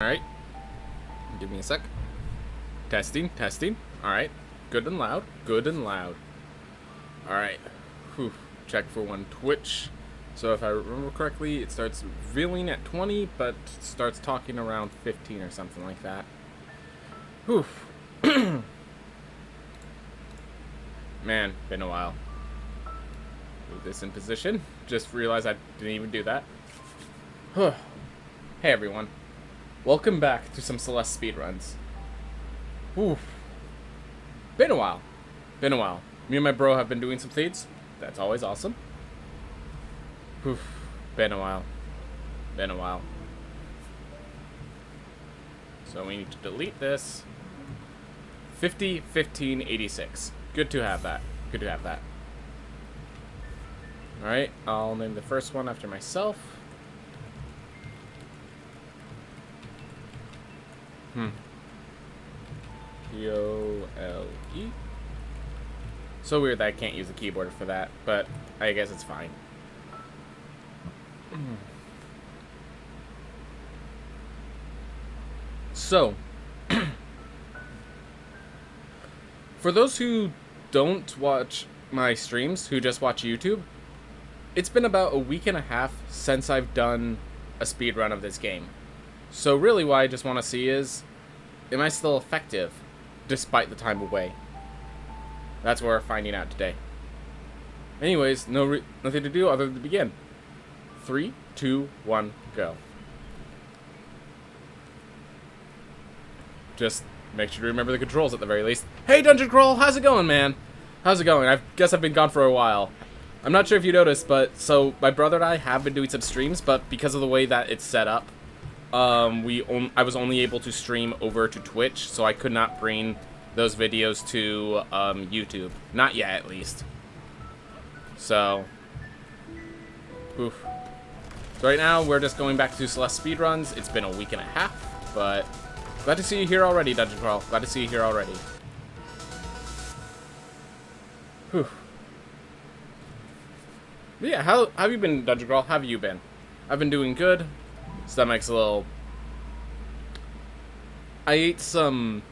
Alright. Give me a sec. Testing, testing. Alright. Good and loud. Good and loud. Alright. Check for one Twitch. So if I remember correctly, it starts revealing at 20, but starts talking around 15 or something like that. Whew. Man, been a while. Move this in position. Just realized I didn't even do that. Hey everyone. Welcome back to some Celeste Speedruns. Oof. Been a while. Been a while. Me and my bro have been doing some seeds. That's always awesome. Oof. Been a while. Been a while. So we need to delete this. 50, 15, 86. Good to have that. Good to have that. Alright, I'll name the first one after myself. P-O-L-E. So weird that I can't use the keyboard for that, but I guess it's fine. So, for those who don't watch my streams, who just watch YouTube, it's been about a week and a half since I've done a speedrun of this game. So really what I just want to see is, am I still effective despite the time away? That's what we're finding out today. Anyways, nothing to do other than to begin. 3, 2, 1, go. Just make sure to remember the controls at the very least. Hey Dungeon Crawl, how's it going, man? How's it going? I guess I've been gone for a while. I'm not sure if you noticed, but so my brother and I have been doing some streams, but because of the way that it's set up, I was only able to stream over to Twitch, so I could not bring those videos to YouTube. Not yet, at least. So, oof. So right now, we're just going back to Celeste Speedruns. It's been a week and a half, but glad to see you here already, Dungeon Crawl. Glad to see you here already. Whew. But yeah, how have you been, Dungeon Crawl? How have you been? I've been doing good. Stomach's a little... I ate some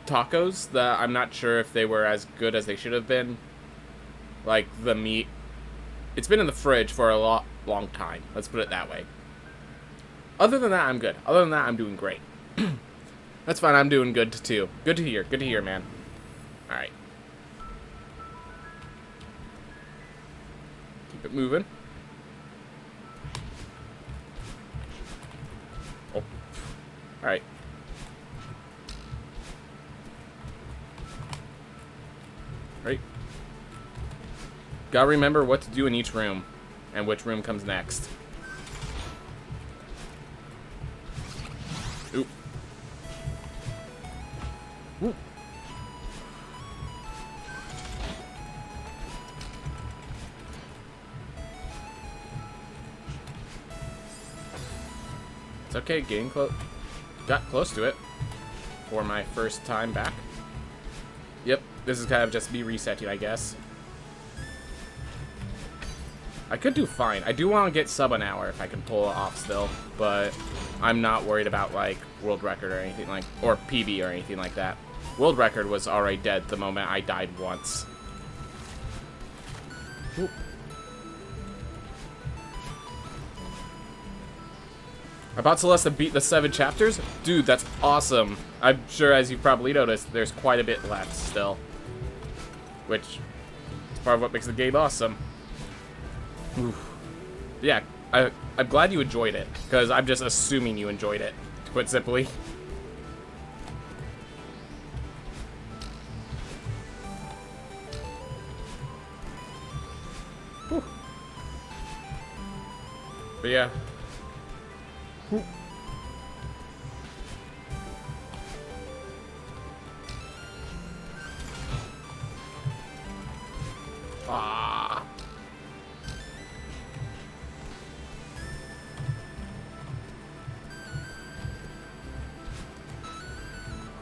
tacos that I'm not sure if they were as good as they should have been. Like, the meat. It's been in the fridge for a long time. Let's put it that way. Other than that, I'm good. Other than that, I'm doing great. That's fine. I'm doing good, too. Good to hear. Good to hear, man. Alright. Keep it moving. Oh. Alright. Right. Gotta remember what to do in each room, and which room comes next. Oop. Oop. It's okay, getting close. Got close to it for my first time back. Yep, this is kind of just me resetting, I guess. I could do fine. I do want to get sub an hour if I can pull it off still, but I'm not worried about like world record or anything like, or PB or anything like that. World record was already dead the moment I died once. Oop. About Celeste to beat the 7 chapters? Dude, that's awesome. I'm sure, as you've probably noticed, there's quite a bit left still. Which is part of what makes the game awesome. Oof. Yeah, I'm glad you enjoyed it, because I'm just assuming you enjoyed it, to put simply. Whew. But yeah. Ah.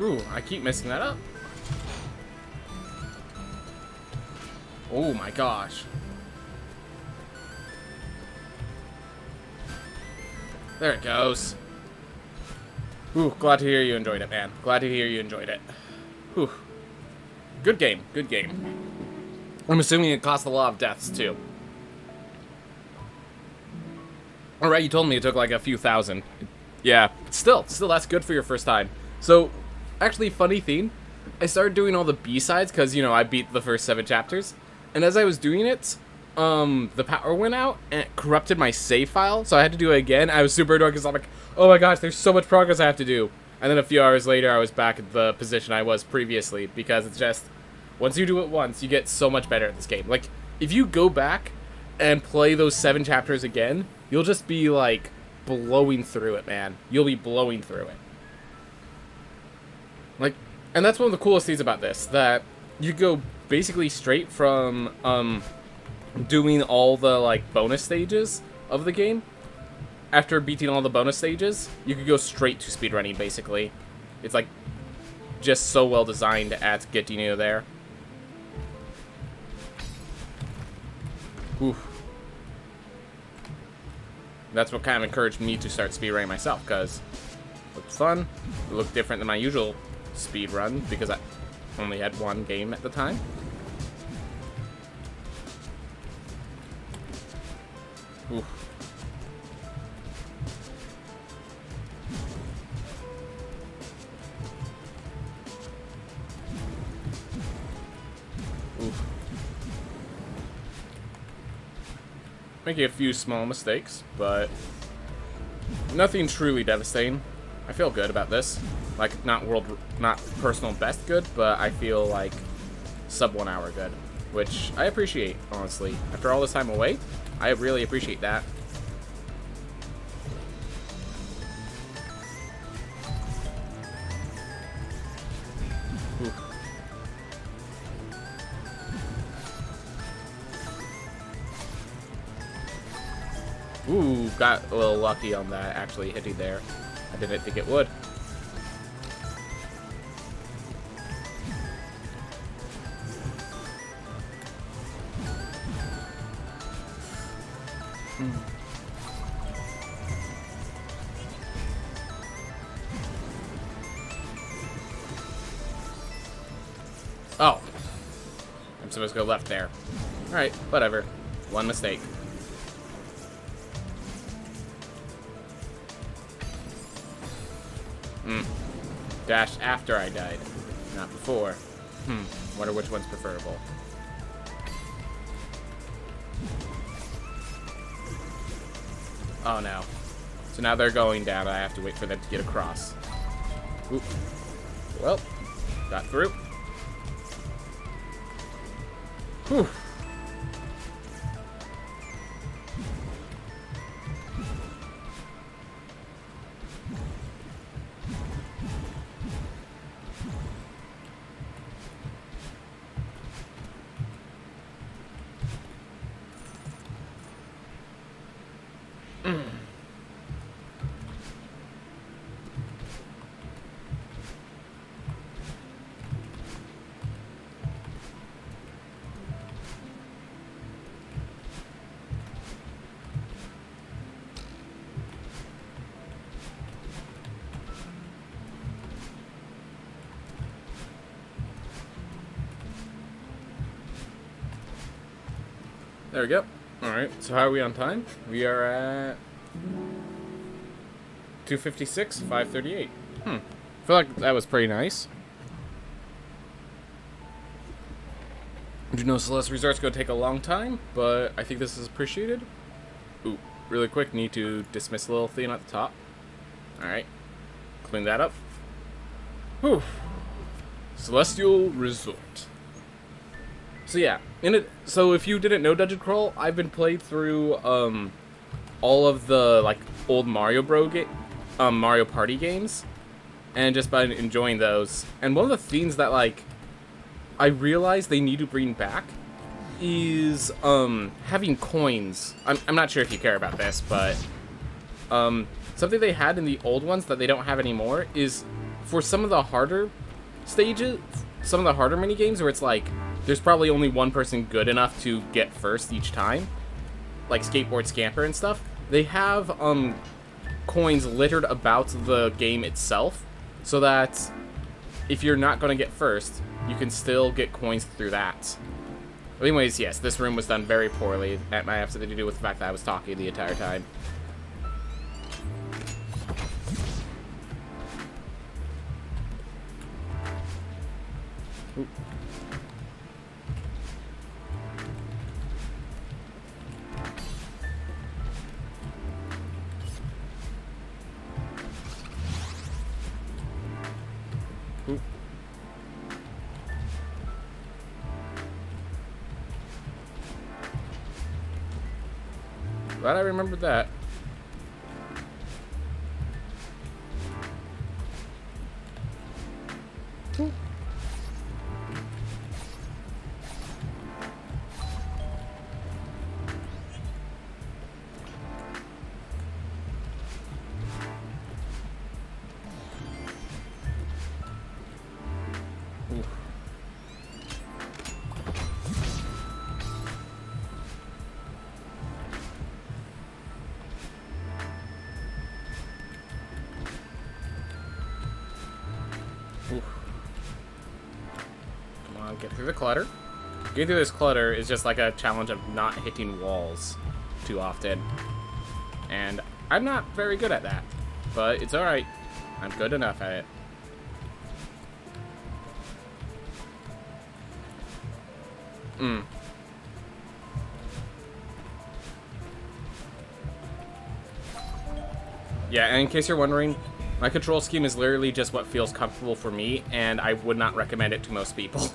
Ooh, I keep messing that up. Oh my gosh. There it goes. Ooh, glad to hear you enjoyed it, man. Glad to hear you enjoyed it. Whew. Good game, good game. I'm assuming it cost a lot of deaths, too. Alright, you told me it took like a few thousand. Yeah, still, that's good for your first time. So, actually, funny thing, I started doing all the B-sides because, you know, I beat the first 7 chapters. And as I was doing it, the power went out and it corrupted my save file, so I had to do it again. I was super annoyed because I'm like, oh my gosh, there's so much progress I have to do. And then a few hours later, I was back at the position I was previously, because it's just, once you do it once, you get so much better at this game. Like, if you go back and play those 7 chapters again, you'll just be, like, blowing through it, man. You'll be blowing through it. Like, and that's one of the coolest things about this, that you go basically straight from, doing all the, like, bonus stages of the game. After beating all the bonus stages, you could go straight to speedrunning, basically. It's, like, just so well designed at getting you there. Oof. That's what kind of encouraged me to start speedrunning myself, because it looked fun. It looked different than my usual speedrun, because I only had one game at the time. Oof. Oof. Making a few small mistakes, but nothing truly devastating. I feel good about this. Like, not personal best good, but I feel like sub 1 hour good, which I appreciate, honestly. After all this time away, I really appreciate that. Ooh, got a little lucky on that actually hitting there. I didn't think it would. Oh. I'm supposed to go left there. Alright, whatever. One mistake. Dash after I died, not before. Wonder which one's preferable. Oh no. So now they're going down, I have to wait for them to get across. Oop. Well, got through. Whew. There we go. Alright, so how are we on time? We are at 2:56, 5:38. I feel like that was pretty nice. I do know Celeste Resort's gonna take a long time, but I think this is appreciated. Ooh, really quick, need to dismiss a little thing at the top. Alright, clean that up. Whew. Celestial Resort. So yeah, so if you didn't know Dungeon Crawl, I've been played through all of the like old Mario Mario Party games, and just been enjoying those. And one of the things that like I realized they need to bring back is having coins. I'm not sure if you care about this, but something they had in the old ones that they don't have anymore is for some of the harder stages, some of the harder mini games where it's like there's probably only one person good enough to get first each time, like Skateboard Scamper and stuff. They have coins littered about the game itself, so that if you're not going to get first, you can still get coins through that. Anyways, yes, this room was done very poorly. That might have something to do with the fact that I was talking the entire time. Ooh. Ooh. Glad I remembered that. Ooh. Oof. Come on, get through the clutter. Getting through this clutter is just like a challenge of not hitting walls too often. And I'm not very good at that. But it's alright. I'm good enough at it. Yeah, and in case you're wondering, my control scheme is literally just what feels comfortable for me, and I would not recommend it to most people.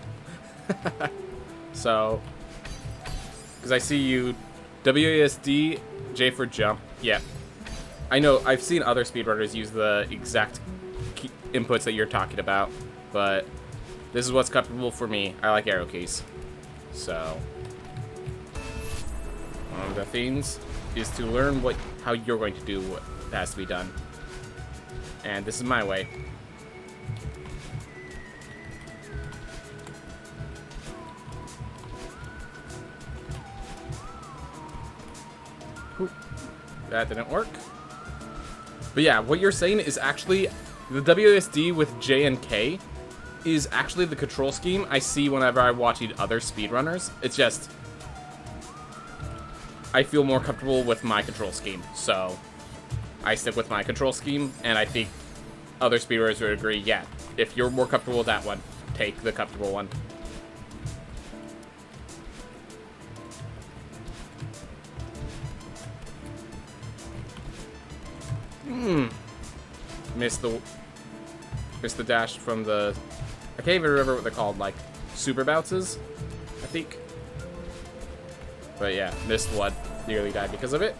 So, because I see you, WASD, J for jump. Yeah, I know, I've seen other speedrunners use the exact inputs that you're talking about, but this is what's comfortable for me. I like arrow keys. So, one of the things is to learn how you're going to do what has to be done. And this is my way. Whew. That didn't work. But yeah, what you're saying is actually the WSD with J and K is actually the control scheme I see whenever I'm watching other speedrunners. It's just I feel more comfortable with my control scheme, so I stick with my control scheme, and I think other speedrunners would agree, yeah, if you're more comfortable with that one, take the comfortable one. Missed the dash from the, I can't even remember what they're called, like super bounces, I think. But yeah, missed one, nearly died because of it.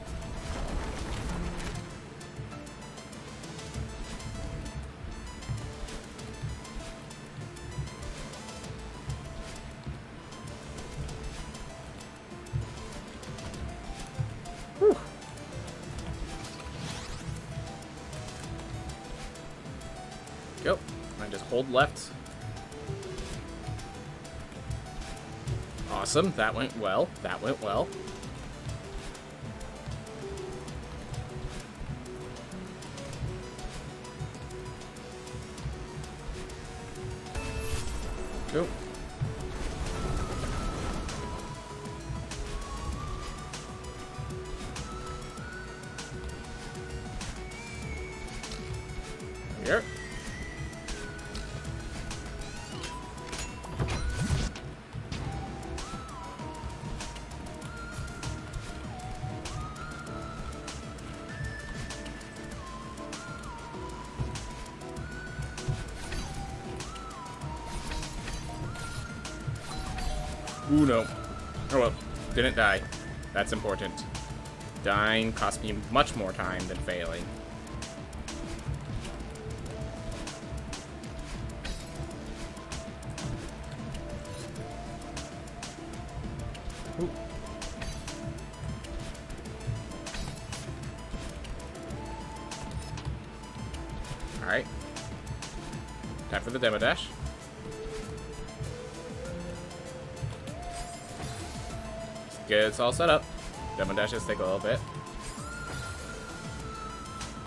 Yep, I just hold left. Awesome, that went well. That went well. Go. Here. Ooh, no. Oh well, didn't die. That's important. Dying cost me much more time than failing. Ooh. Alright. Time for the demo dash. Get it's all set up. Demo dashes take a little bit.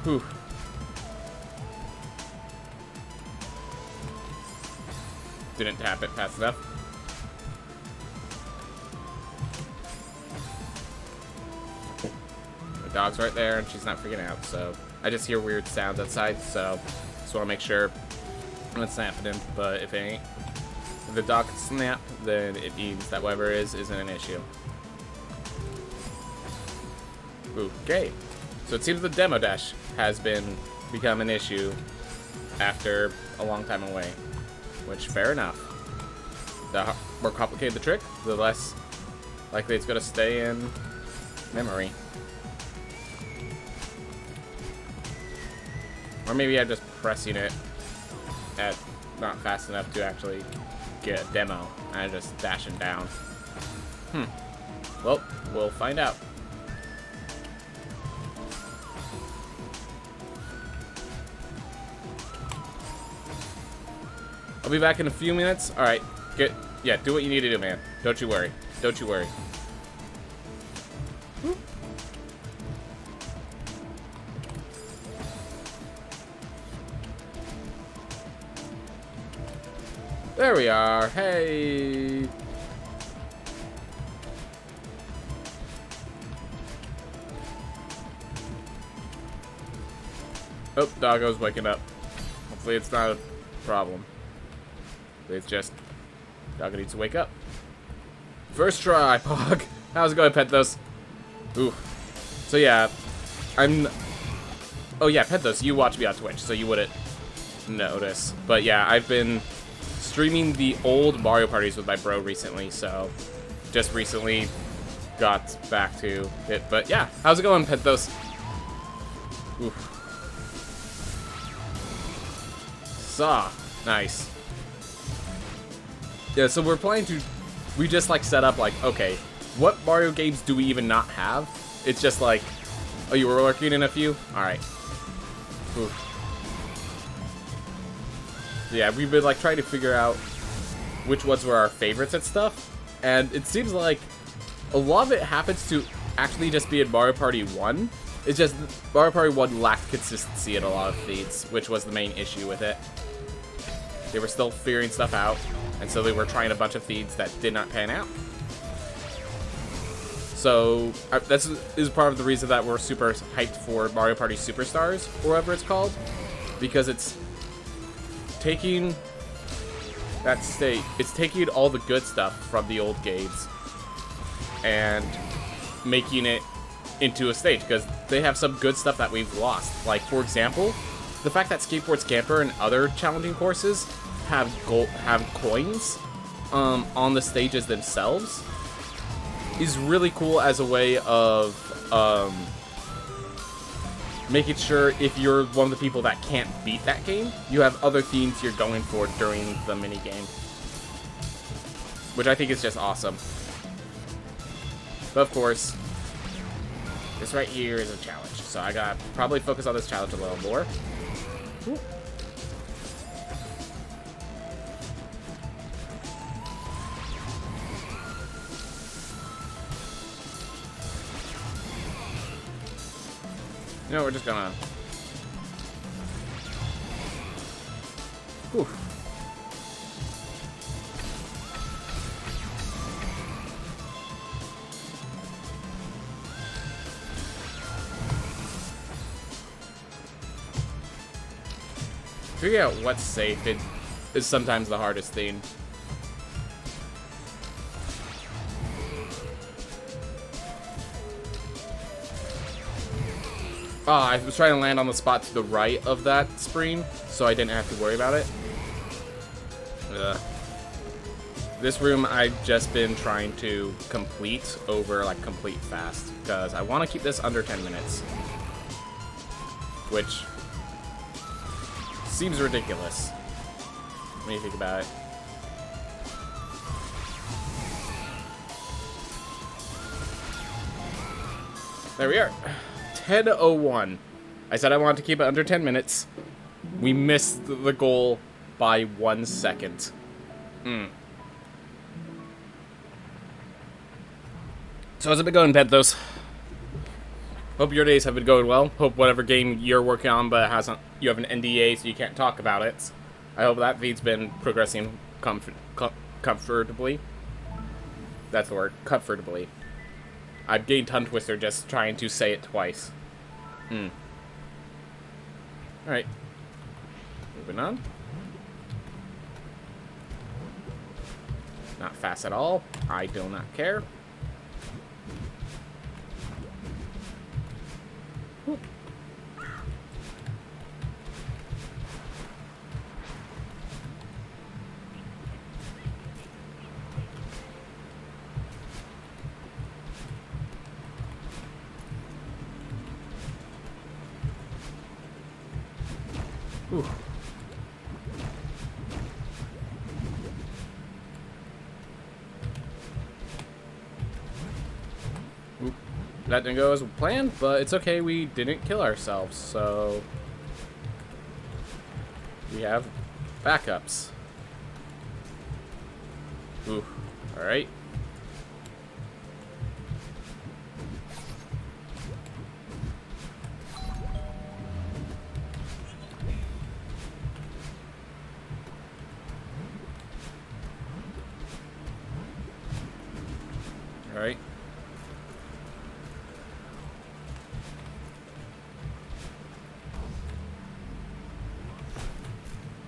Whew. Didn't tap it fast enough. The dog's right there, and she's not freaking out, so... I just hear weird sounds outside, so... Just want to make sure I'm not snapping him, but if it ain't... If the dog can snap, then it means that whatever it is isn't an issue. Okay. So it seems the demo dash has become an issue after a long time away. Which, fair enough. The more complicated the trick, the less likely it's going to stay in memory. Or maybe I'm just pressing it at not fast enough to actually get a demo. And I'm just dashing down. Well, we'll find out. I'll be back in a few minutes. Alright, yeah, do what you need to do, man. Don't you worry. Don't you worry. There we are. Hey. Oh, doggo's waking up. Hopefully it's not a problem. It's just doggo needs to wake up. First try, Pog. How's it going, Penthos? Ooh. So yeah, oh yeah, Penthos, you watch me on Twitch, so you wouldn't notice. But yeah, I've been streaming the old Mario parties with my bro recently, so just recently got back to it. But yeah, how's it going, Penthos? Ooh. Saw. Nice. Yeah, so we just like set up like, okay, what Mario games do we even not have? It's just like, oh, you were working in a few? Alright. Yeah, we've been like trying to figure out which ones were our favorites and stuff. And it seems like a lot of it happens to actually just be in Mario Party 1. It's just Mario Party 1 lacked consistency in a lot of feeds, which was the main issue with it. They were still figuring stuff out, and so they were trying a bunch of feeds that did not pan out. So this is part of the reason that we're super hyped for Mario Party Superstars, or whatever it's called, because it's taking that state, it's taking all the good stuff from the old games and making it into a stage, because they have some good stuff that we've lost. Like, for example, the fact that Skateboards Camper and other challenging courses have coins on the stages themselves is really cool as a way of making sure if you're one of the people that can't beat that game, you have other themes you're going for during the minigame. Which I think is just awesome. But of course, this right here is a challenge, so I gotta probably focus on this challenge a little more. Ooh. You know, we're just gonna... Whew. Figuring out what's safe is sometimes the hardest thing. I was trying to land on the spot to the right of that screen, so I didn't have to worry about it. This room I've just been trying to complete over, like, complete fast, because I want to keep this under 10 minutes. Which seems ridiculous when you think about it. There we are. 10:01. I said I wanted to keep it under 10 minutes. We missed the goal by 1 second. So how's it been going, Penthos? Hope your days have been going well. Hope whatever game you're working on, but you have an NDA, so you can't talk about it. I hope that feed's been progressing comfortably. That's the word, comfortably. I've gained tongue twister just trying to say it twice. Alright. Moving on. Not fast at all. I do not care. Whew. Ooh. Oop. That didn't go as planned, but it's okay. We didn't kill ourselves, so we have backups. Ooh. All right. Alright.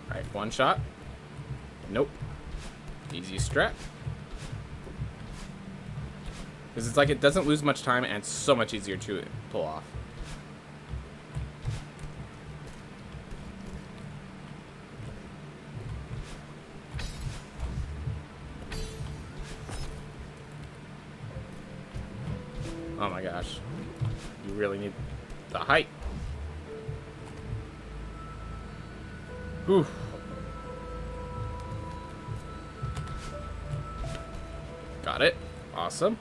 Alright, one shot. Nope. Easy strat. Because it's like it doesn't lose much time and it's so much easier to pull off. Oh my gosh. You really need the height. Whew. Got it. Awesome.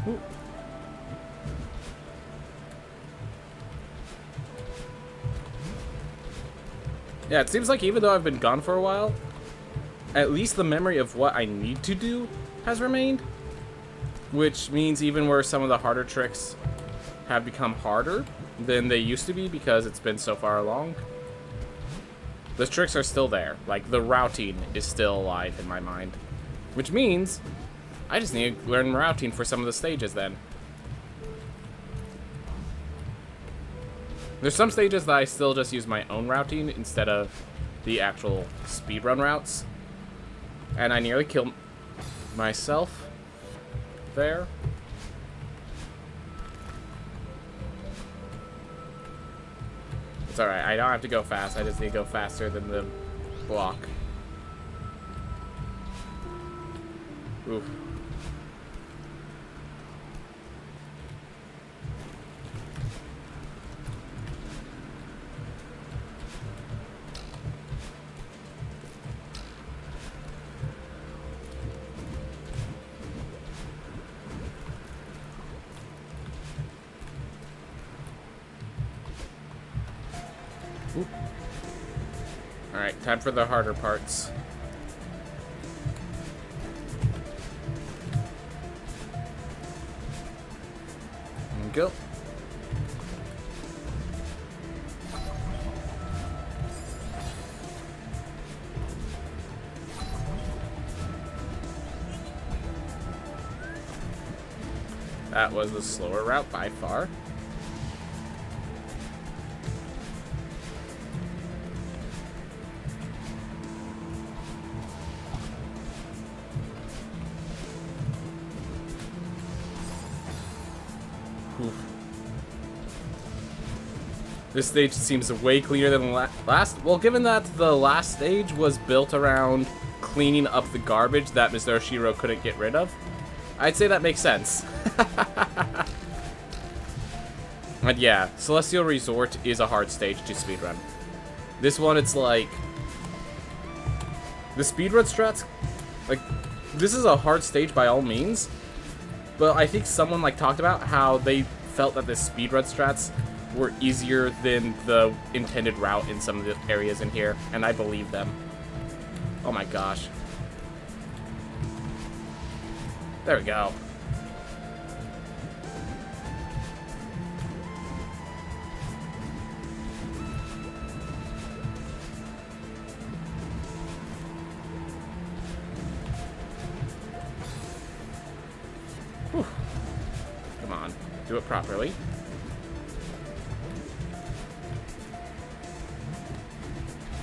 Ooh. Yeah, it seems like even though I've been gone for a while, at least the memory of what I need to do has remained. Which means even where some of the harder tricks have become harder than they used to be because it's been so far along, the tricks are still there. Like, the routing is still alive in my mind. Which means I just need to learn routing for some of the stages then. There's some stages that I still just use my own routing instead of the actual speedrun routes. And I nearly killed myself there. It's alright, I don't have to go fast, I just need to go faster than the block. Oof. Alright, time for the harder parts. And go. That was the slower route by far. This stage seems way cleaner than last. Well, given that the last stage was built around cleaning up the garbage that Mr. Oshiro couldn't get rid of, I'd say that makes sense. And yeah, Celestial Resort is a hard stage to speedrun. This one, it's like... the speedrun strats, like, this is a hard stage by all means, but I think someone like talked about how they felt that the speedrun strats were easier than the intended route in some of the areas in here, and I believe them. Oh my gosh. There we go. Whew. Come on, do it properly.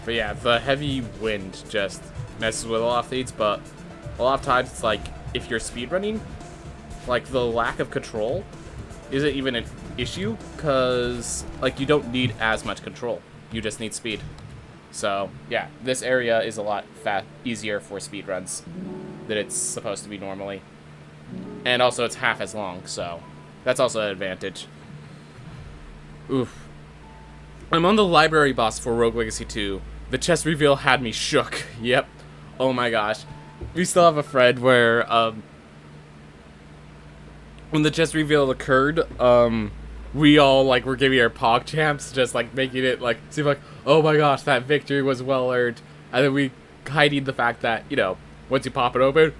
But yeah, the heavy wind just messes with a lot of things, but a lot of times it's like, if you're speedrunning, like, the lack of control isn't even an issue, because, like, you don't need as much control. You just need speed. So, yeah, this area is a lot easier for speedruns than it's supposed to be normally. And also, it's half as long, so that's also an advantage. Oof. I'm on the library boss for Rogue Legacy 2. The chest reveal had me shook. Yep. Oh my gosh. We still have a friend where, when the chest reveal occurred, we all, like, were giving our pog champs, just, like, making it, like, seem like, oh my gosh, that victory was well earned. And then we hiding the fact that, you know, once you pop it open,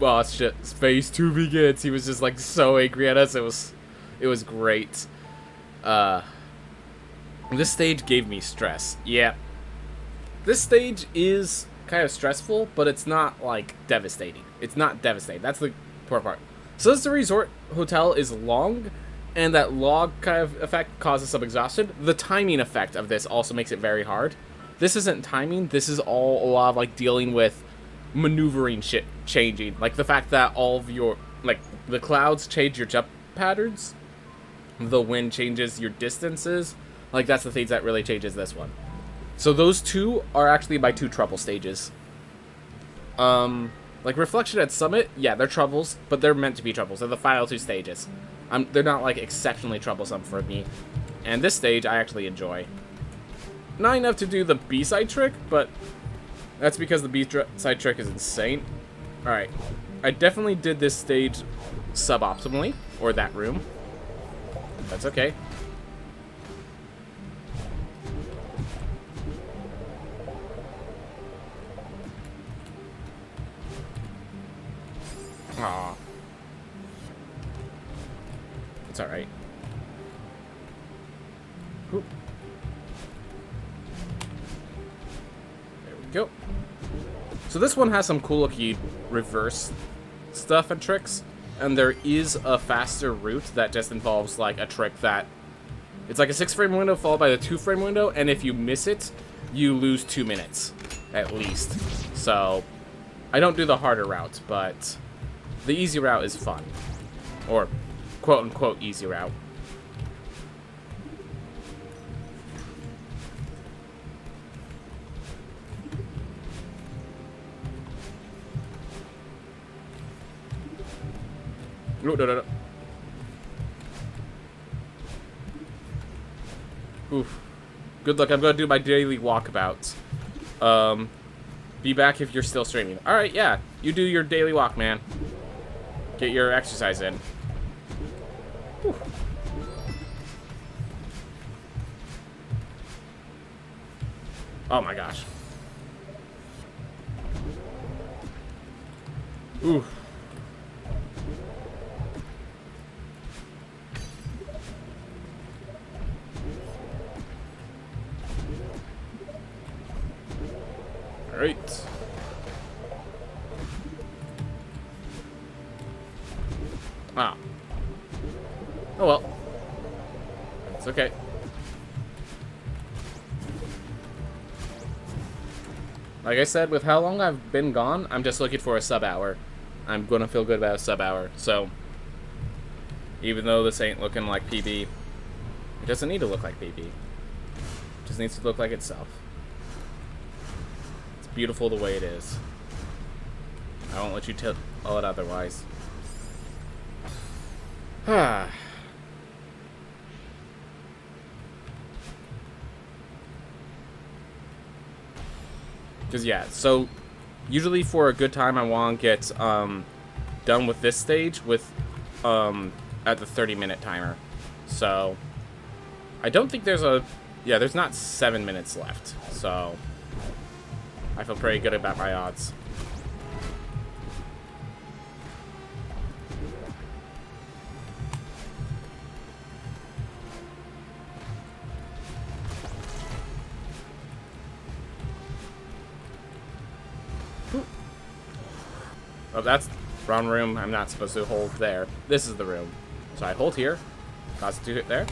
boss shit, phase 2 begins. He was just, like, so angry at us. It was great. This stage gave me stress. Yeah. This stage is kind of stressful, but it's not, like, devastating. It's not devastating. That's the poor part. So this the resort hotel is long, and that log kind of effect causes some exhaustion. The timing effect of this also makes it very hard. This isn't timing. This is all a lot of, like, dealing with maneuvering shit changing. Like, the fact that all of your, like, the clouds change your jump patterns. The wind changes your distances. Like, that's the things that really changes this one. So those two are actually my two trouble stages. Like, Reflection at Summit, yeah, they're troubles, but they're meant to be troubles. They're the final two stages. They're not, like, exceptionally troublesome for me. And this stage, I actually enjoy. Not enough to do the B-side trick, but that's because the B-side trick is insane. Alright. I definitely did this stage suboptimally, or that room. That's okay. Aw. It's alright. There we go. So this one has some cool looking reverse stuff and tricks. And there is a faster route that just involves, like, a trick that... It's like a 6-frame window followed by the 2-frame window, and if you miss it, you lose 2 minutes. At least. So, I don't do the harder route, but... The easy route is fun. Or, quote-unquote, easy route. No. Oof. Good luck. I'm going to do my daily walkabouts. Be back if you're still streaming. Alright, yeah. You do your daily walk, man. Get your exercise in. Whew. Oh my gosh. Oof. Alright. Wow. Oh well. It's okay. Like I said, with how long I've been gone, I'm just looking for a sub-hour. I'm gonna feel good about a sub-hour, so... Even though this ain't looking like PB, it doesn't need to look like PB. It just needs to look like itself. It's beautiful the way it is. I won't let you tell it otherwise. Ah. Because, yeah, so usually for a good time I want to get done with this stage with at the 30-minute timer. So I don't think there's a there's not 7 minutes left. So I feel pretty good about my odds. Oh, that's wrong room. I'm not supposed to hold there. This is the room. So I hold here. Constitute it there.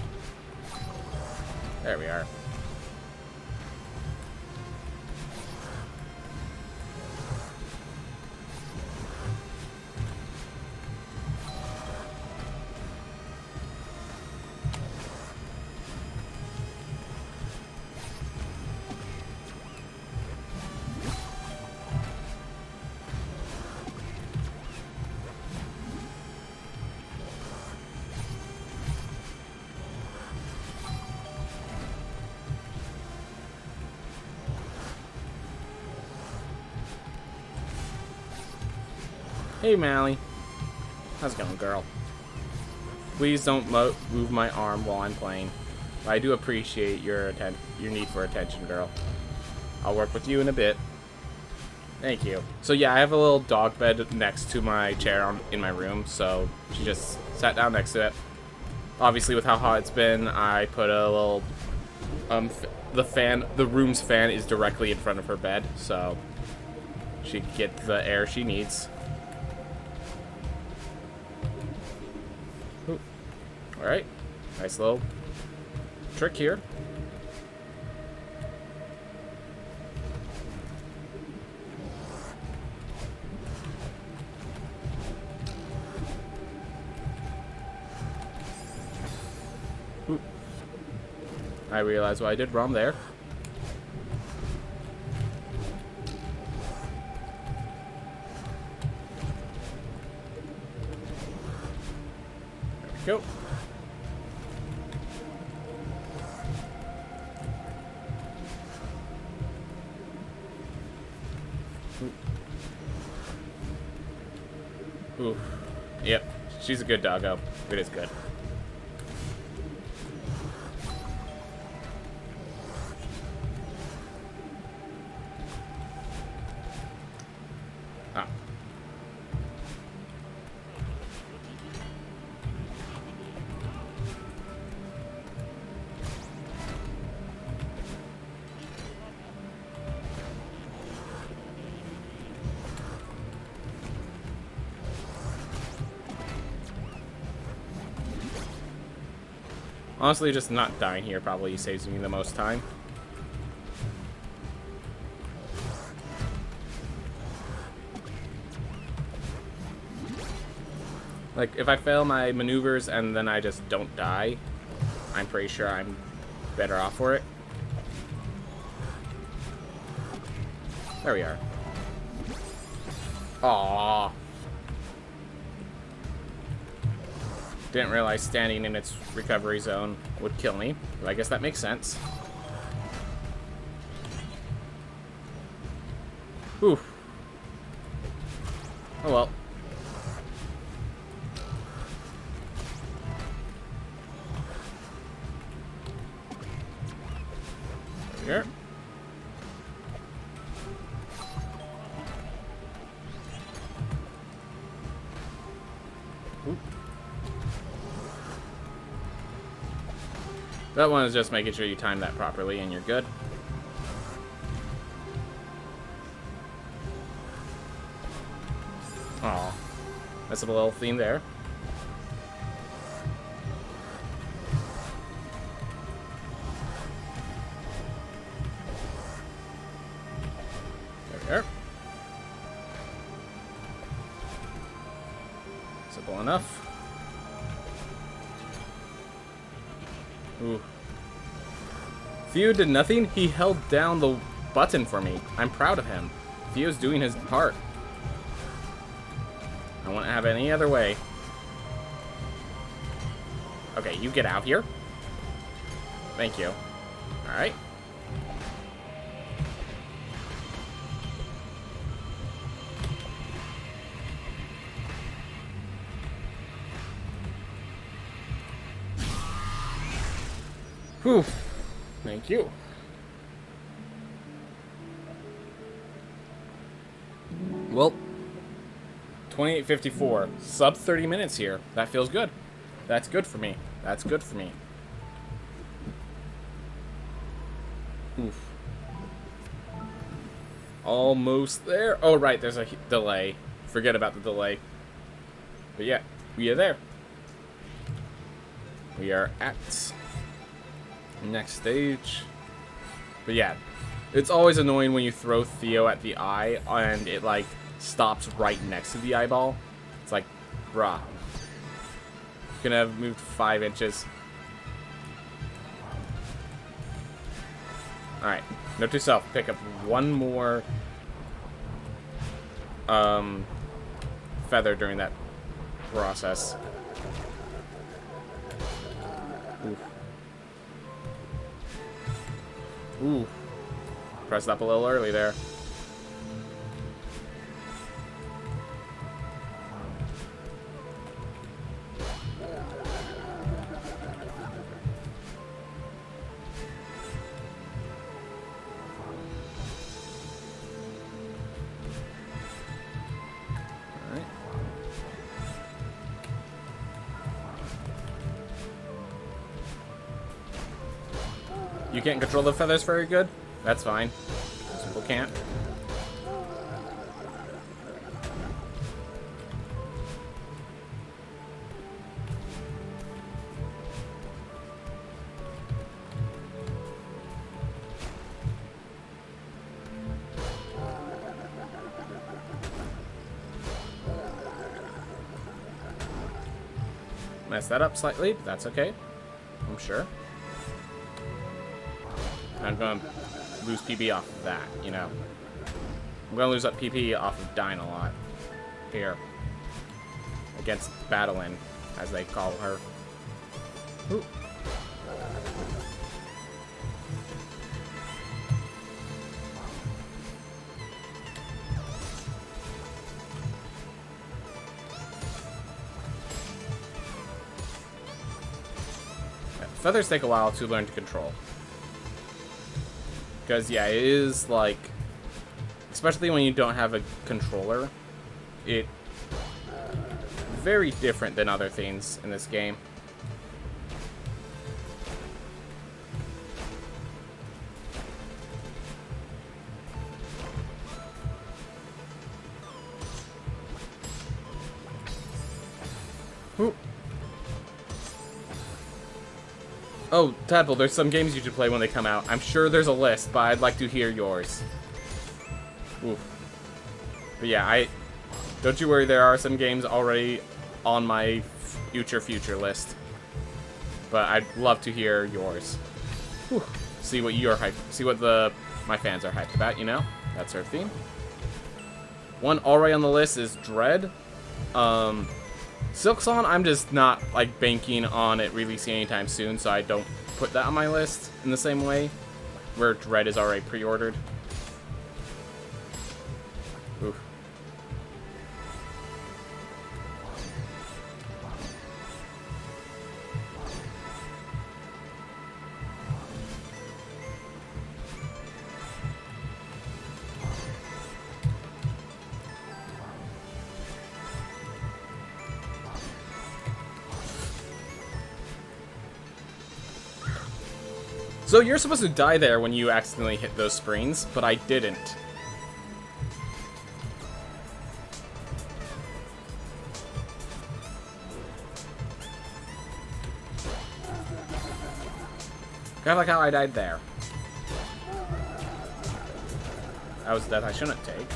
There we are. Hey, Mally. How's it going, girl? Please don't move my arm while I'm playing. But I do appreciate your need for attention, girl. I'll work with you in a bit. Thank you. So yeah, I have a little dog bed next to my chair in my room, so she just sat down next to it. Obviously, with how hot it's been, I put a little the room's fan is directly in front of her bed, so she can get the air she needs. Alright, nice little trick here. Ooh. I realized what I did wrong there. There we go. Ooh. Yep. She's a good doggo. It is good. Ah. Honestly, just not dying here probably saves me the most time. Like, if I fail my maneuvers and then I just don't die, I'm pretty sure I'm better off for it. There we are. Aww. Didn't realize standing in its recovery zone would kill me, but I guess that makes sense. Whew. Oh well. Here. Ooh. That one is just making sure you time that properly and you're good. Aw. That's a little theme there. There we are. Simple enough. Ooh. Theo did nothing. He held down the button for me. I'm proud of him. Theo's doing his part. I wouldn't have it any other way. Okay, you get out here. Thank you. Alright. Whew. Thank you. Well, 28:54. Sub 30 minutes here. That feels good. That's good for me. That's good for me. Oof. Almost there. Oh, right. There's a delay. Forget about the delay. But yeah, we are there. We are at next stage. But yeah, it's always annoying when you throw Theo at the eye and it like stops right next to the eyeball. It's like, bruh. Gonna have moved 5 inches. Alright, note to self, pick up one more feather during that process. Oof. Ooh. Pressed up a little early there. You can't control the feathers very good? That's fine. Some people can't. Messed that up slightly, but that's okay. I'm sure. I'm going to lose PP off of that, you know. I'm going to lose that PP off of dying a lot. Here. Against Battling, as they call her. Ooh. Feathers take a while to learn to control. Because, yeah, it is, like, especially when you don't have a controller, it's very different than other things in this game. Ooh. Oh, Tadpole, there's some games you should play when they come out. I'm sure there's a list, but I'd like to hear yours. Oof. But yeah, don't you worry, there are some games already on my future list. But I'd love to hear yours. Whew. See what you're hyped. See what my fans are hyped about, you know? That's our theme. One already on the list is Dread. Silksong, I'm just not, like, banking on it releasing anytime soon, so I don't put that on my list in the same way, where Dread is already pre-ordered. Oof. So you're supposed to die there when you accidentally hit those springs, but I didn't. Kind of like how I died there. That was a death I shouldn't take.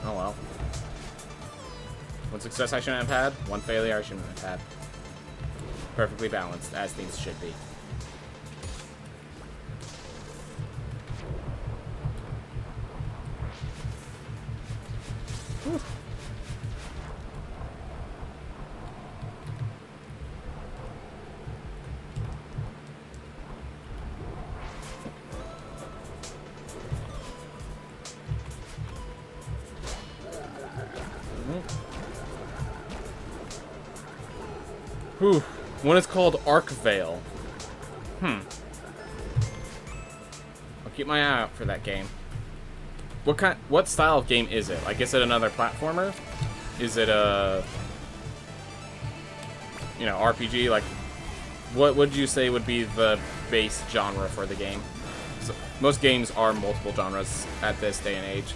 Oh well. One success I shouldn't have had, one failure I shouldn't have had. Perfectly balanced, as things should be. Whew. One is called Arc Veil. I'll keep my eye out for that game. What style of game is it? Like, is it another platformer? Is it a, you know, RPG? Like, what would you say would be the base genre for the game? So, most games are multiple genres at this day and age.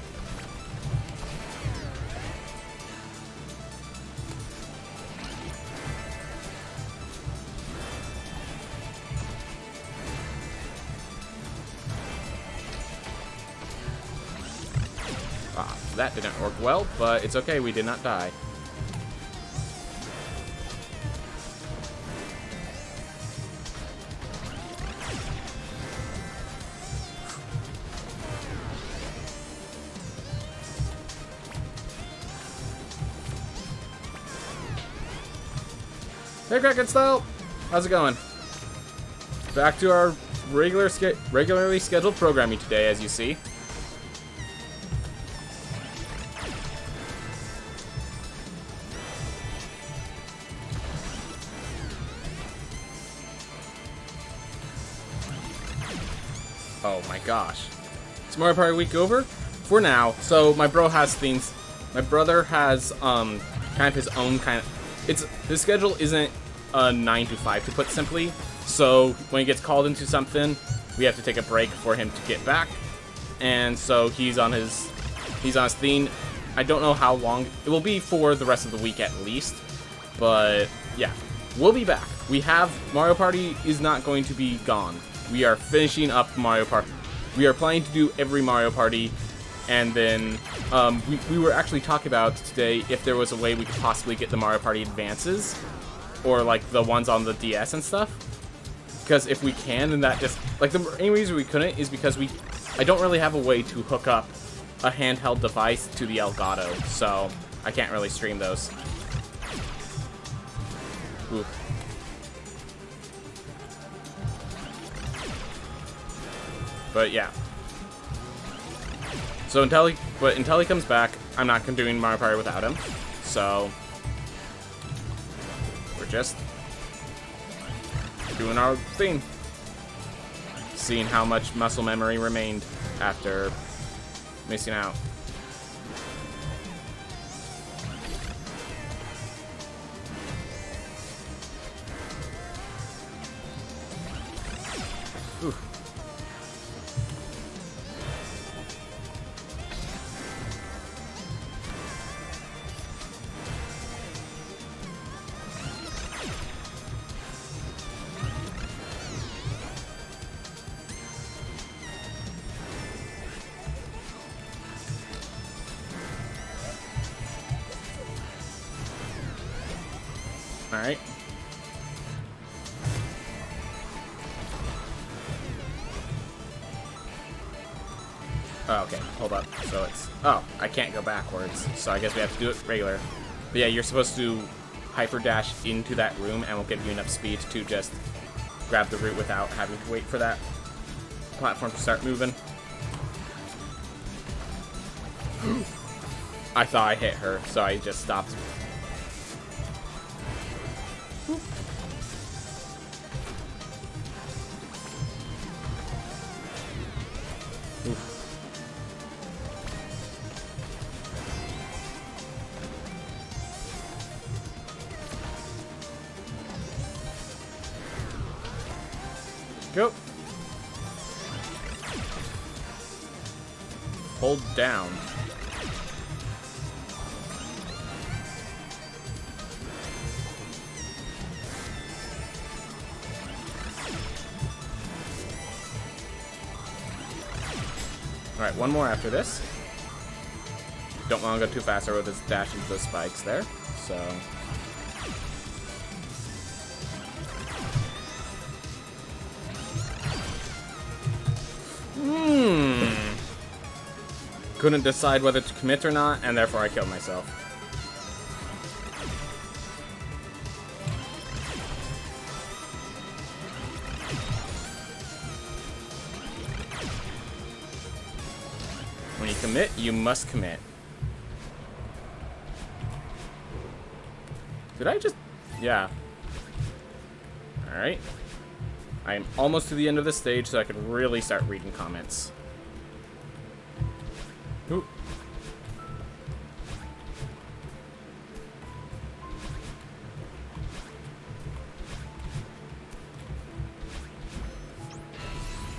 That didn't work well, but it's okay, we did not die. Hey, Kraken Style! How's it going? Back to our regularly scheduled programming today, as you see. Oh my gosh. Is Mario Party week over? For now. So my bro has things. My brother has kind of his own kind of. His schedule isn't a 9 to 5 to put simply. So when he gets called into something, we have to take a break for him to get back. And so he's on his thing. I don't know how long it will be for the rest of the week at least. But yeah, we'll be back. We have Mario Party is not going to be gone. We are finishing up Mario Party. We are planning to do every Mario Party, and then we were actually talking about today if there was a way we could possibly get the Mario Party Advances, or like the ones on the DS and stuff. Because if we can, then that just like the main reason we couldn't is because I don't really have a way to hook up a handheld device to the Elgato, so I can't really stream those. Ooh. But yeah. So until he comes back, I'm not doing Mario Party without him. So we're just doing our thing. Seeing how much muscle memory remained after missing out. Ooh. Alright. Oh, okay, hold up. So it's... Oh, I can't go backwards. So I guess we have to do it regular. But yeah, you're supposed to hyper dash into that room and we'll give you enough speed to just grab the root without having to wait for that platform to start moving. I thought I hit her, so I just stopped. Go. Hold down. Alright, one more after this. Don't want to go too fast or we'll just dash into those spikes there. So... Couldn't decide whether to commit or not, and therefore I killed myself. When you commit, you must commit. Did I just... Yeah. Alright. I am almost to the end of this stage, so I can really start reading comments. Ooh.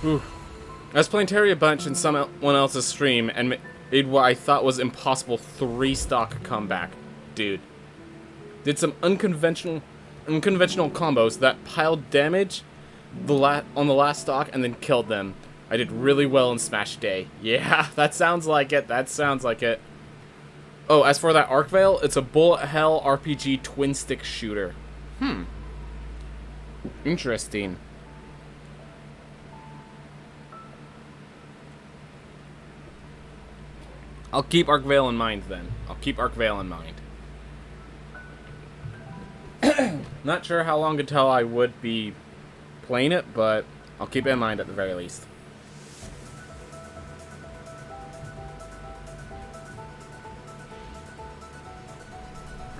Ooh. I was playing Terry a bunch in someone else's stream and made what I thought was impossible 3-stock comeback. Dude. Did some unconventional combos that piled damage on the last stock and then killed them. I did really well in Smash Day. Yeah, that sounds like it. That sounds like it. Oh, as for that Arc Veil, it's a bullet hell RPG twin stick shooter. Interesting. I'll keep Arc Veil in mind then. I'll keep Arc Veil in mind. Not sure how long until I would be playing it, but I'll keep it in mind at the very least.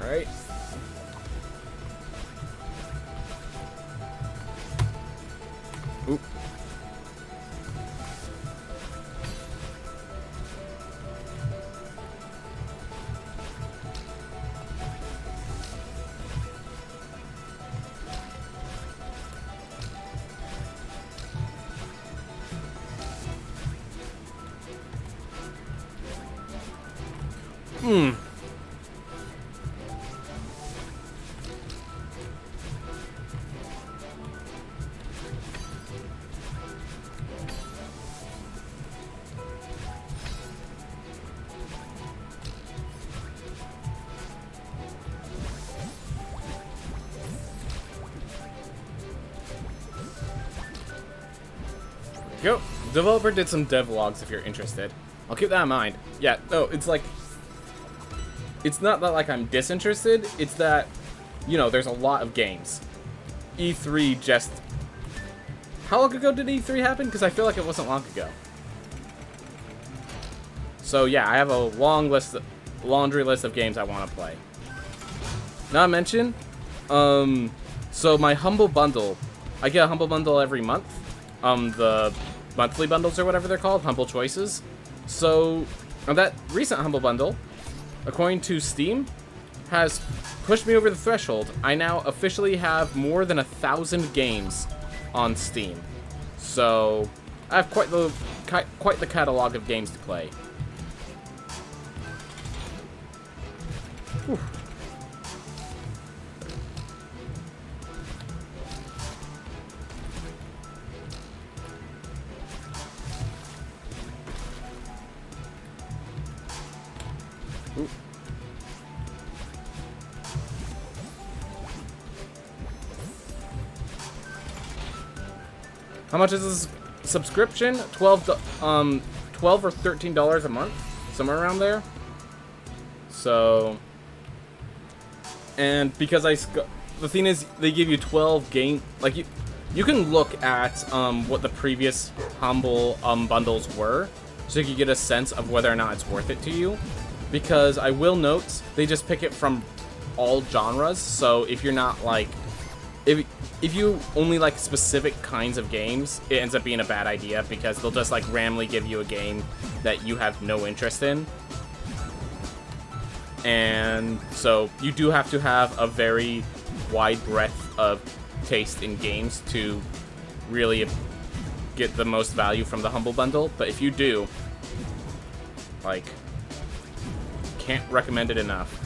Alright. Oop. Yo, developer did some devlogs if you're interested. I'll keep that in mind. Yeah, no, it's like, it's not that like I'm disinterested, it's that, you know, there's a lot of games. E3 just, how long ago did E3 happen? Because I feel like it wasn't long ago. So yeah, I have a laundry list of games I want to play. Not to mention, so my Humble Bundle, I get a Humble Bundle every month. The monthly bundles or whatever they're called, Humble Choices. So, that recent Humble Bundle, according to Steam, has pushed me over the threshold. I now officially have more than 1,000 games on Steam. So, I have quite the catalog of games to play. Whew. Ooh. How much is this subscription? $12 or $13 a month, somewhere around there. So, and because the thing is, they give you 12 game, like you can look at what the previous Humble bundles were, so you can get a sense of whether or not it's worth it to you. Because I will note, they just pick it from all genres, so if you're not like, if you only like specific kinds of games, it ends up being a bad idea, because they'll just like randomly give you a game that you have no interest in. And so you do have to have a very wide breadth of taste in games to really get the most value from the Humble Bundle, but if you do, like, can't recommend it enough.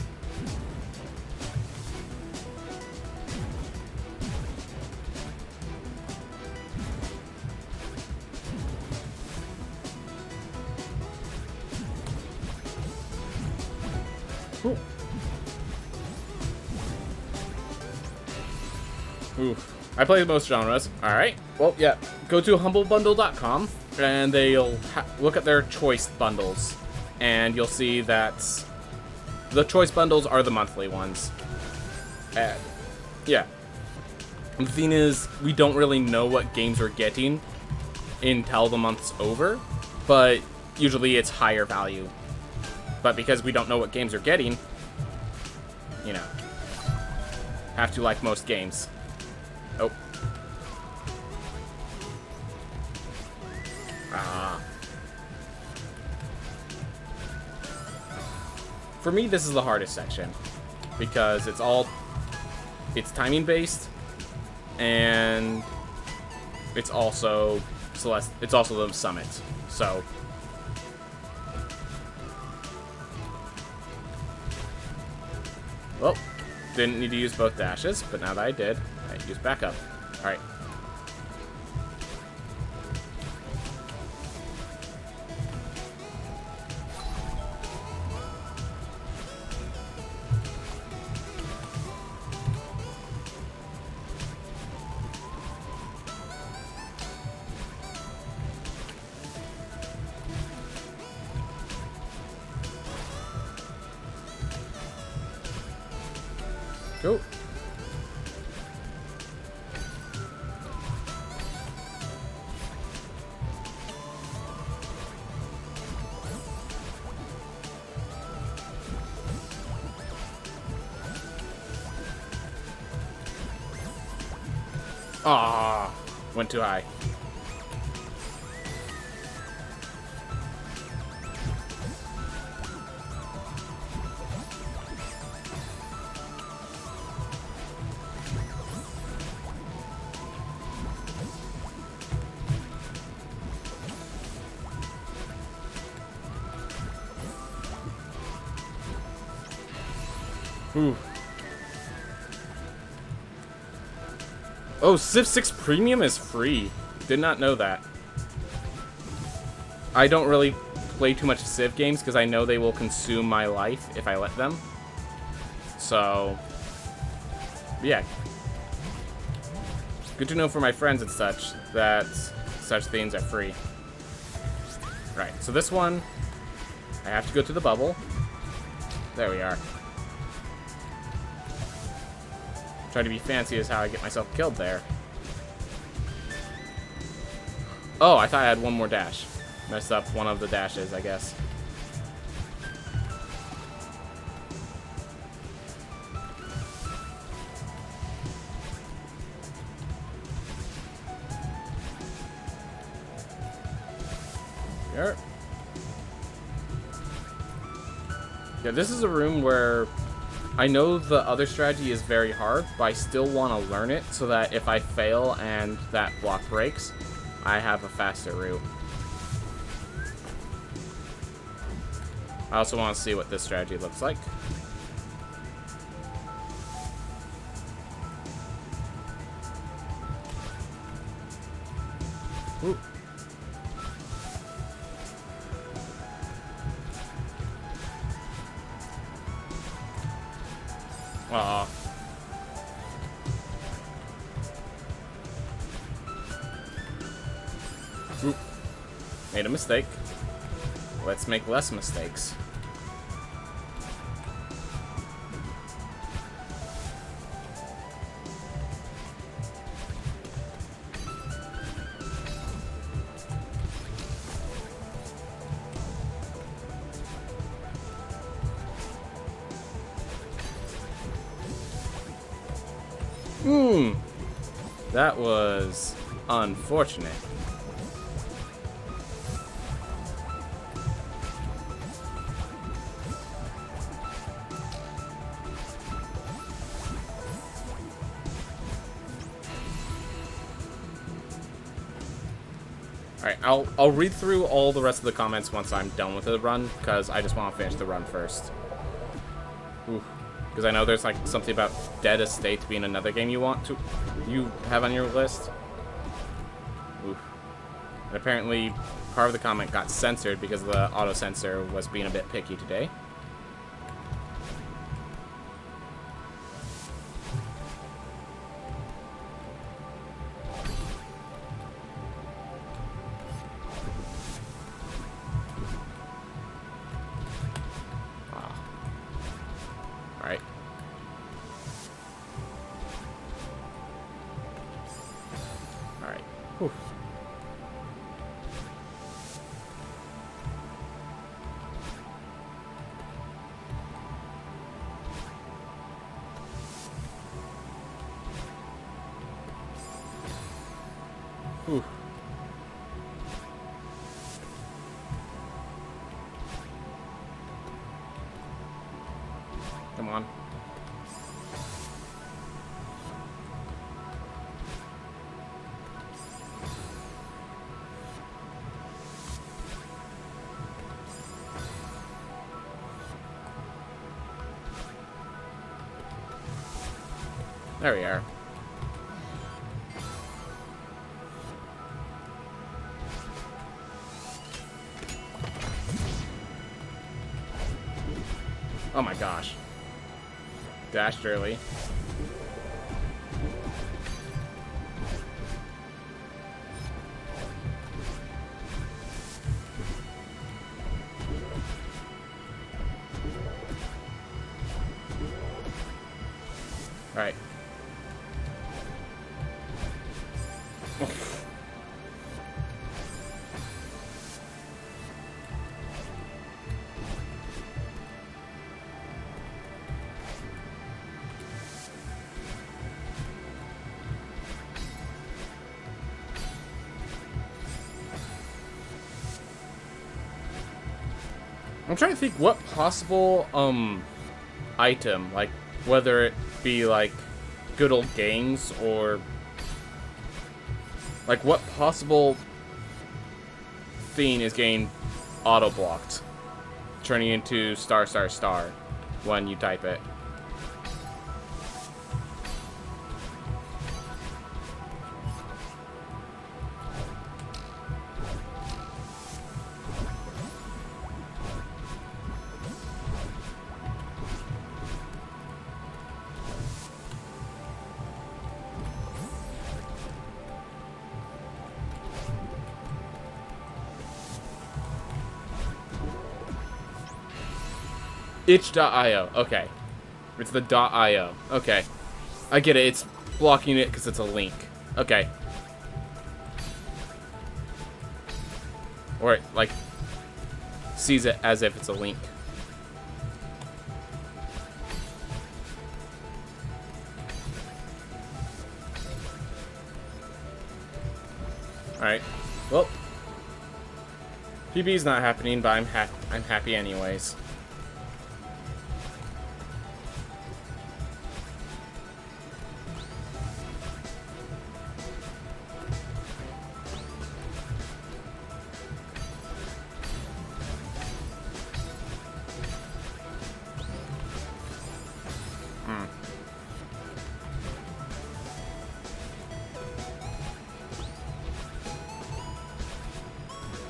Ooh. Oof. I play most genres. Alright. Well, yeah. Go to humblebundle.com and they'll look at their choice bundles. And you'll see that the choice bundles are the monthly ones. Yeah. The thing is, we don't really know what games we're getting until the month's over, but usually it's higher value. But because we don't know what games we're getting, you know, have to like most games. Oh. Ah. For me, this is the hardest section because it's timing based, and it's also Celeste. It's also the summit. So. Well, didn't need to use both dashes, but now that I did, I use backup. Alright. Go. Ah, went too high. Ooh. Oh, Civ 6 Premium is free. Did not know that. I don't really play too much Civ games because I know they will consume my life if I let them. So, yeah. Good to know for my friends and such that such things are free. Right, so this one, I have to go to the bubble. There we are. Try to be fancy is how I get myself killed there. Oh, I thought I had one more dash. Messed up one of the dashes, I guess. Here. Yeah, this is a room where I know the other strategy is very hard, but I still want to learn it so that if I fail and that block breaks, I have a faster route. I also want to see what this strategy looks like. Ooh. Aw. Oop. Made a mistake. Let's make less mistakes. That was unfortunate. Alright, I'll read through all the rest of the comments once I'm done with the run, because I just want to finish the run first. Because I know there's like something about Dead Estate being another game you have on your list. Oof. And apparently part of the comment got censored because the auto censor was being a bit picky today. Alright. Alright. Whew. Come on. There we are. Oh my gosh. Dashed early. All right. I'm trying to think what possible item, like whether it be like good old gangs or like what possible thing is getting auto blocked, turning into star star star when you type it. Itch.io. Okay. It's the .io. Okay. I get it. It's blocking it because it's a link. Okay. Or it, like, sees it as if it's a link. Alright. Well. PB's not happening, but I'm happy anyways.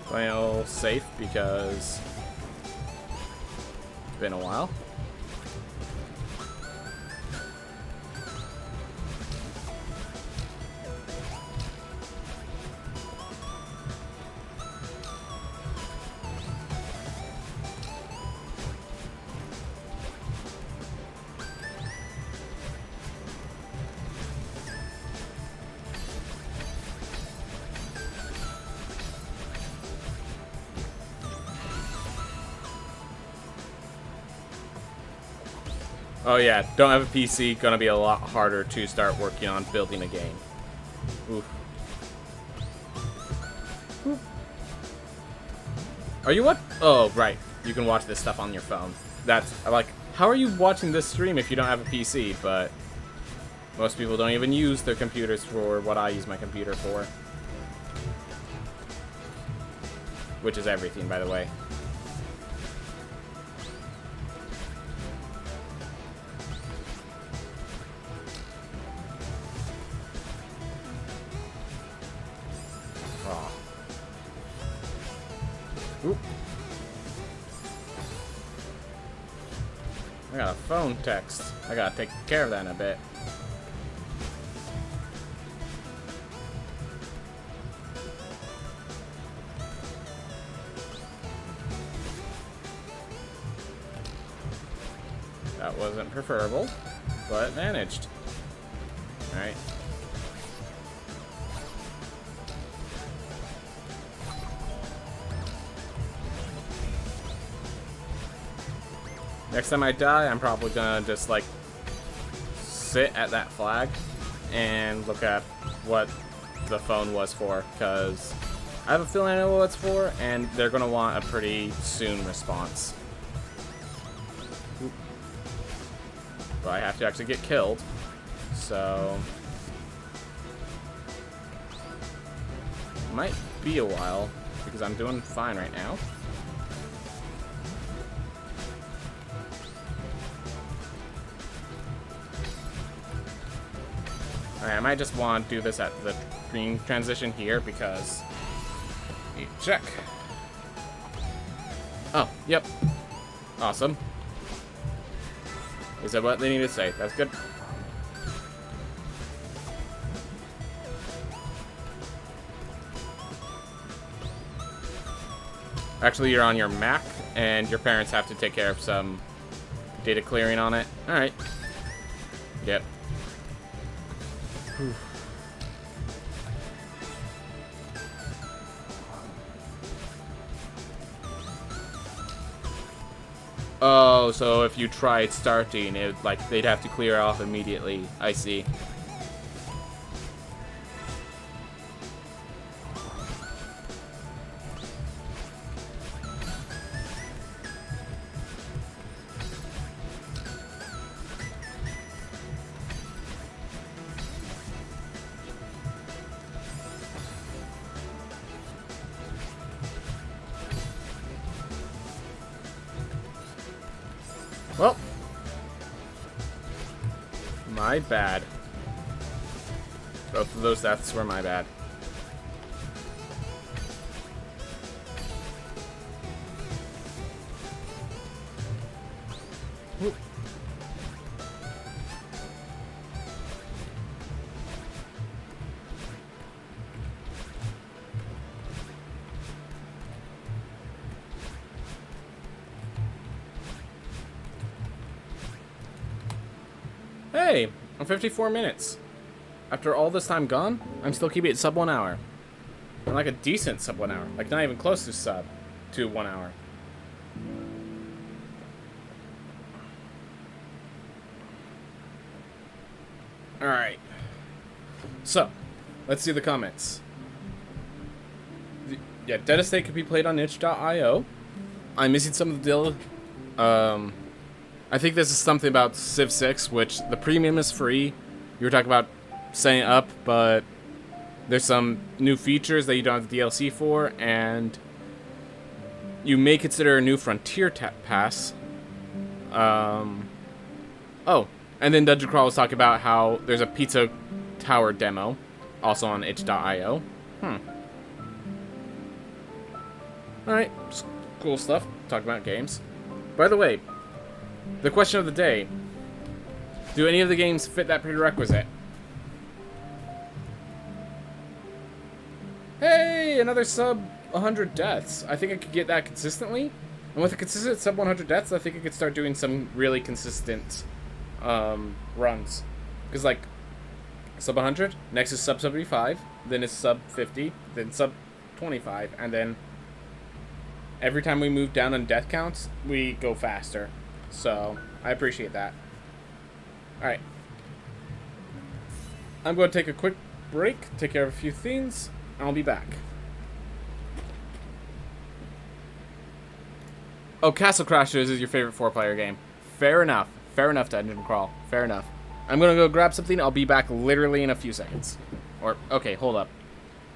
Playing a little safe because it's been a while. Oh yeah, don't have a PC, gonna be a lot harder to start working on building a game. Oof. Oof. Are you what? Oh, right. You can watch this stuff on your phone. That's, like, how are you watching this stream if you don't have a PC? But most people don't even use their computers for what I use my computer for. Which is everything, by the way. Oop. I got a phone text. I gotta take care of that in a bit. That wasn't preferable, but managed. Alright. Next time I die, I'm probably gonna just, like, sit at that flag and look at what the phone was for, because I have a feeling I know what it's for, and they're gonna want a pretty soon response. Oop. but I have to actually get killed. So might be a while because I'm doing fine right now. Alright, I might just want to do this at the green transition here because check. Oh, yep. Awesome. They said what they need to say. That's good. Actually, you're on your Mac, and your parents have to take care of some data clearing on it. Alright. Yep. Whew. Oh, so if you tried starting, it like they'd have to clear off immediately. I see. Well, my bad. Both of those deaths were my bad. Whoop. Hey, I'm 54 minutes. After all this time gone, I'm still keeping it sub 1 hour. And like a decent sub 1 hour. Like not even close to sub to 1 hour. Alright. So, let's see the comments. Yeah, Dead Estate could be played on itch.io. I'm missing some of the deal. I think this is something about Civ 6, which the premium is free. You were talking about setting it up, but there's some new features that you don't have the DLC for, and you may consider a new Frontier Pass. Oh, and then Dungeon Crawl was talking about how there's a Pizza Tower demo, also on itch.io. Alright, cool stuff. Talk about games. By the way, the question of the day: do any of the games fit that prerequisite? Hey, another sub 100 deaths. I think I could get that consistently. And with a consistent sub 100 deaths, I think I could start doing some really consistent runs. Because, like, sub 100, next is sub 75, then is sub 50, then sub 25, and then every time we move down on death counts, we go faster. So, I appreciate that. Alright. I'm going to take a quick break, take care of a few things, and I'll be back. Oh, Castle Crashers is your favorite 4-player game. Fair enough. Fair enough, Dungeon Crawl. Fair enough. I'm going to go grab something. I'll be back literally in a few seconds. Or, okay, hold up.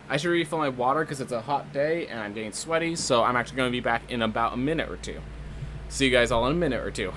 I should refill my water because it's a hot day and I'm getting sweaty, so I'm actually going to be back in about a minute or two. See you guys all in a minute or two.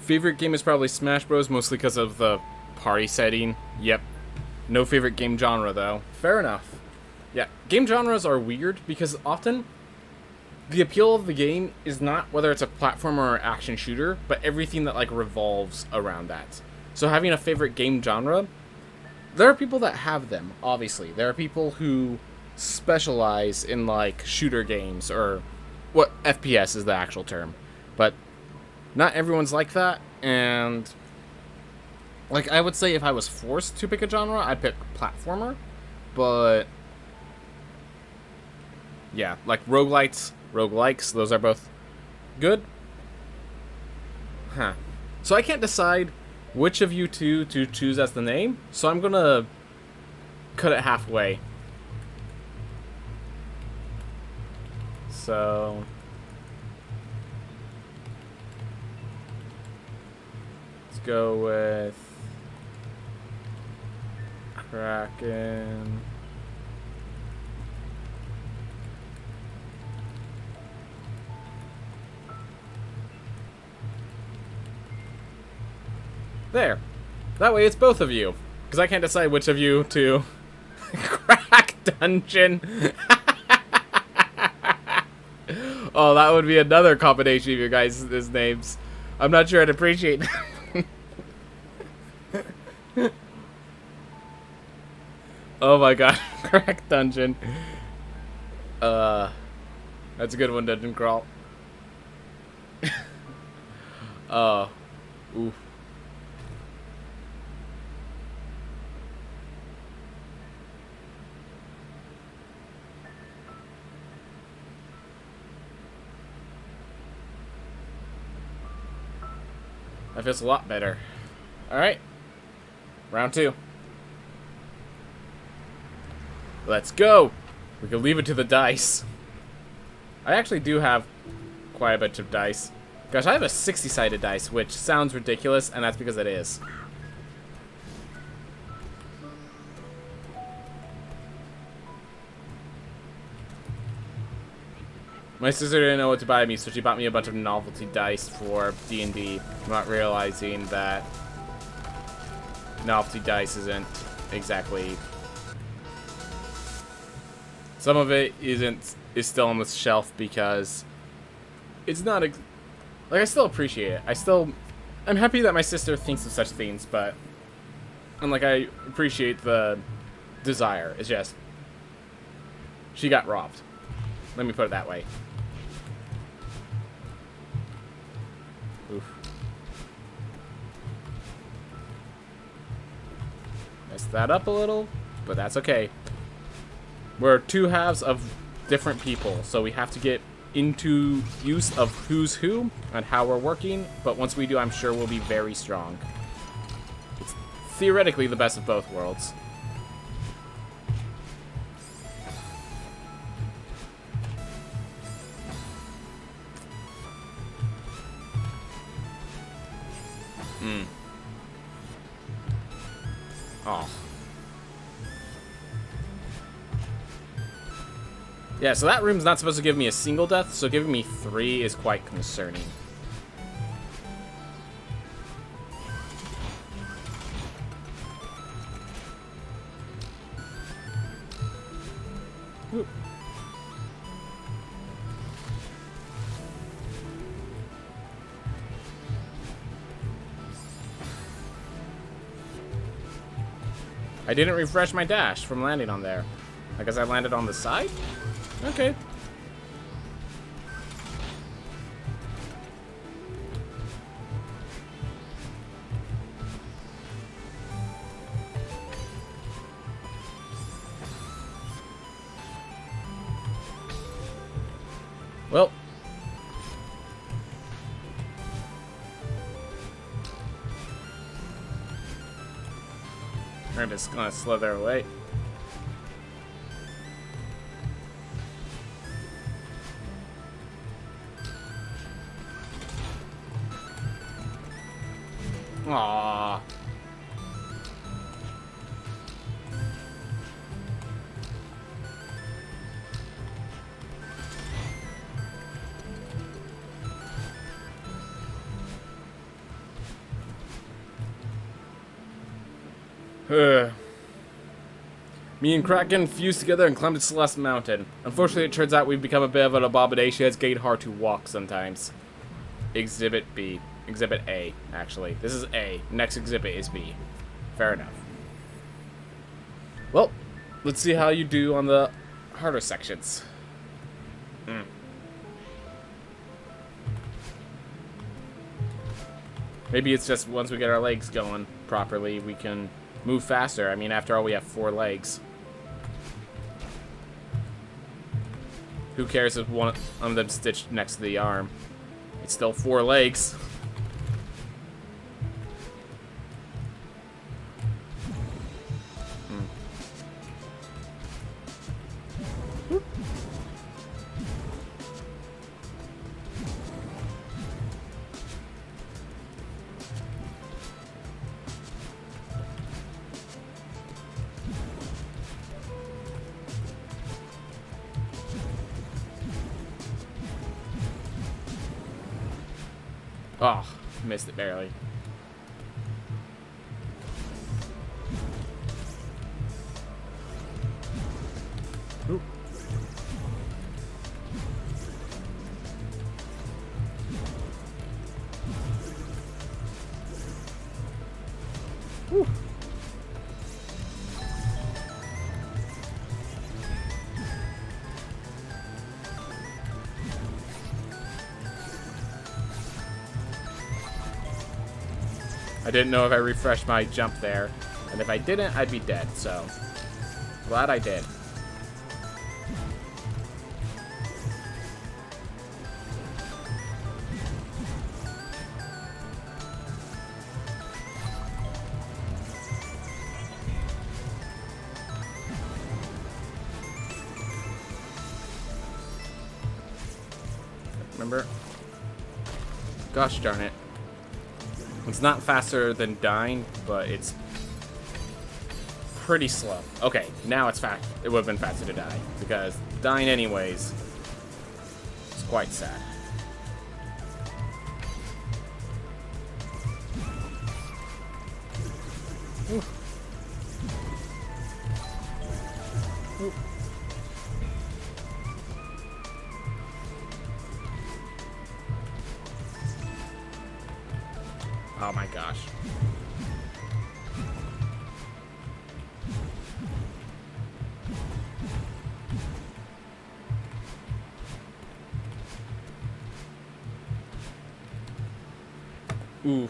Favorite game is probably Smash Bros, mostly because of the party setting. Yep. No favorite game genre, though. Fair enough. Yeah, game genres are weird because often the appeal of the game is not whether it's a platformer or action shooter, but everything that, like, revolves around that. So having a favorite game genre, there are people that have them, obviously. There are people who specialize in, like, shooter games, or what FPS is the actual term. But not everyone's like that, and like, I would say if I was forced to pick a genre, I'd pick platformer, but yeah, like roguelikes, those are both good. Huh. So I can't decide which of you two to choose as the name, so I'm gonna cut it halfway. So let's go with Kraken. There. That way it's both of you. Because I can't decide which of you to crack dungeon. Oh, that would be another combination of your guys' names. I'm not sure I'd appreciate that. Oh my god, crack dungeon. That's a good one, Dungeon Crawl. Oof. That feels a lot better. Alright. Round 2. Let's go! We can leave it to the dice. I actually do have quite a bunch of dice. Gosh, I have a 60-sided dice, which sounds ridiculous, and that's because it is. My sister didn't know what to buy me, so she bought me a bunch of novelty dice for D&D, not realizing that novelty dice isn't exactly... Some of it is still on the shelf because it's not... Like, I still appreciate it. I'm happy that my sister thinks of such things, but... And, like, I appreciate the desire. It's just... She got robbed. Let me put it that way. Oof. Messed that up a little, but that's okay. We're two halves of different people, so we have to get into use of who's who and how we're working, but once we do, I'm sure we'll be very strong. It's theoretically the best of both worlds. Oh. Yeah, so that room's not supposed to give me a single death, so giving me 3 is quite concerning. Ooh. I didn't refresh my dash from landing on there. I guess I landed on the side? Okay. Well. I'm just gonna slither away. Aww. Me and Kraken fused together and climbed to Celeste Mountain. Unfortunately, it turns out we've become a bit of an abomination. It's getting hard to walk sometimes. Exhibit B. Exhibit A, actually. This is A. Next exhibit is B. Fair enough. Well, let's see how you do on the harder sections. Maybe it's just once we get our legs going properly, we can move faster. I mean, after all, we have 4 legs. Who cares if one of them stitched next to the arm? It's still 4 legs. Oh, missed it barely. Ooh. Ooh. I didn't know if I refreshed my jump there, and if I didn't, I'd be dead, so glad I did. Remember? Gosh darn it. It's not faster than dying, but it's pretty slow. Okay, now it's fast. It would have been faster to die, because dying anyways is quite sad. Ooh. Ooh. Oh my gosh. Ooh.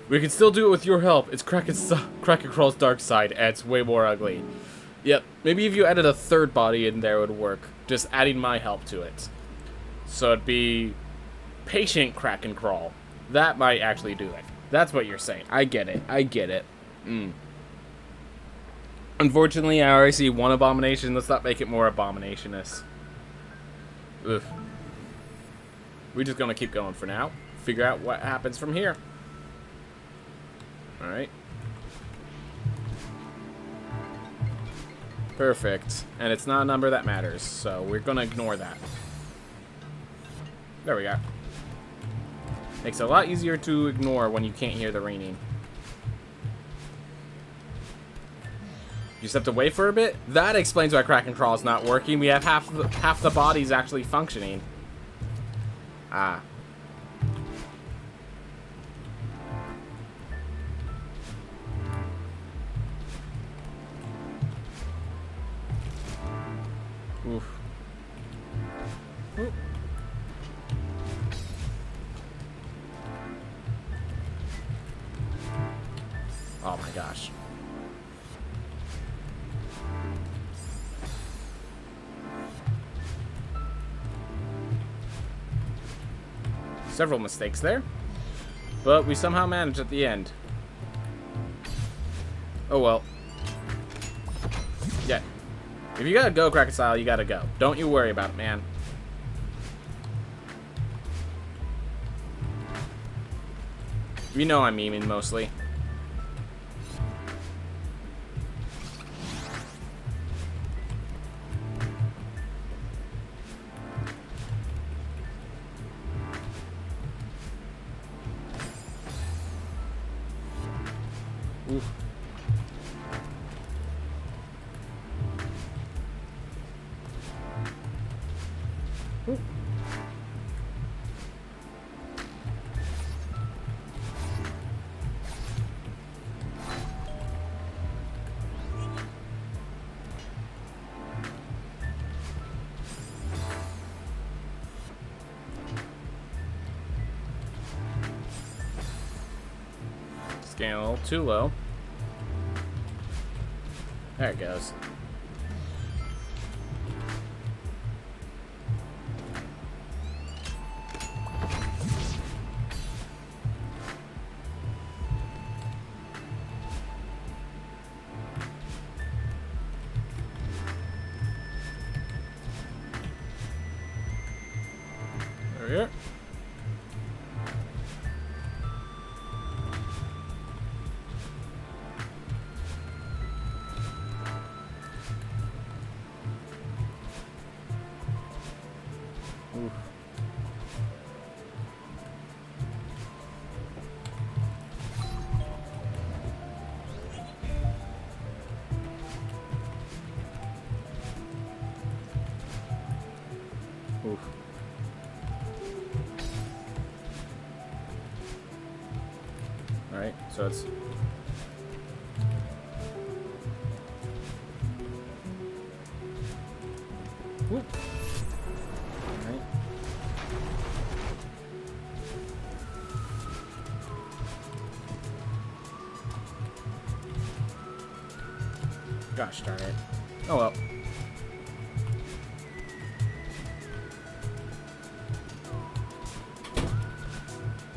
We can still do it with your help. It's Kraken Crawl's dark side, and it's way more ugly. Yep, maybe if you added a third body in there, it would work. Just adding my help to it. So it'd be patient Kraken Crawl. That might actually do it. That's what you're saying. I get it. I get it. Unfortunately, I already see one abomination. Let's not make it more abominationous. Ugh. We're just gonna keep going for now. Figure out what happens from here. Alright. Perfect. And it's not a number that matters, so we're gonna ignore that. There we go. Makes it a lot easier to ignore when you can't hear the ringing. You just have to wait for a bit? That explains why Kraken Crawl is not working. We have half the bodies actually functioning. Ah. Oof. Ooh. Oh my gosh. Several mistakes there, but we somehow managed at the end. Oh well. Yeah. If you gotta go, Cracker Style, you gotta go. Don't you worry about it, man. You know I'm memeing mostly. Oof. Oof. Getting a little too low. There it goes. There we are. Oof. Oof. All right, so it's whoop. All right. Gosh darn it. Oh well.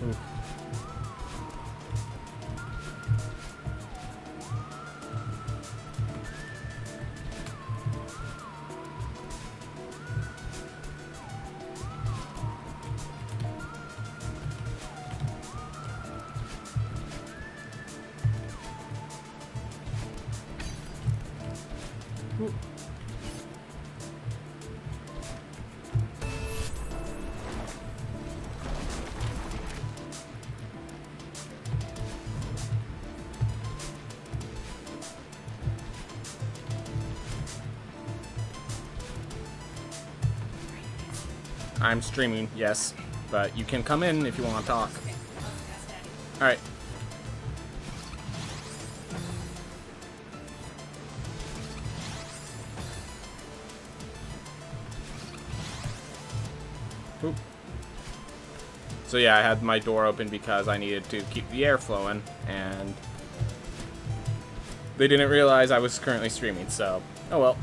Oof. Ooh. I'm streaming, yes, but you can come in if you want to talk. All right. Oop. So yeah, I had my door open because I needed to keep the air flowing, and they didn't realize I was currently streaming, so oh well.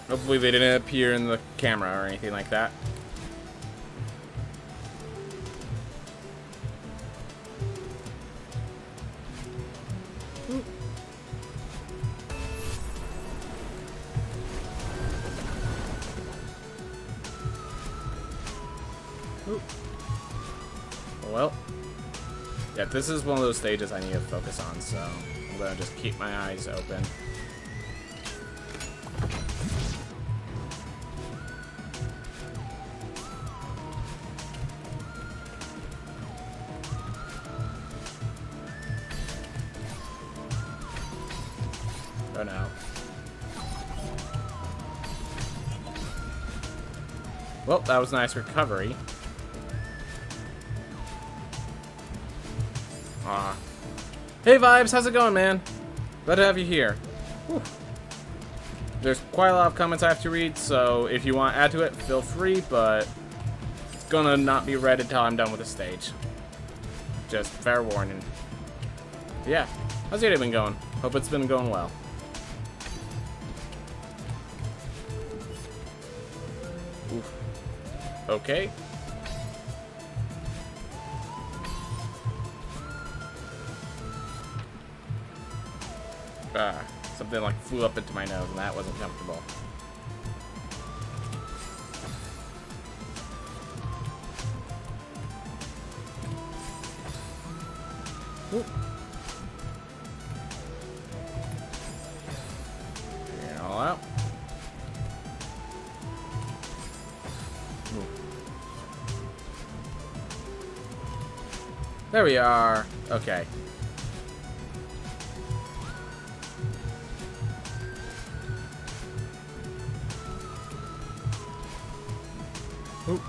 Hopefully they didn't appear in the camera or anything like that. Oop. Oop. Well, yeah, this is one of those stages I need to focus on, so I'm gonna just keep my eyes open. Oh no. Well, that was a nice recovery. Aw. Hey Vibes, how's it going, man? Glad to have you here. Whew. There's quite a lot of comments I have to read, so if you want to add to it, feel free, but it's gonna not be read until I'm done with the stage. Just fair warning. Yeah, how's your day been going? Hope it's been going well. Oof. Okay. Something like flew up into my nose, and that wasn't comfortable. Ooh. Figure it all out. Ooh. There we are. Okay. Ooh.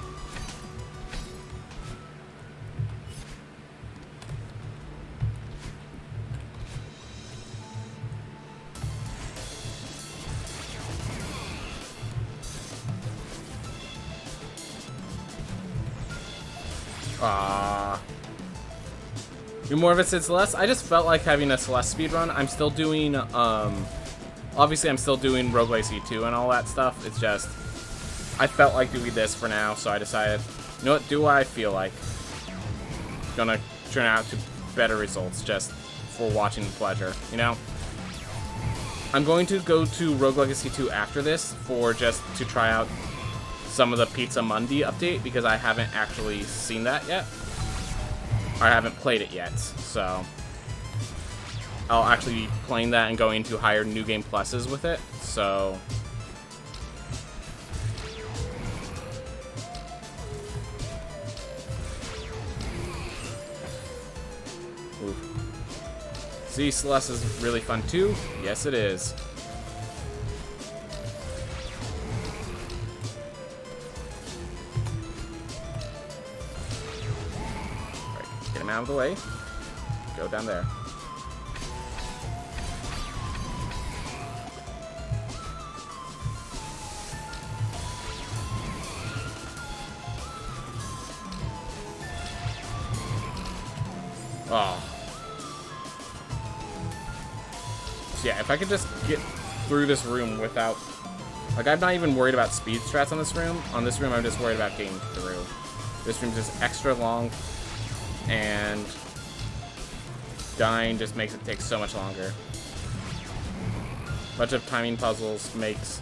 You're more of a Celeste? I just felt like having a Celeste speedrun. I'm still doing, obviously I'm still doing Rogue Legacy 2 and all that stuff. It's just, I felt like doing this for now, so I decided, you know what, do what I feel like. Gonna turn out to better results just for watching pleasure, you know? I'm going to go to Rogue Legacy 2 after this for just to try out some of the Pizza Mundi update because I haven't actually seen that yet. I haven't played it yet, so I'll actually be playing that and going to higher New Game Pluses with it, so oof. See, Celeste is really fun too. Yes, it is. Get him out of the way. Go down there. Oh. So yeah, if I could just get through this room without... Like, I'm not even worried about speed strats on this room. On this room, I'm just worried about getting through. This room's just extra long. And dying just makes it take so much longer. A bunch of timing puzzles makes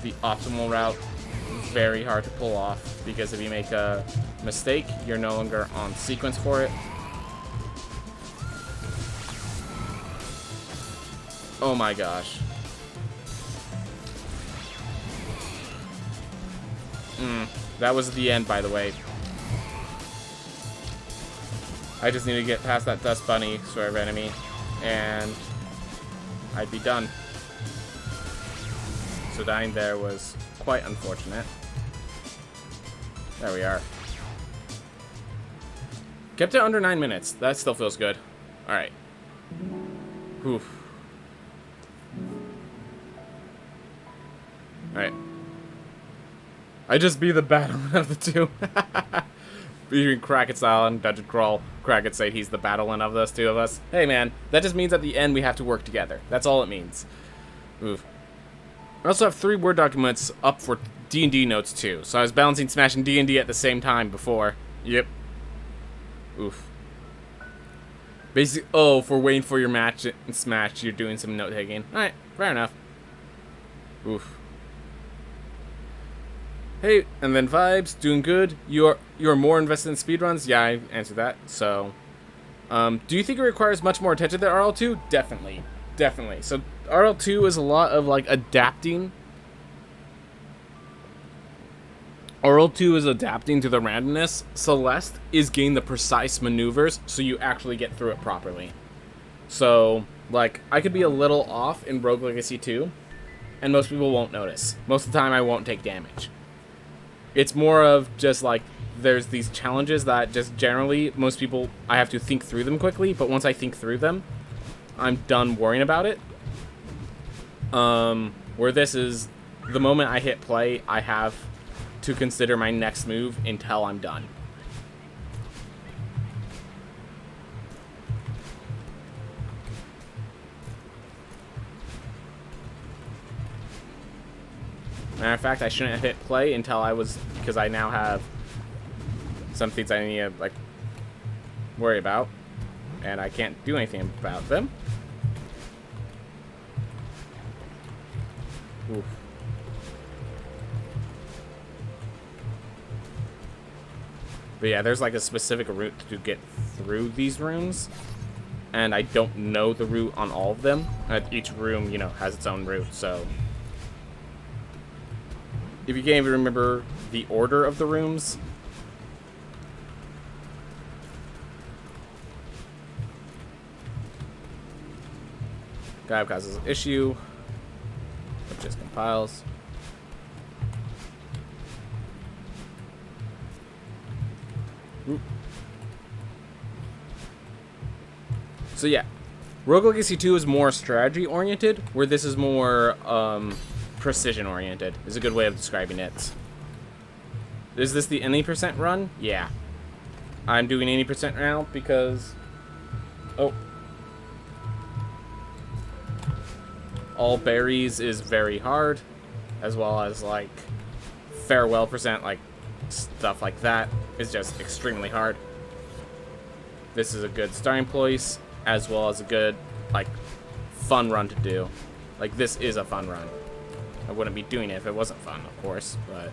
the optimal route very hard to pull off because if you make a mistake, you're no longer on sequence for it. Oh my gosh. That was the end, by the way. I just need to get past that dust bunny sort of enemy, and I'd be done. So dying there was quite unfortunate. There we are. Kept it under 9 minutes. That still feels good. Alright. Oof. Alright. I just be the battler of the two. Between Kraken Style and Dungeon Crawl, Kraken say he's the battling of those two of us. Hey man, that just means at the end we have to work together. That's all it means. Oof. I also have 3 Word documents up for D&D notes too, so I was balancing Smash and D&D at the same time before. Yep. Oof. Basically, oh, for waiting for your match in Smash, you're doing some note taking. Alright, fair enough. Oof. Hey, and then Vibes, doing good. You're more invested in speedruns? Yeah, I answered that. So, do you think it requires much more attention than RL2? Definitely. Definitely. So, RL2 is a lot of, like, adapting. RL2 is adapting to the randomness. Celeste is getting the precise maneuvers so you actually get through it properly. So, like, I could be a little off in Rogue Legacy 2, and most people won't notice. Most of the time, I won't take damage. It's more of just like, there's these challenges that just generally, most people, I have to think through them quickly, but once I think through them, I'm done worrying about it. Where this is, the moment I hit play, I have to consider my next move until I'm done. Matter of fact, I shouldn't have hit play until I was, because I now have some things I need to, like, worry about, and I can't do anything about them. Oof. But yeah, there's like a specific route to get through these rooms. And I don't know the route on all of them. Each room, you know, has its own route, so... If you can't even remember the order of the rooms... Guide causes an issue. It just compiles. Oop. So yeah, Rogue Legacy 2 is more strategy-oriented, where this is more precision-oriented, is a good way of describing it. Is this the any percent run? Yeah. I'm doing 80% now because... Oh. All berries is very hard, as well as, like, farewell percent, like, stuff like that is just extremely hard. This is a good starting place, as well as a good, like, fun run to do. Like, this is a fun run. I wouldn't be doing it if it wasn't fun, of course, but...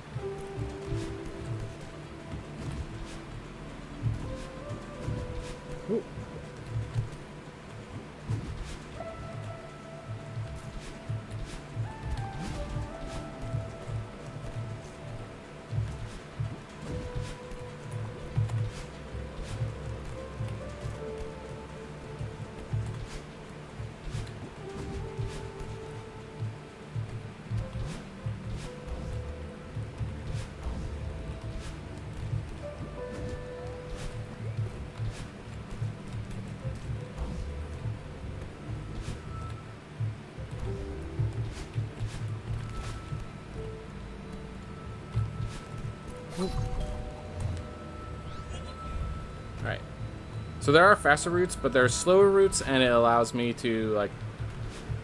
Ooh. Alright. So there are faster routes, but there are slower routes, and it allows me to, like,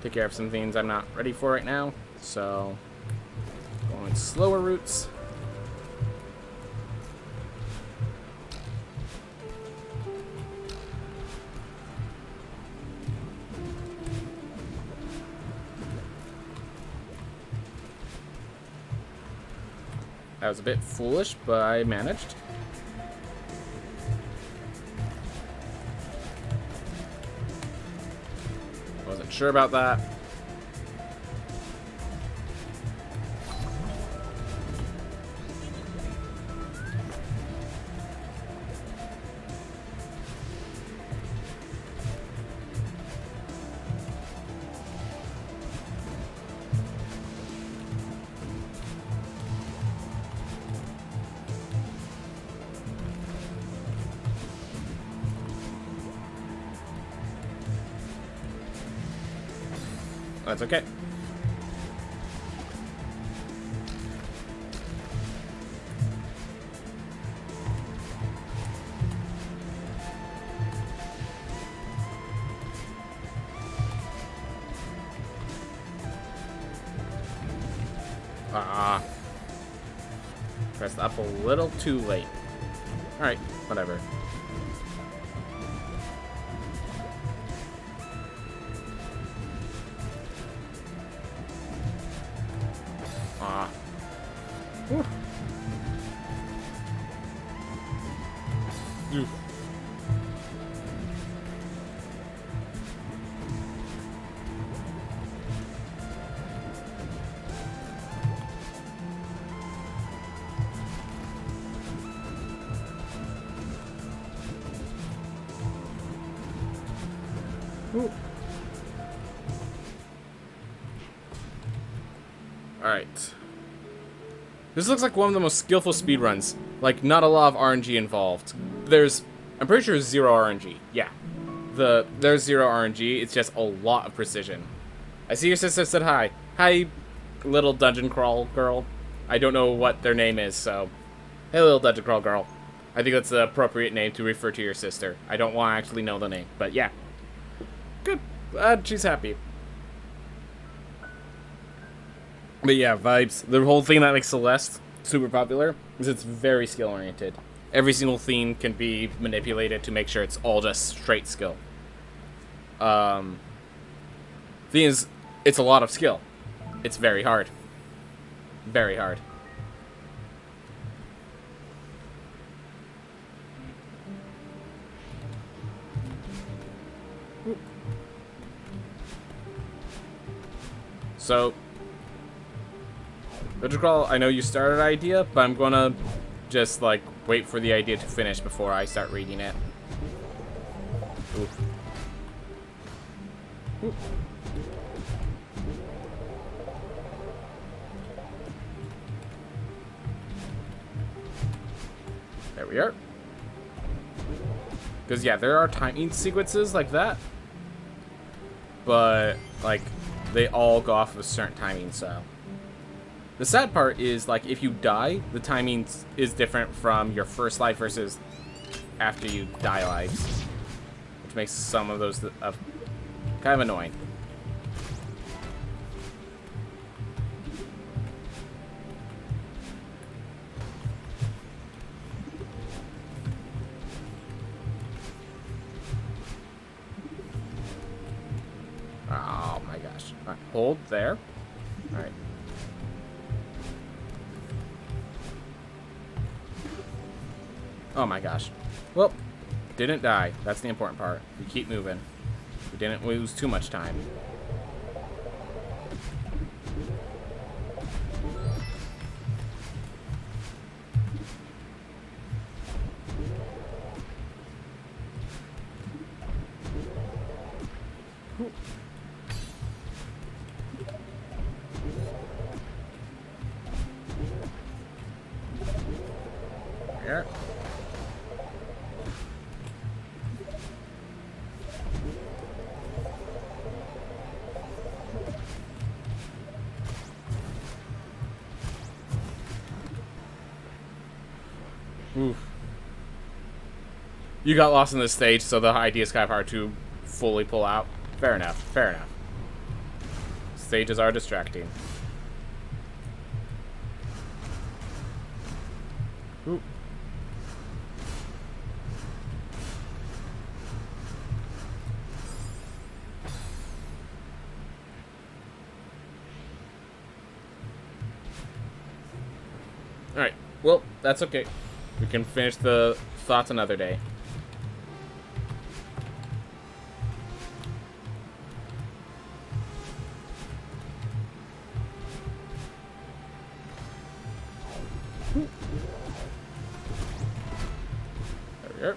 take care of some things I'm not ready for right now. So, going slower routes. That was a bit foolish, but I managed. Wasn't sure about that. That's okay. Pressed up a little too late. Alright, whatever. Whew. Oof. Ooh. All right. This looks like one of the most skillful speedruns. Like, not a lot of RNG involved. I'm pretty sure there's zero RNG. Yeah. There's zero RNG, it's just a lot of precision. I see your sister said hi. Hi, little dungeon crawl girl. I don't know what their name is, so... Hey, little dungeon crawl girl. I think that's the appropriate name to refer to your sister. I don't want to actually know the name, but yeah. Good. Glad she's happy. But yeah, vibes. The whole thing that makes Celeste super popular is it's very skill-oriented. Every single theme can be manipulated to make sure it's all just straight skill. Thing is, it's a lot of skill. It's very hard. Very hard. So, Dungeon Crawl, I know you started an idea, but I'm gonna just, like, wait for the idea to finish before I start reading it. Oof. Oof. There we are. Because, yeah, there are timing sequences like that. But, like, they all go off of a certain timing, so. The sad part is, like, if you die, the timing is different from your first life versus after you die lives. Which makes some of those kind of annoying. Oh my gosh. All right, hold there. All right. Oh my gosh. Well, didn't die. That's the important part. We keep moving. We didn't lose too much time. Here. Oof. You got lost in this stage, so the idea is kind of hard to fully pull out. Fair enough. Fair enough. Stages are distracting. Ooh. Alright, well, that's okay. We can finish the thoughts another day. There we are.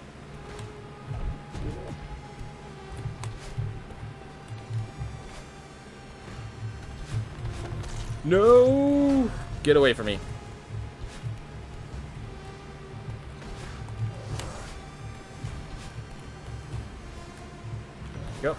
No! Get away from me. Go.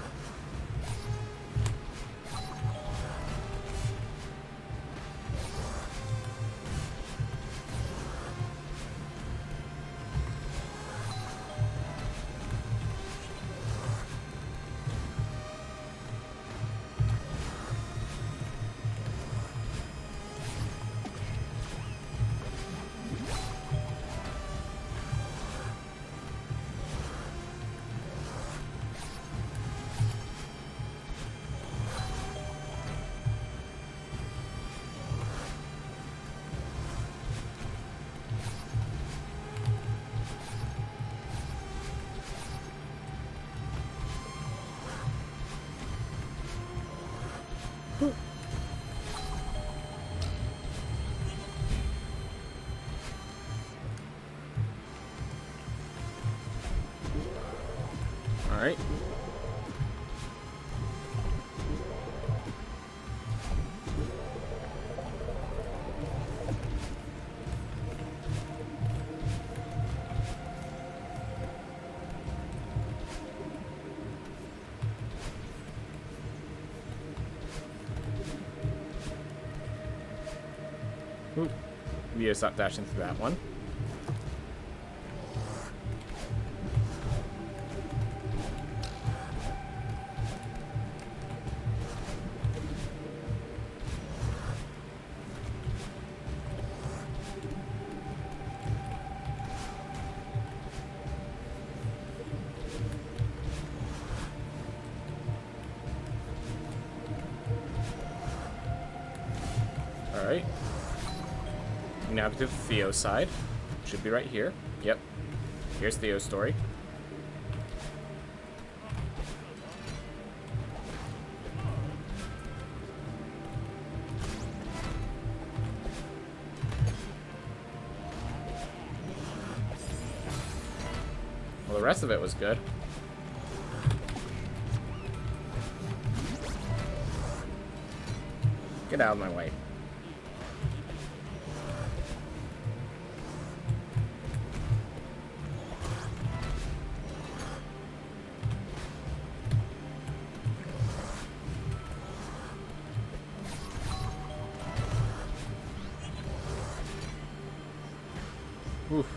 All right. Ooh. We just stop dashing through that one. Alright. Now to Theo's side. Should be right here. Yep. Here's Theo's story. Well, the rest of it was good. Get out of my way. Oof.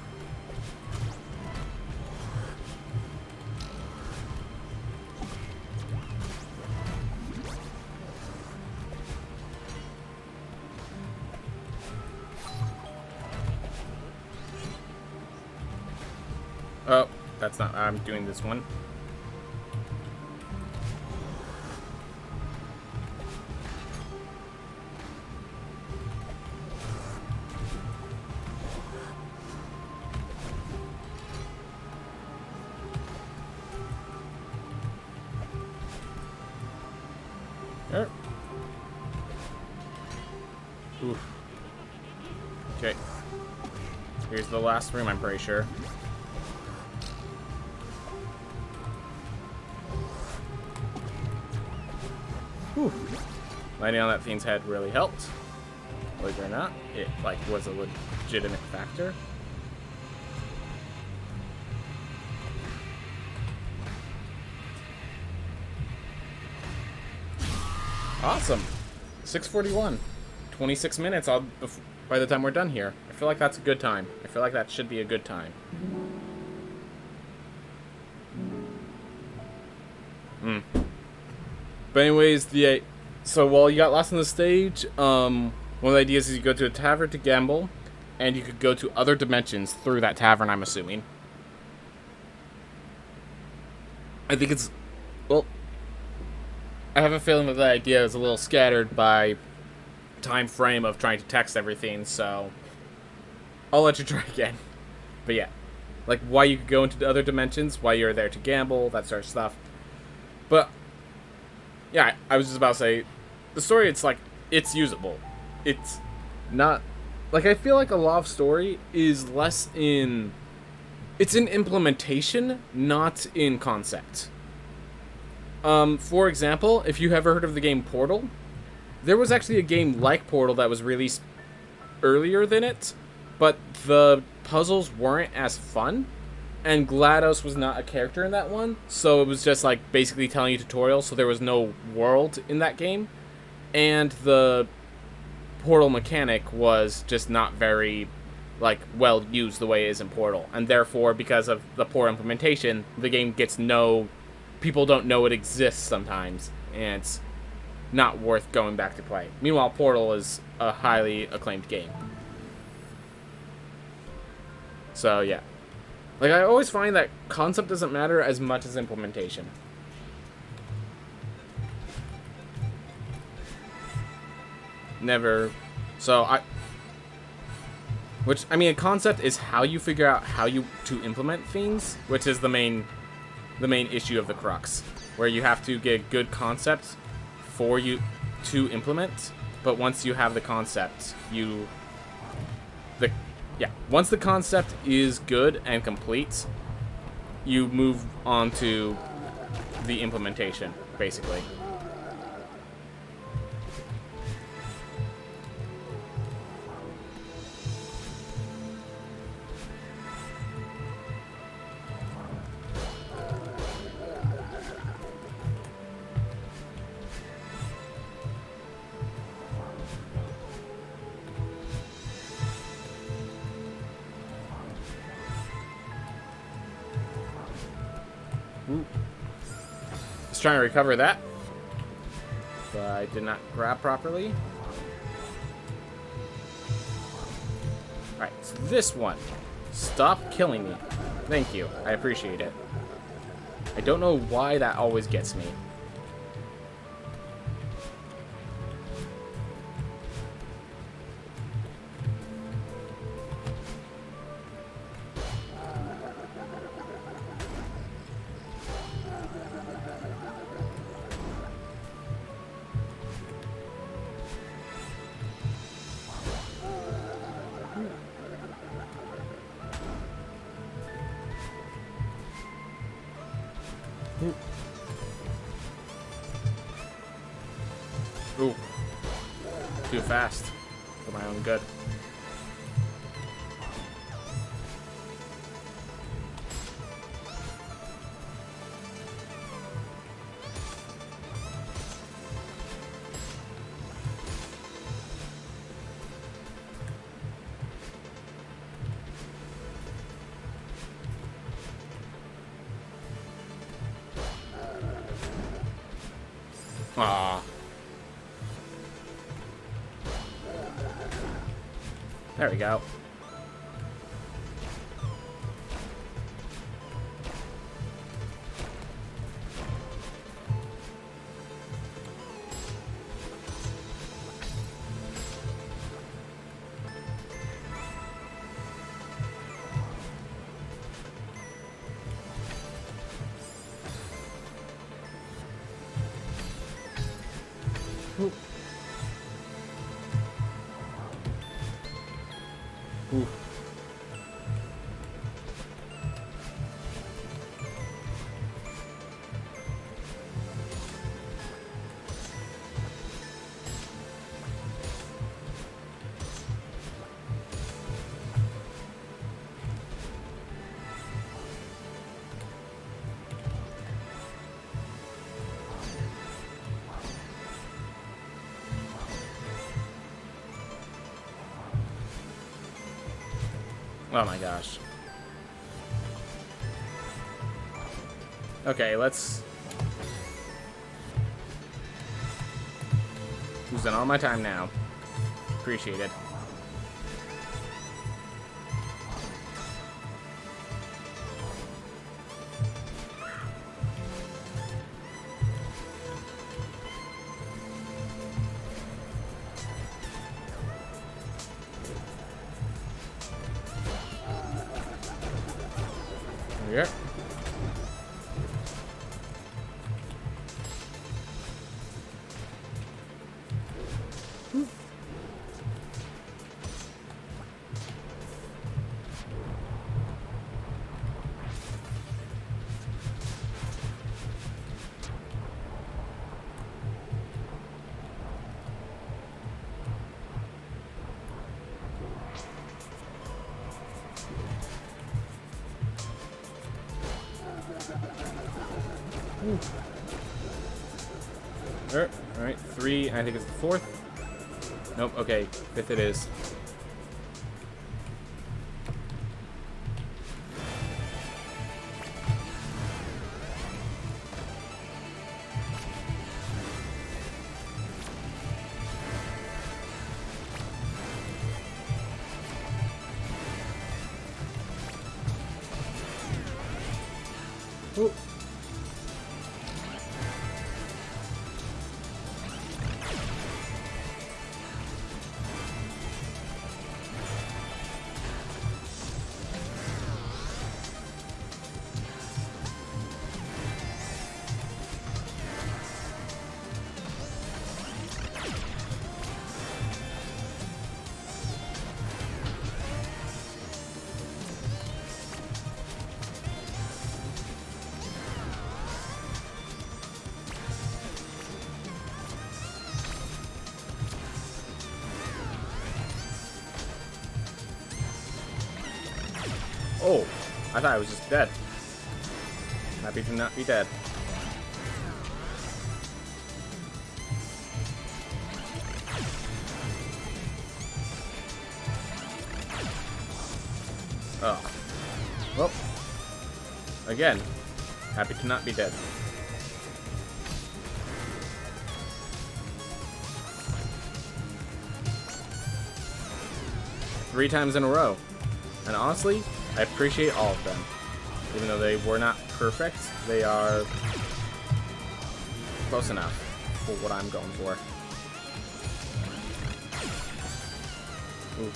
Oh, that's not. I'm doing this one. There. Oof. Okay. Here's the last room, I'm pretty sure. Whew. Landing on that thing's head really helped. Believe it or not, it like was a legitimate factor. Awesome. 6:41. 26 minutes by the time we're done here. I feel like that's a good time. I feel like that should be a good time. But anyways, so while you got lost on the stage, one of the ideas is you go to a tavern to gamble, and you could go to other dimensions through that tavern, I'm assuming. I think it's, well, I have a feeling that the idea is a little scattered by time frame of trying to text everything, so I'll let you try again. But yeah, like why you could go into the other dimensions, why you're there to gamble, that sort of stuff. But yeah, I was just about to say, the story, it's like, it's usable. It's not, like, I feel like a lot of story is less in, it's in implementation, not in concept. For example, if you ever heard of the game Portal, there was actually a game like Portal that was released earlier than it, but the puzzles weren't as fun, and GLaDOS was not a character in that one, so it was just like basically telling you tutorials, so there was no world in that game, and the Portal mechanic was just not very like well used the way it is in Portal, and therefore because of the poor implementation, the game gets people don't know it exists sometimes, and it's not worth going back to play. Meanwhile, Portal is a highly acclaimed game. So yeah. Like, I always find that concept doesn't matter as much as implementation. Never. So, which, I mean, a concept is how you figure out how to implement things, which is the main issue of the crux. Where you have to get a good concept for you to implement, but once you have the concept, once the concept is good and complete, you move on to the implementation, basically. Just trying to recover that, but I did not grab properly. Alright, so this one. Stop killing me. Thank you. I appreciate it. I don't know why that always gets me. Ooh. Too fast. For my own good. Ah. There we go. Ooh. Ooh. Oh my gosh. Okay, let's... Losing all my time now. Appreciate it. Yep. Alright, 3, I think it's the 4th. Nope, okay, 5th it is. Ooh. Oh, I thought I was just dead. Happy to not be dead. Oh. Well. Again. Happy to not be dead. Three times in a row. And honestly, I appreciate all of them. Even though they were not perfect, they are close enough for what I'm going for. Ooh.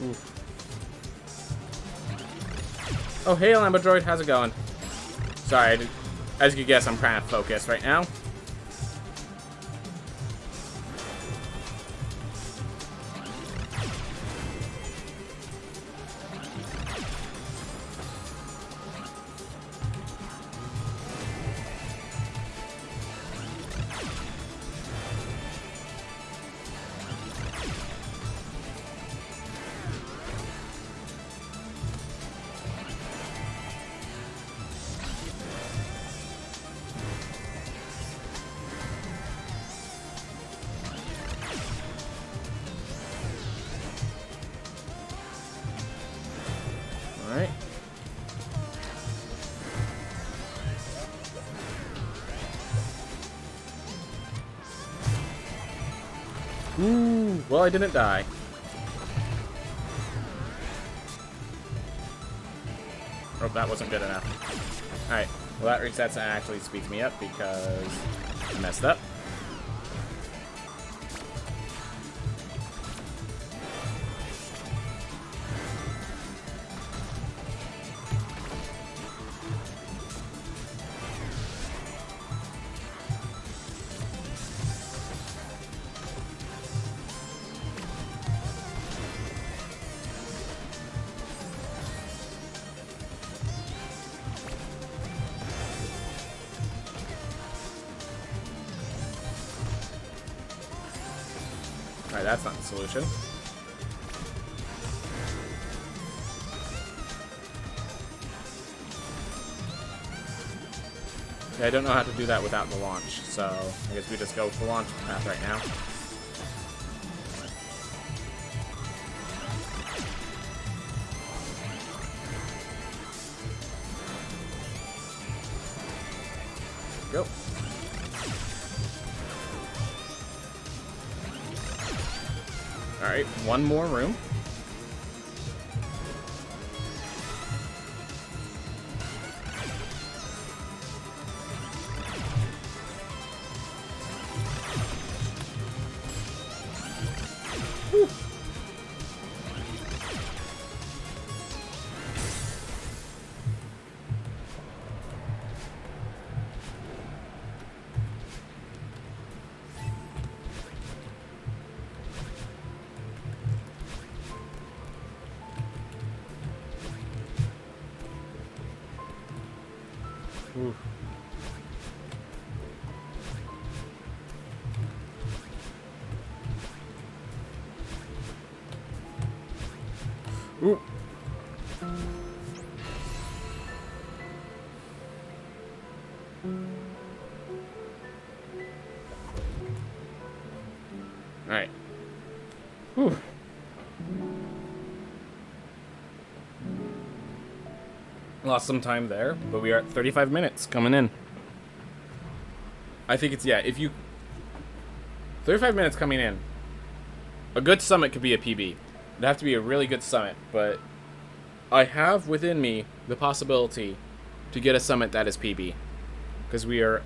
Ooh. Oh, hey, Lambo Droid, how's it going? Sorry, as you can guess, I'm kind of focused right now. Alright. Ooh, well, I didn't die. Oh, that wasn't good enough. Alright, well, that resets and actually speeds me up because I messed up. Alright, that's not the solution. Yeah, I don't know how to do that without the launch, so I guess we just go with the launch path right now. Go. Alright, one more room. Whew. Ooh. Ooh. All right. Whew. Lost some time there, but we are at 35 minutes coming in. I think it's, yeah, if you... 35 minutes coming in. A good summit could be a PB. It'd have to be a really good summit, but I have within me the possibility to get a summit that is PB. Because we are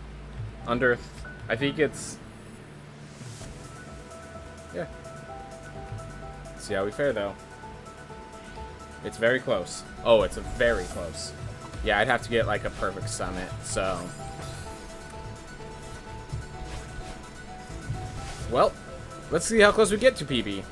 under... I think it's... Yeah. See how we fare, though. It's very close. Oh, it's very close. Yeah, I'd have to get, like, a perfect summit, so... Well, let's see how close we get to PB.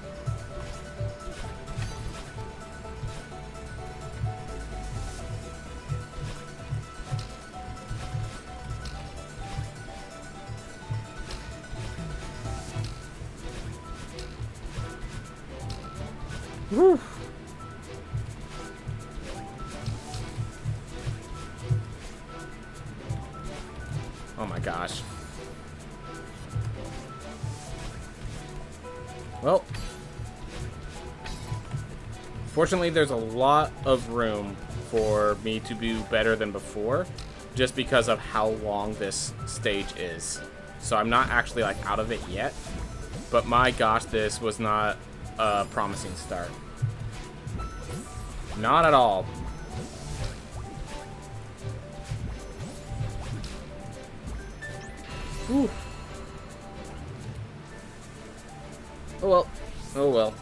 Whew. Oh my gosh. Well, fortunately there's a lot of room for me to do better than before, just because of how long this stage is. So I'm not actually like out of it yet, but my gosh, this was not a promising start. Not at all. Whew. Oh well. Oh well.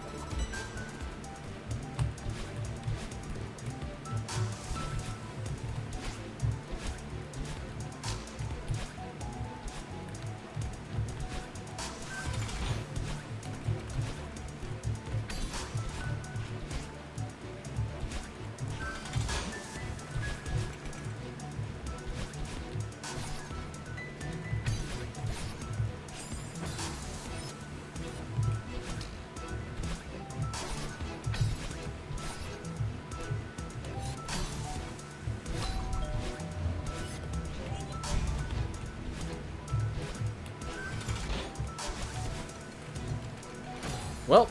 Well,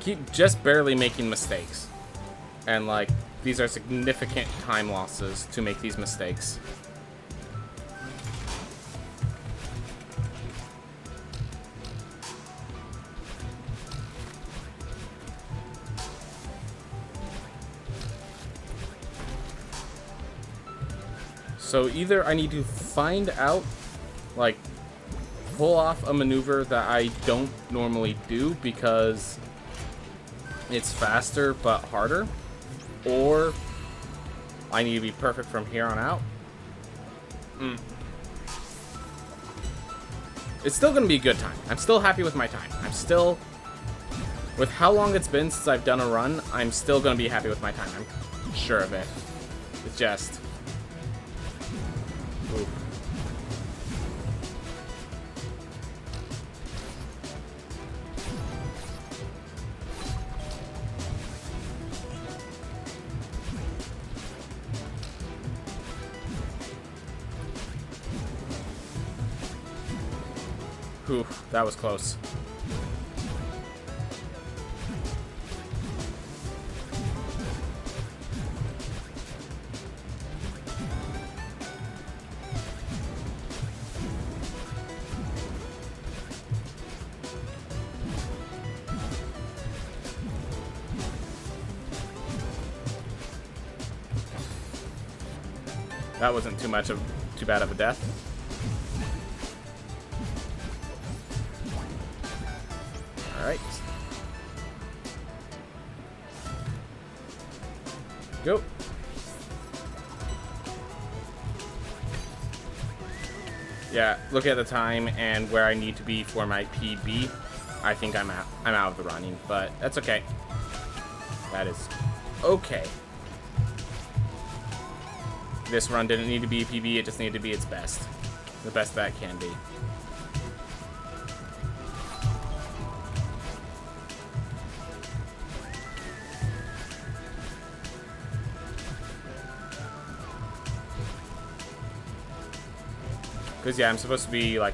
keep just barely making mistakes. And, like, these are significant time losses to make these mistakes. So either I need to find out, like, pull off a maneuver that I don't normally do because it's faster but harder, or I need to be perfect from here on out. It's still going to be a good time. I'm still happy with my time. I'm still, with how long it's been since I've done a run, I'm still going to be happy with my time. I'm sure of it. It's just... Ooh. Whew, that was close. That wasn't too bad of a death. All right. Go. Yeah, look at the time and where I need to be for my PB. I think I'm out of the running, but that's okay. That is okay. This run didn't need to be a PB, it just needed to be its best. The best that can be. Because, yeah, I'm supposed to be, like,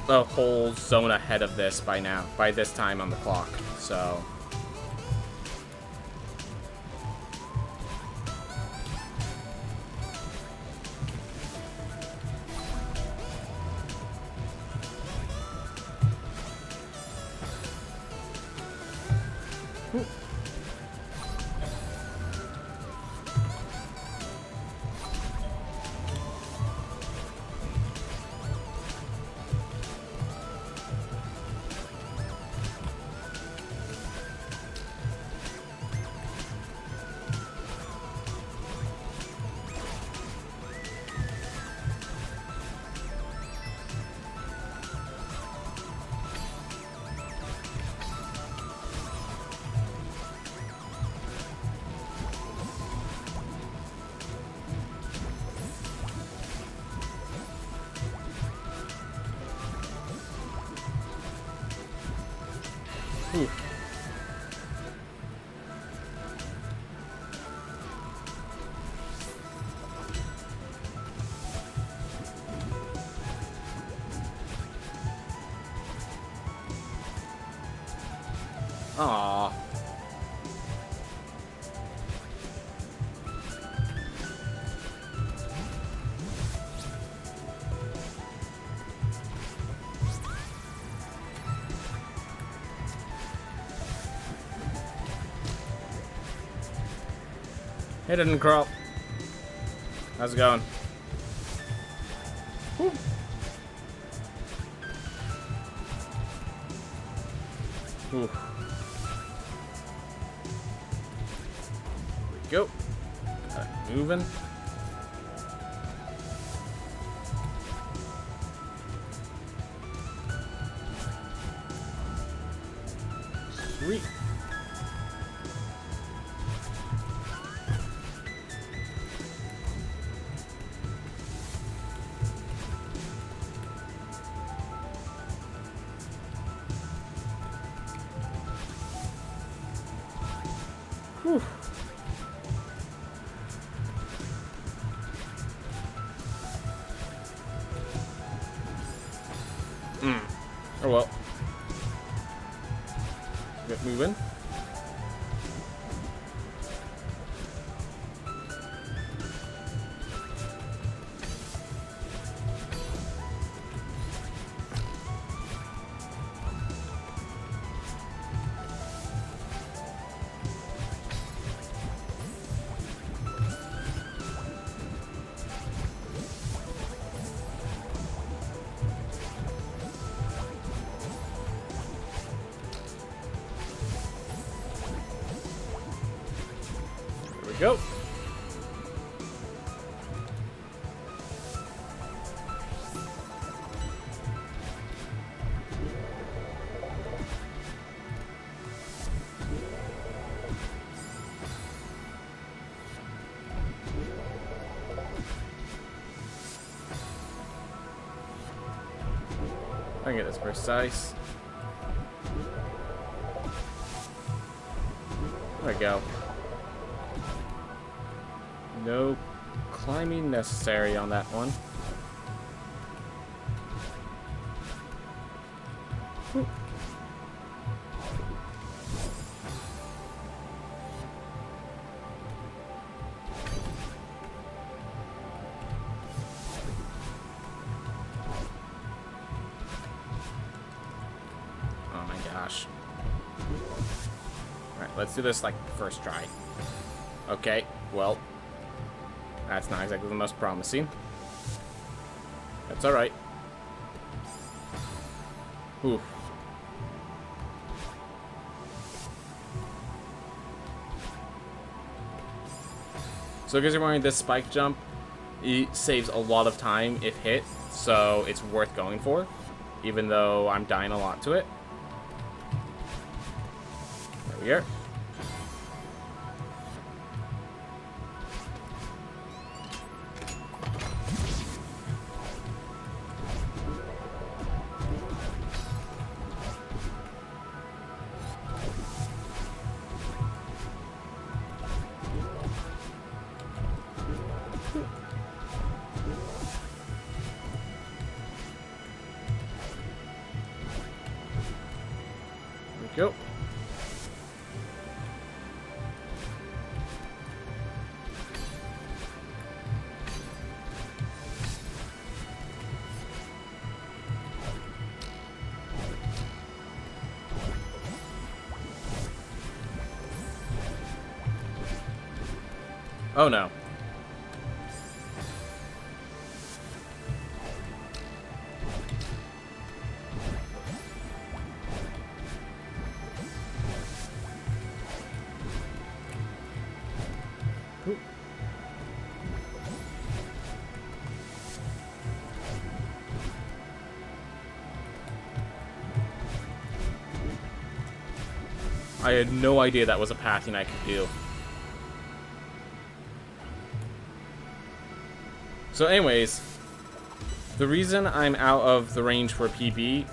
a whole zone ahead of this by now, by this time on the clock, so... Whew. Aww. Hey, didn't crawl. How's it going? Whew. Ooh. There we go. Got it moving. Sweet. Whew. Oh well. Get moving. Go. I can get this precise. There we go. No climbing necessary on that one. Whew. Oh my gosh. Alright, let's do this like first try. Okay, well. That's not exactly the most promising. That's alright. Ooh. So because you're wearing this spike jump, it saves a lot of time if hit, so it's worth going for, even though I'm dying a lot to it. There we are. Go. Oh no. I had no idea that was a pathing I could do. So anyways, the reason I'm out of the range for PB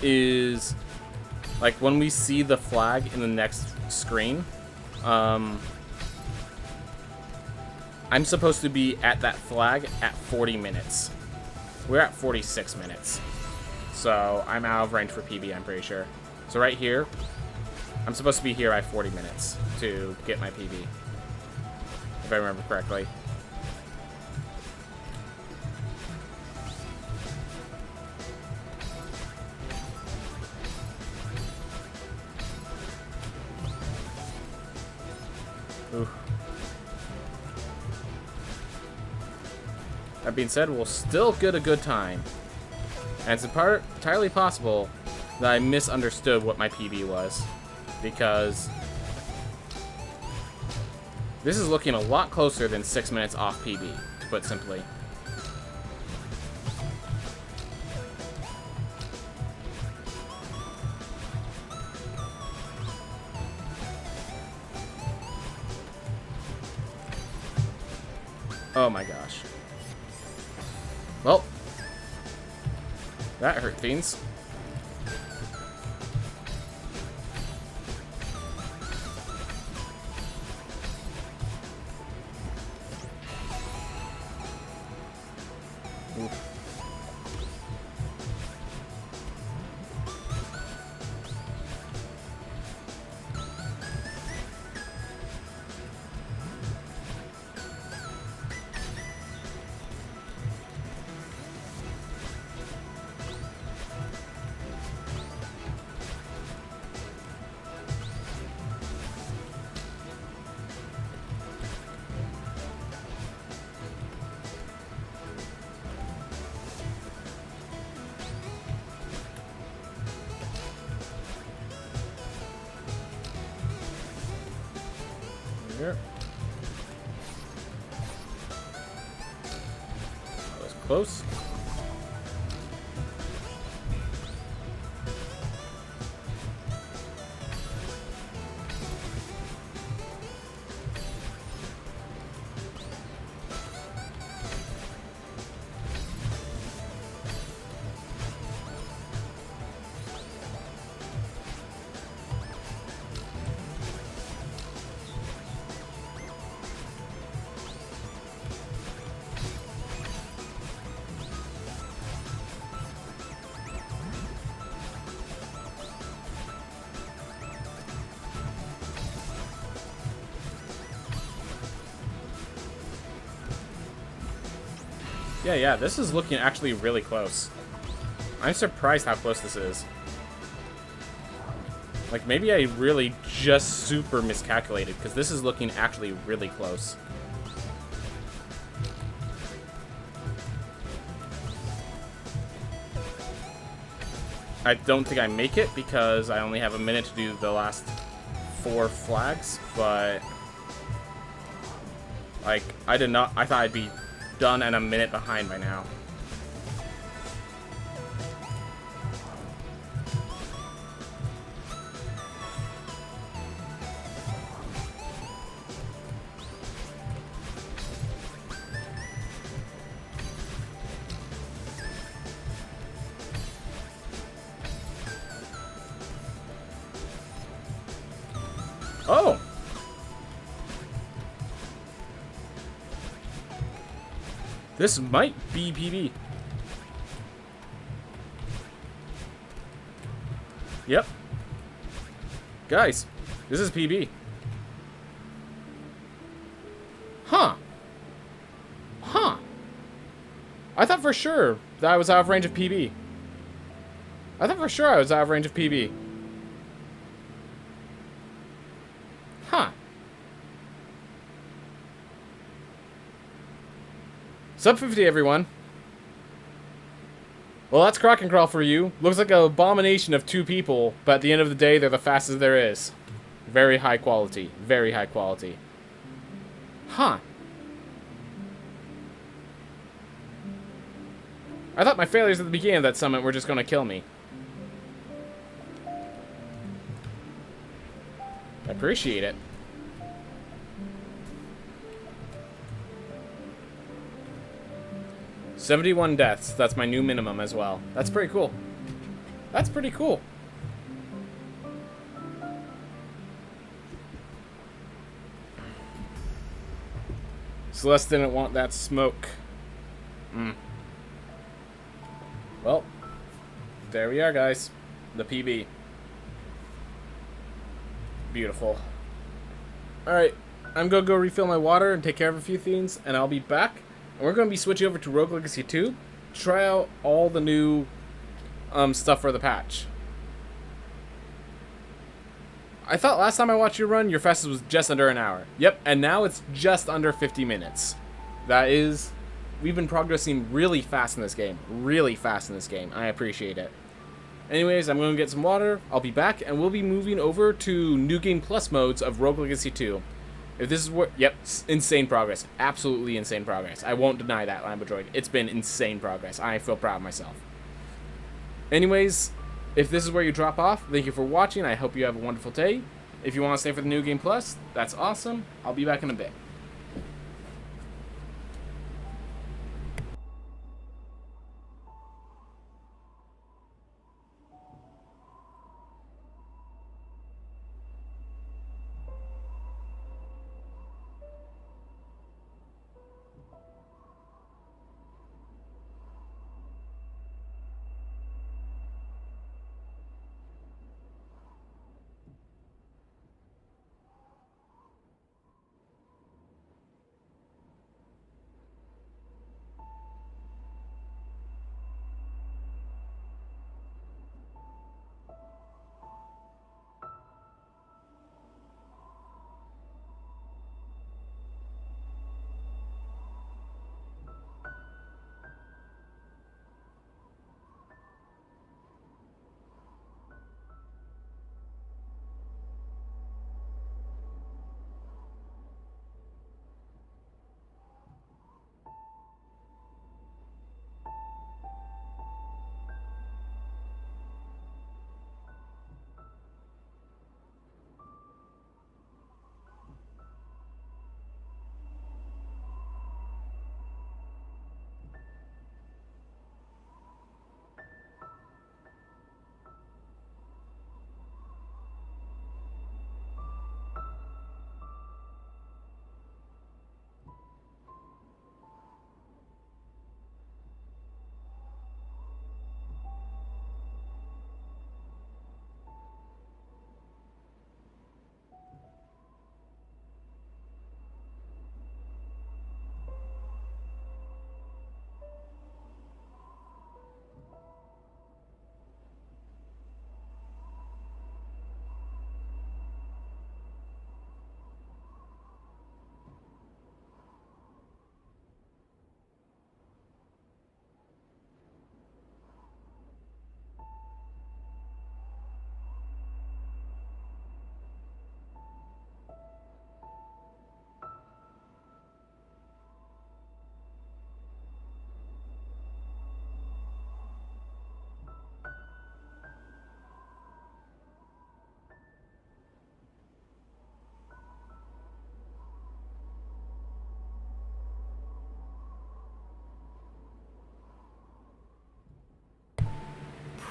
is, like, when we see the flag in the next screen, I'm supposed to be at that flag at 40 minutes. We're at 46 minutes. So I'm out of range for PB, I'm pretty sure. So right here, I'm supposed to be here at 40 minutes to get my PB, if I remember correctly. Ooh. That being said, we'll still get a good time. And it's entirely possible that I misunderstood what my PB was, because this is looking a lot closer than 6 minutes off PB, to put simply. Oh my gosh. Well, that hurt things. Here. That was close. Yeah, this is looking actually really close. I'm surprised how close this is. Like, maybe I really just super miscalculated, because this is looking actually really close. I don't think I make it, because I only have a minute to do the last 4 flags, but... like, I thought I'd be done and a minute behind by now. Oh! This might be PB. Yep. Guys, this is PB. Huh. Huh. I thought for sure that I was out of range of PB. I thought for sure I was out of range of PB. Huh. Sub 50, everyone. Well, that's Croc and Crawl for you. Looks like an abomination of 2 people, but at the end of the day, they're the fastest there is. Very high quality. Very high quality. Huh. I thought my failures at the beginning of that summit were just going to kill me. I appreciate it. "71 deaths. That's my new minimum as well." That's pretty cool. That's pretty cool. Celeste didn't want that smoke. Well, there we are, guys. The PB. Beautiful. Alright, I'm gonna go refill my water and take care of a few things, and I'll be back. And we're going to be switching over to Rogue Legacy 2 to try out all the new stuff for the patch. I thought last time I watched you run, your fastest was just under an hour. Yep, and now it's just under 50 minutes. That is... we've been progressing really fast in this game. Really fast in this game. I appreciate it. Anyways, I'm going to get some water. I'll be back, and we'll be moving over to New Game Plus modes of Rogue Legacy 2. If this is what... yep, insane progress. Absolutely insane progress. I won't deny that, Lambo-Droid. It's been insane progress. I feel proud of myself. Anyways, if this is where you drop off, thank you for watching. I hope you have a wonderful day. If you want to stay for the New Game Plus, that's awesome. I'll be back in a bit.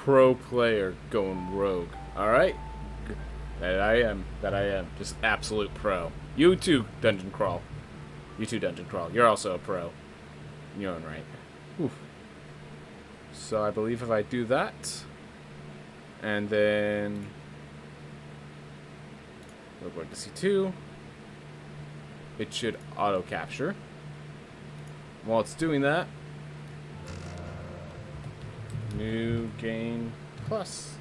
pro player going rogue. Alright? That I am. That I am. Just absolute pro. You too, Dungeon Crawl. You too, Dungeon Crawl. You're also a pro. In your own right. Oof. So I believe if I do that, and then we're going to C2, it should auto capture. While it's doing that, New Game Plus.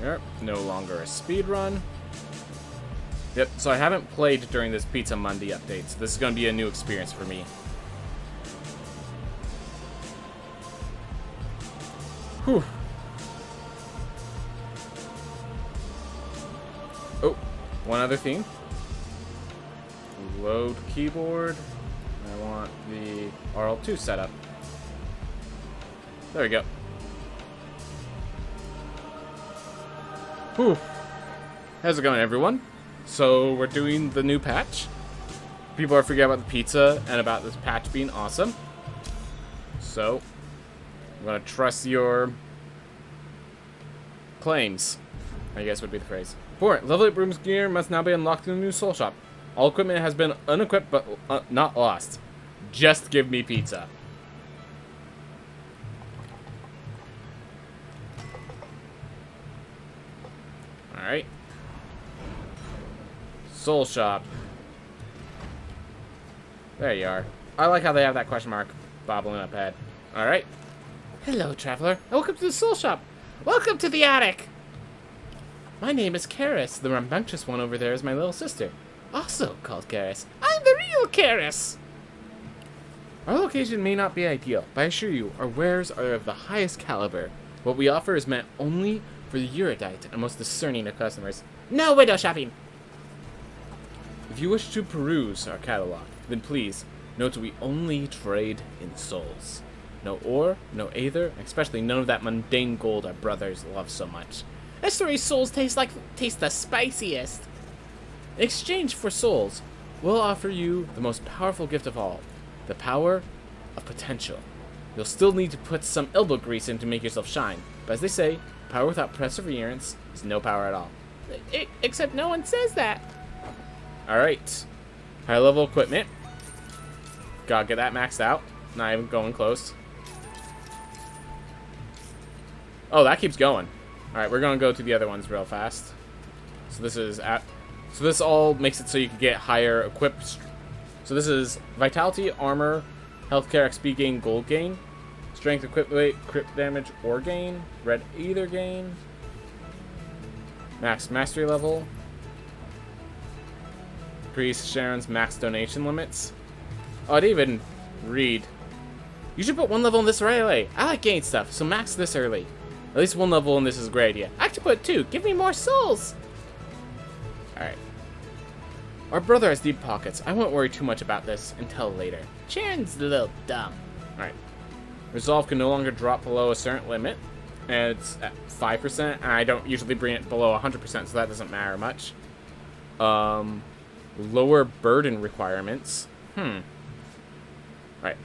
Yep, no longer a speed run. Yep, so I haven't played during this Pizza Monday update, so this is going to be a new experience for me. Whew. Oh, one other thing. Load keyboard. I want the RL2 setup. There we go. Whew. How's it going, everyone? So we're doing the new patch. People are forgetting about the pizza and about this patch being awesome. So I'm gonna trust your claims, I guess would be the phrase. 4. Level up room's gear must now be unlocked in the new soul shop. All equipment has been unequipped but not lost. Just give me pizza. Alright. Soul shop. There you are. I like how they have that question mark bobbling up ahead. Alright. Hello, traveler. Welcome to the soul shop. Welcome to the attic. My name is Karis. The rambunctious one over there is my little sister. Also called Karis. I'm the real Karis. Our location may not be ideal, but I assure you, our wares are of the highest caliber. What we offer is meant only for the erudite and most discerning of customers. No window shopping! If you wish to peruse our catalog, then please note we only trade in souls. No ore, no aether, especially none of that mundane gold our brothers love so much. Estuary souls taste the spiciest. In exchange for souls, we'll offer you the most powerful gift of all, the power of potential. You'll still need to put some elbow grease in to make yourself shine, but as they say, power without perseverance is no power at all. Except no one says that. Alright. High level equipment. Gotta get that maxed out. Not even going close. Oh, that keeps going. Alright, we're gonna go to the other ones real fast. So this is so this all makes it so you can get higher equipped. So this is Vitality, Armor, Healthcare, XP gain, Gold gain, Strength, Equip Weight, Crit Damage, Ore gain, Red Aether gain, Max Mastery level, Increase Sharon's max donation limits. Oh, I didn't even read. You should put one level in this right away. I like gain stuff, so max this early. At least one level in this is a great idea. I have to put 2. Give me more souls. Alright. Our brother has deep pockets. I won't worry too much about this until later. Sharon's a little dumb. Alright. Resolve can no longer drop below a certain limit. And it's at 5%. And I don't usually bring it below 100%, so that doesn't matter much. Lower burden requirements. Right.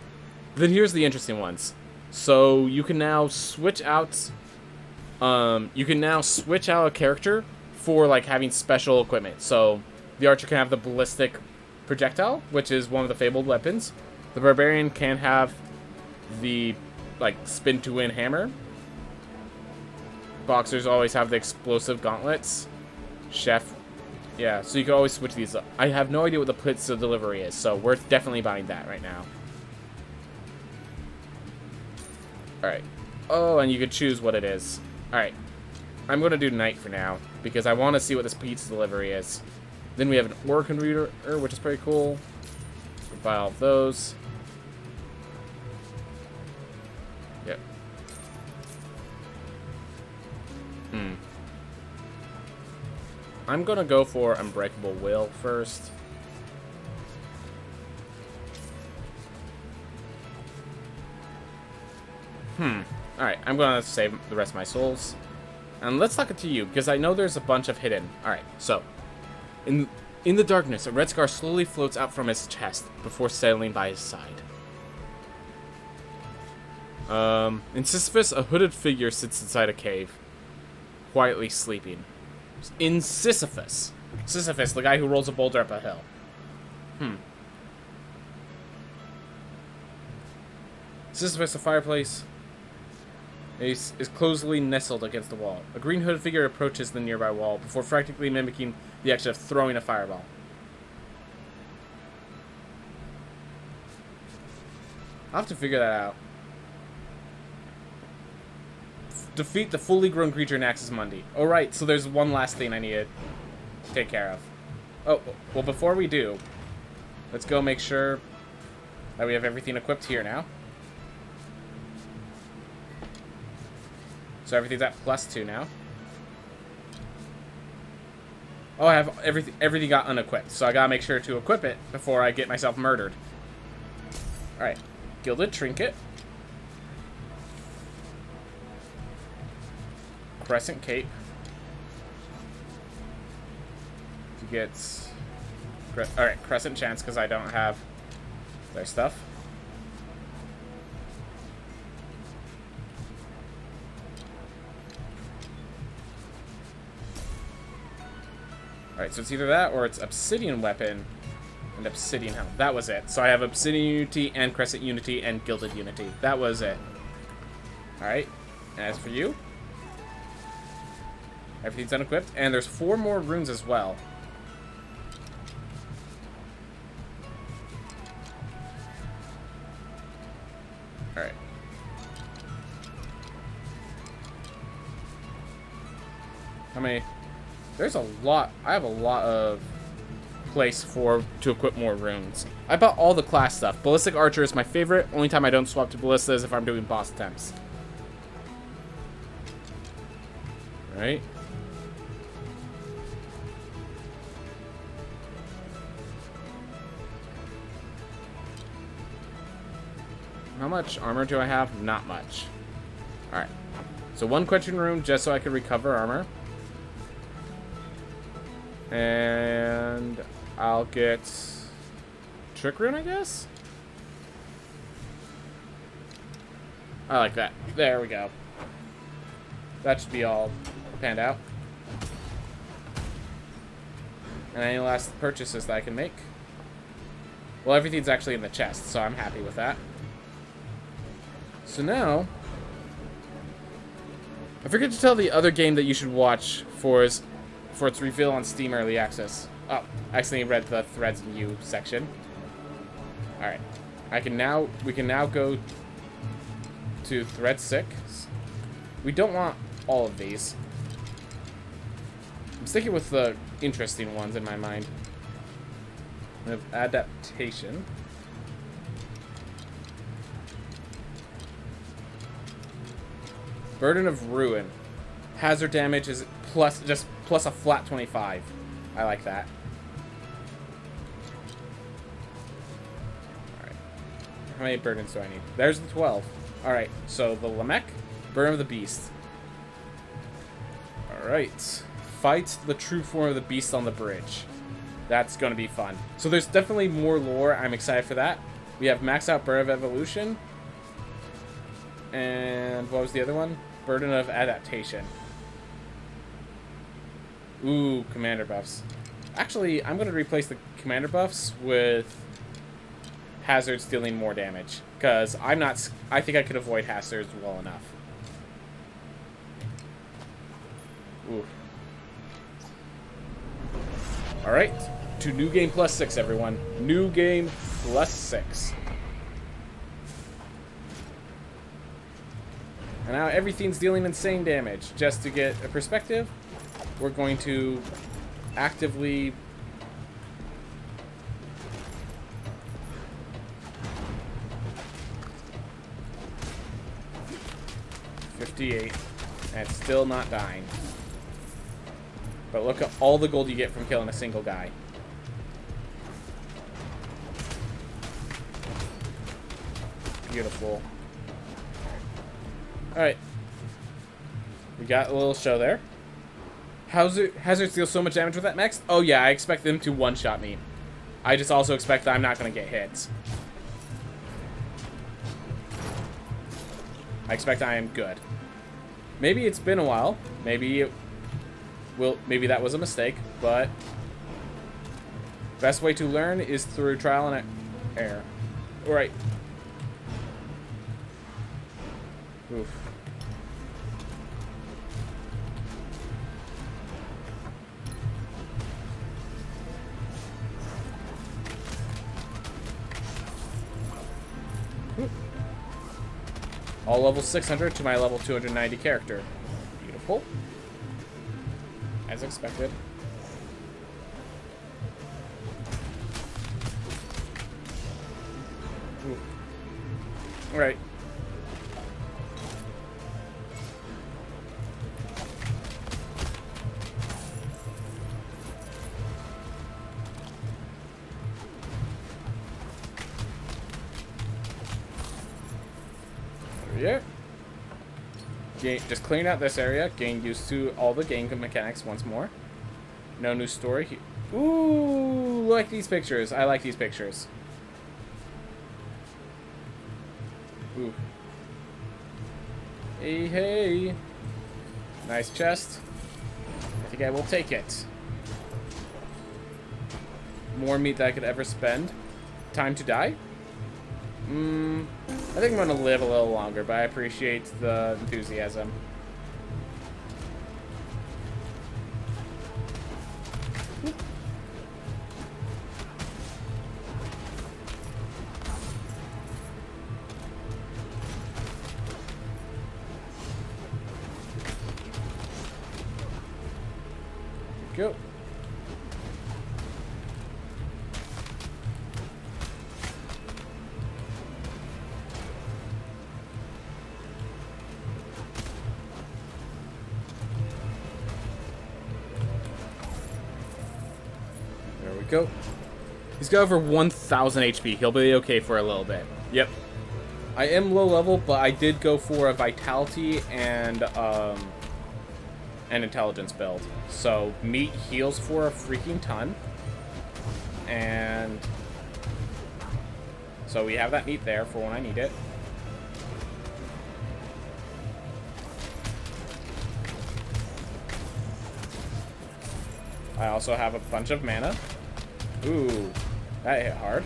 Then here's the interesting ones. So you can now switch out a character for like having special equipment. So the archer can have the ballistic projectile, which is one of the fabled weapons. The barbarian can have the like spin to win hammer. Boxers always have the explosive gauntlets. Chef, yeah, so you can always switch these up. I have no idea what the pizza delivery is, so we're definitely buying that right now. Alright. Oh, and you can choose what it is. Alright. I'm going to do night for now, because I want to see what this pizza delivery is. Then we have an ore converter, which is pretty cool. We'll buy all of those. Yep. I'm going to go for Unbreakable Will first. Alright, I'm going to save the rest of my souls. And let's talk it to you, because I know there's a bunch of hidden. Alright, so. In the darkness, a red scar slowly floats out from his chest before settling by his side. In Sisyphus, a hooded figure sits inside a cave, quietly sleeping. In Sisyphus. Sisyphus, the guy who rolls a boulder up a hill. Sisyphus, a fireplace, is closely nestled against the wall. A green hooded figure approaches the nearby wall before practically mimicking the action of throwing a fireball. I'll have to figure that out. Defeat the fully grown creature in Axis Mundi. Oh, right, so there's one last thing I need to take care of. Oh, well, before we do, let's go make sure that we have everything equipped here now. So everything's at +2 now. Oh, I have everything got unequipped, so I gotta make sure to equip it before I get myself murdered. Alright, Gilded Trinket. Crescent Cape. To get... Alright, Crescent Chance, because I don't have their stuff. Alright, so it's either that or it's Obsidian Weapon and Obsidian Helm. That was it. So I have Obsidian Unity and Crescent Unity and Gilded Unity. That was it. Alright, as for you, everything's unequipped, and there's 4 more runes as well. Alright. How many? There's a lot. I have a lot of place to equip more runes. I bought all the class stuff. Ballistic Archer is my favorite. Only time I don't swap to Ballista is if I'm doing boss attempts. Right. How much armor do I have? Not much. Alright. So 1 quenching rune just so I can recover armor. And I'll get Trick Rune, I guess? I like that. There we go. That should be all panned out. And any last purchases that I can make? Well, everything's actually in the chest, so I'm happy with that. So now, I forget to tell the other game that you should watch for its reveal on Steam Early Access. Oh, I accidentally read the Threads and You section. Alright. We can now go to Thread 6. We don't want all of these. I'm sticking with the interesting ones in my mind. We have Adaptation. Burden of Ruin. Hazard damage is plus a flat 25. I like that. Alright. How many burdens do I need? There's the 12. Alright, so the Lamech, Burden of the Beast. Alright. Fight the true form of the beast on the bridge. That's going to be fun. So there's definitely more lore. I'm excited for that. We have Max Out Burden of Evolution. And what was the other one? Burden of Adaptation. Ooh, commander buffs. Actually, I'm going to replace the commander buffs with hazards dealing more damage. Because I think I could avoid hazards well enough. Ooh. Alright, to New Game +6, everyone. New Game +6. And now everything's dealing insane damage. Just to get a perspective, we're going to actively... $58, and it's still not dying. But look at all the gold you get from killing a single guy. Beautiful. Alright. We got a little show there. Hazards deal so much damage with that mech? Oh yeah, I expect them to one-shot me. I just also expect that I'm not going to get hit. I expect I am good. Maybe it's been a while. Maybe that was a mistake, but best way to learn is through trial and error. All right. Oof. All level 600 to my level 290 character. Beautiful. As expected. Alright. Yeah. Just clean out this area. Gain used to all the game mechanics once more. No new story. Ooh, like these pictures. I like these pictures. Ooh. Hey, hey. Nice chest. I think I will take it. More meat that I could ever spend. Time to die? I think I'm gonna live a little longer, but I appreciate the enthusiasm. Go. Go. He's got over 1,000 HP. He'll be okay for a little bit. Yep. I am low level, but I did go for a vitality and an intelligence build. So meat heals for a freaking ton. And so we have that meat there for when I need it. I also have a bunch of mana. Ooh, that hit hard.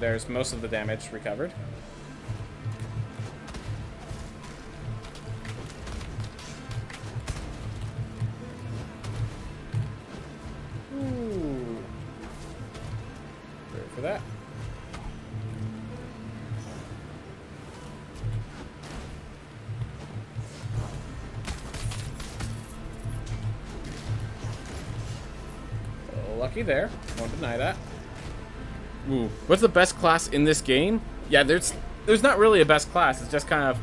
There's most of the damage recovered. Ooh. Ready for that. Lucky there. Won't deny that. Ooh. What's the best class in this game? Yeah, there's not really a best class. It's just kind of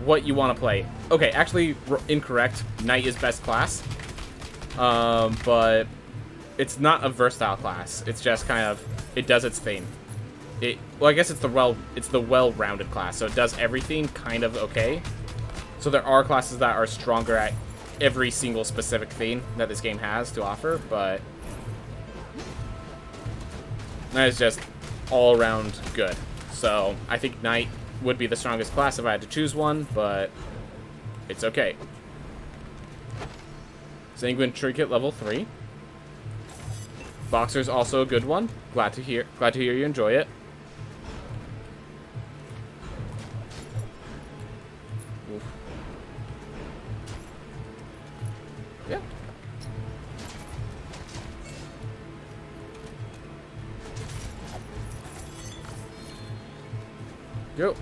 what you want to play. Okay, actually, incorrect. Knight is best class. But it's not a versatile class. It's just kind of, it does its thing. Well, I guess it's the well-rounded class, so it does everything kind of okay. So there are classes that are stronger at every single specific thing that this game has to offer, but that is just all around good. So I think Knight would be the strongest class if I had to choose one, but it's okay. Sanguine Trinket level 3. Boxer's also a good one. Glad to hear you enjoy it. Oof. Yeah. Yo,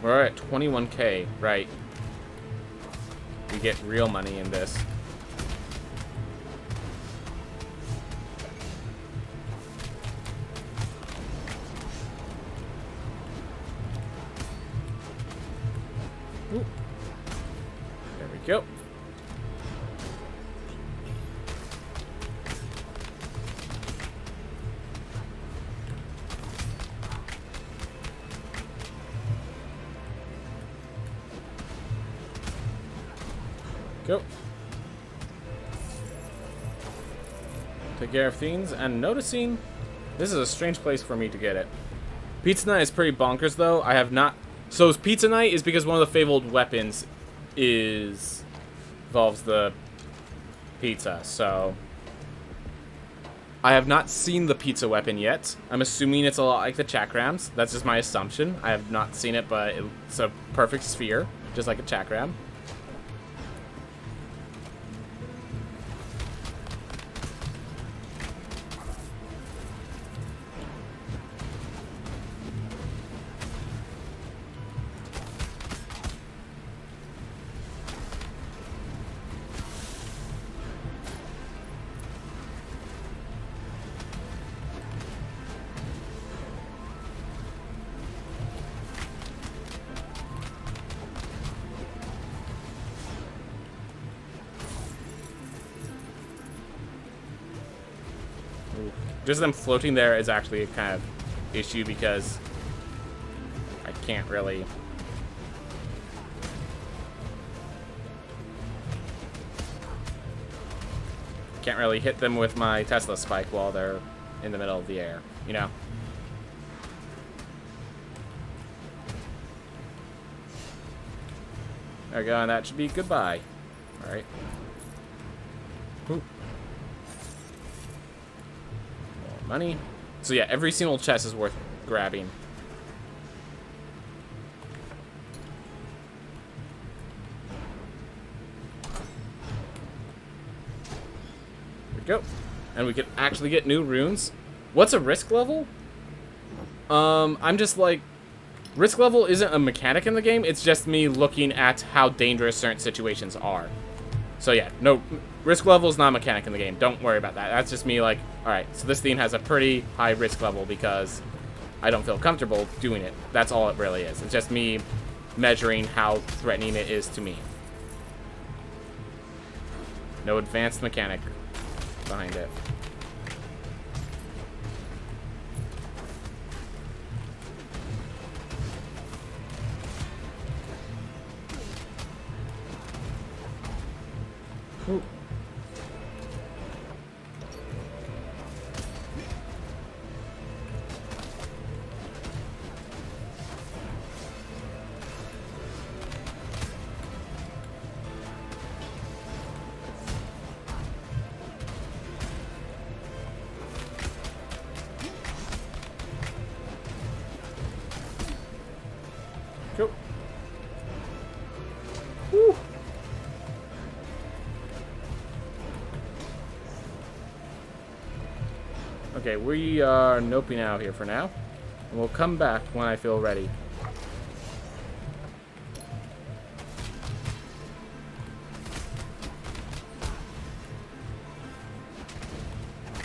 we're at 21k, right? We get real money in this. Ooh. There we go. Go. take care of things, and noticing this is a strange place for me to get it. Pizza Night is pretty bonkers, though. I have not... So Pizza Night is because one of the fabled weapons involves the pizza, so... I have not seen the pizza weapon yet. I'm assuming it's a lot like the chakrams. That's just my assumption. I have not seen it, but it's a perfect sphere, just like a chakram. Just them floating there is actually a kind of issue because I can't really... Can't really hit them with my Tesla spike while they're in the middle of the air, you know? There we go, and that should be goodbye. Alright. Money. So yeah, every single chest is worth grabbing. There we go. And we can actually get new runes. What's a risk level? I'm just like... Risk level isn't a mechanic in the game, it's just me looking at how dangerous certain situations are. So yeah, no... Risk level is not a mechanic in the game. Don't worry about that. That's just me like, alright, so this thing has a pretty high risk level because I don't feel comfortable doing it. That's all it really is. It's just me measuring how threatening it is to me. No advanced mechanic behind it. Ooh. Cool. Woo. Okay, we are noping out here for now. And we'll come back when I feel ready.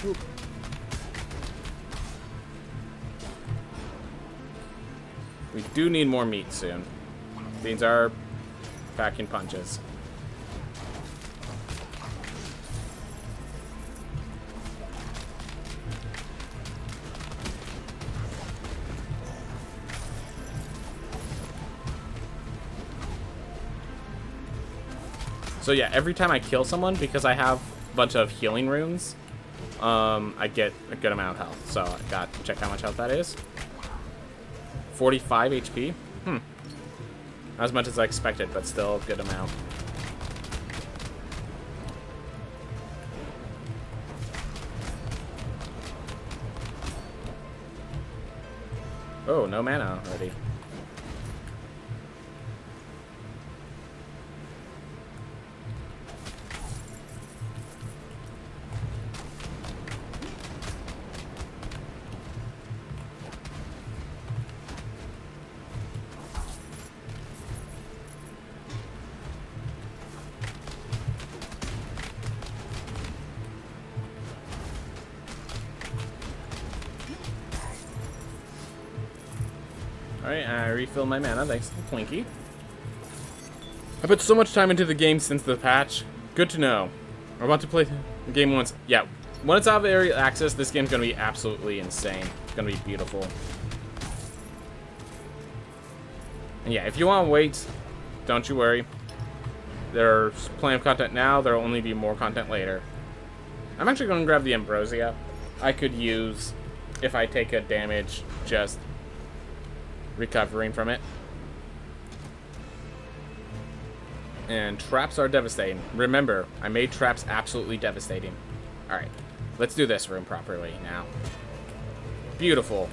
Ooh. We do need more meat soon. These are packing punches. So yeah, every time I kill someone, because I have a bunch of healing runes, I get a good amount of health. So I got to check how much health that is. 45 HP. Not as much as I expected, but still a good amount. Oh, no mana already. Alright, I refill my mana thanks to the Plinky. I put so much time into the game since the patch. Good to know. We're about to play the game once. Yeah, when it's out of early access, this game's going to be absolutely insane. It's going to be beautiful. And yeah, if you want to wait, don't you worry. There's plenty of content now. There will only be more content later. I'm actually going to grab the Ambrosia. I could use, if I take a damage, just recovering from it. And traps are devastating. Remember, I made traps absolutely devastating. Alright, let's do this room properly now. Beautiful.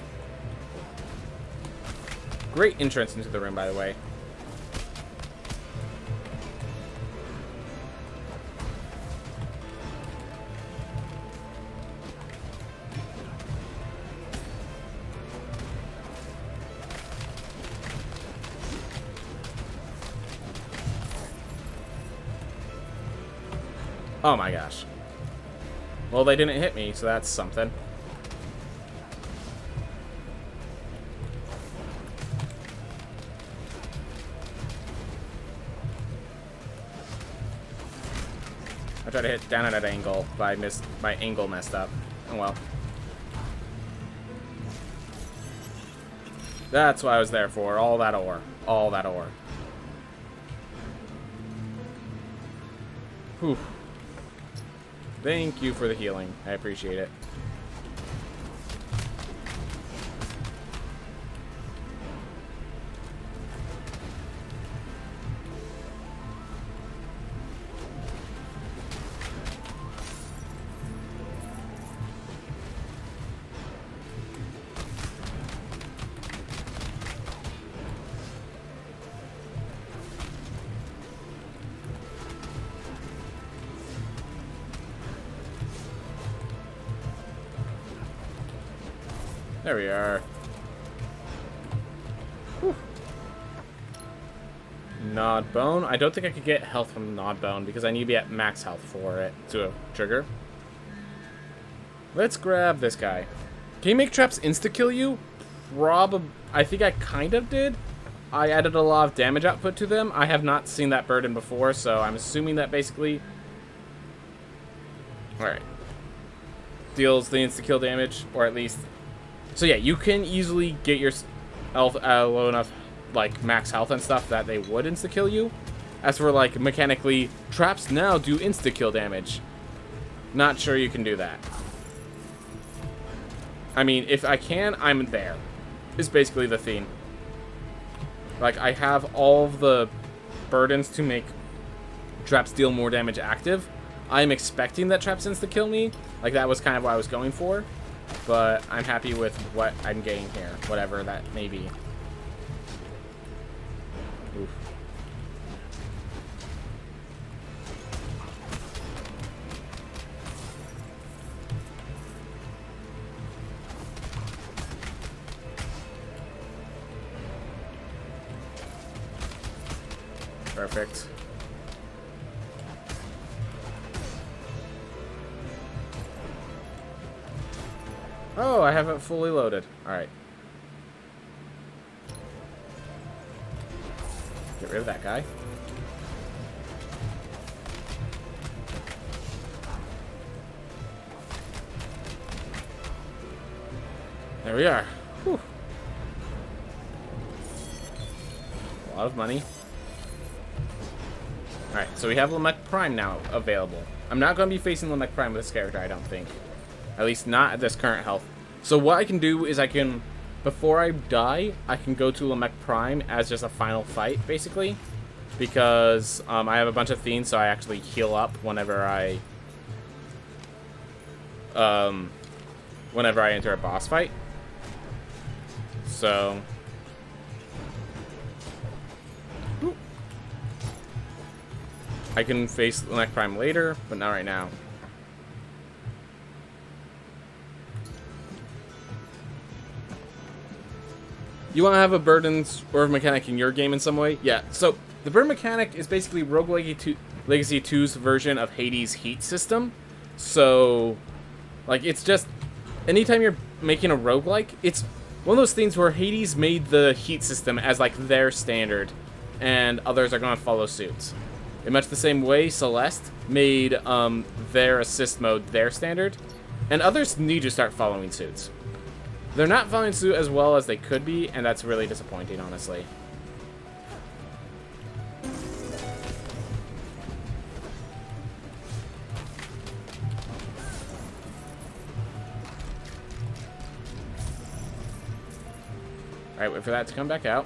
Great entrance into the room, by the way. Oh my gosh. Well, they didn't hit me, so that's something. I tried to hit down at an angle, but my angle messed up. Oh well. That's what I was there for. All that ore. All that ore. Whew. Thank you for the healing. I appreciate it. There we are. Whew. Nod bone. I don't think I could get health from nod bone because I need to be at max health for it to trigger. Let's grab this guy. Can you make traps insta-kill you? I think I kind of did. I added a lot of damage output to them. I have not seen that burden before, so I'm assuming that basically... Alright. Deals the insta-kill damage, or at least... So yeah, you can easily get your health low enough, like max health and stuff, that they would insta-kill you. As for like mechanically, traps now do insta-kill damage. Not sure you can do that. I mean, if I can, I'm there. Is basically the theme. Like, I have all of the burdens to make traps deal more damage active. I'm expecting that traps insta-kill me. Like, that was kind of what I was going for. But I'm happy with what I'm getting here, whatever that may be. Oof. Perfect. Oh, I haven't fully loaded. Alright. Get rid of that guy. There we are. Whew. A lot of money. Alright, so we have Lamech Prime now available. I'm not going to be facing Lamech Prime with this character, I don't think. At least not at this current health. So what I can do is I can, before I die, I can go to Lamech Prime as just a final fight, basically. Because I have a bunch of fiends, so I actually heal up whenever I enter a boss fight. So... I can face Lamech Prime later, but not right now. You want to have a burdens or a mechanic in your game in some way? Yeah, so the burden mechanic is basically Rogue Legacy 2's version of Hades' heat system. So, like, it's just, anytime you're making a roguelike, it's one of those things where Hades made the heat system as, like, their standard, and others are going to follow suit. In much the same way, Celeste made their assist mode their standard, and others need to start following suit. They're not following suit as well as they could be, and that's really disappointing, honestly. Alright, wait for that to come back out.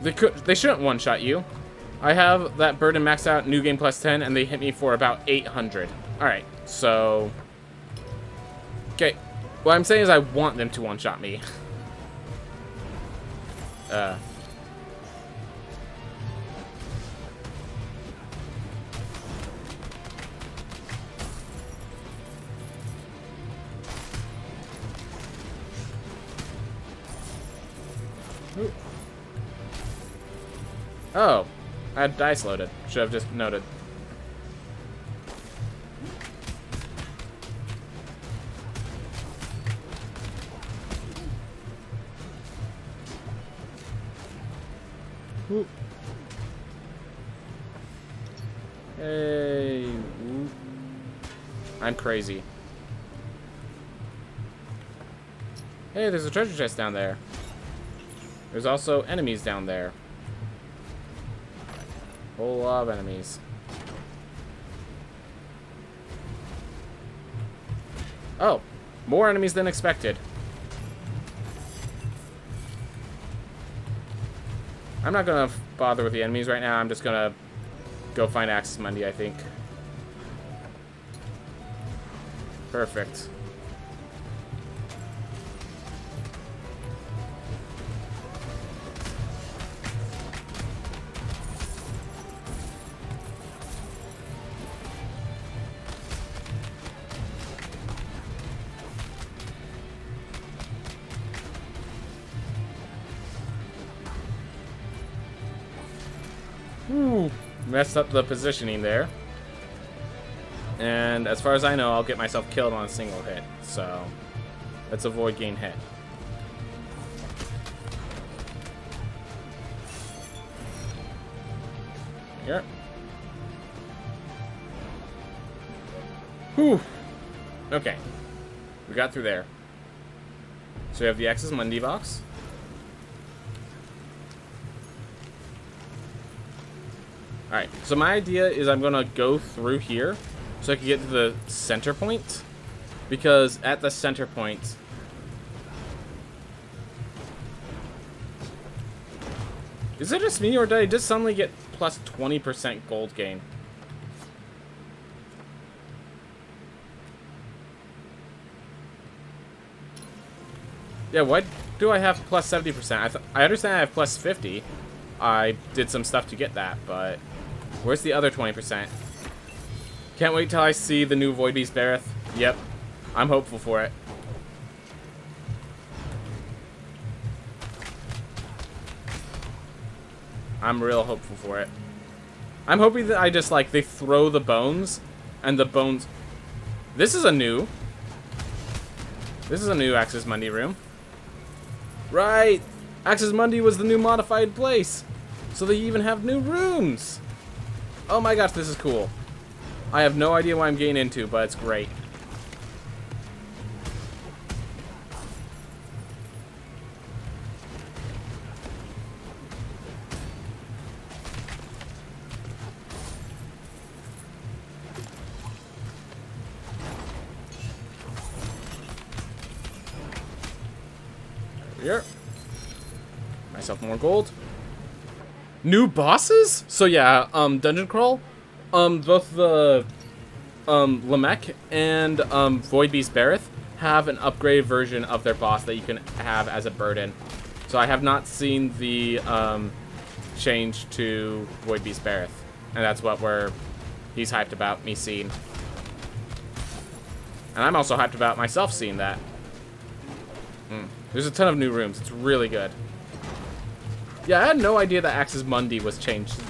They shouldn't one-shot you. I have that burden maxed out, new game plus 10, and they hit me for about 800. Alright, so... Okay, what I'm saying is I want them to one-shot me. Oh, I had dice loaded. Should have just noted. Whoop. Hey. Whoop. I'm crazy. Hey, there's a treasure chest down there. There's also enemies down there. Whole lot of enemies. Oh, more enemies than expected. I'm not gonna bother with the enemies right now. I'm just gonna go find Axis Mundi, I think. Perfect. Ooh, messed up the positioning there. And as far as I know, I'll get myself killed on a single hit. So, let's avoid getting hit. Here. Whew. Okay. We got through there. So we have the Axis Mundi box. Alright, so my idea is I'm going to go through here so I can get to the center point. Because at the center point... Is it just me, or did I just suddenly get plus 20% gold gain? Yeah, why do I have plus 70%? I understand I have plus 50. I did some stuff to get that, but... Where's the other 20%? Can't wait till I see the new Void Beast Bareth. Yep. I'm hopeful for it. I'm real hopeful for it. I'm hoping that I just, like, they throw the bones, and the bones... This is a new Axis Mundi room. Right! Axis Mundi was the new modified place. So they even have new rooms. Oh my gosh, this is cool. I have no idea what I'm getting into, but it's great. Here. Myself more gold. New bosses? So yeah, Dungeon Crawl. Both the Lamech and Void Beast Bareth have an upgraded version of their boss that you can have as a burden. So I have not seen the change to Void Beast Bareth. And that's what he's hyped about me seeing. And I'm also hyped about myself seeing that. There's a ton of new rooms. It's really good. Yeah, I had no idea that Axis Mundi was changed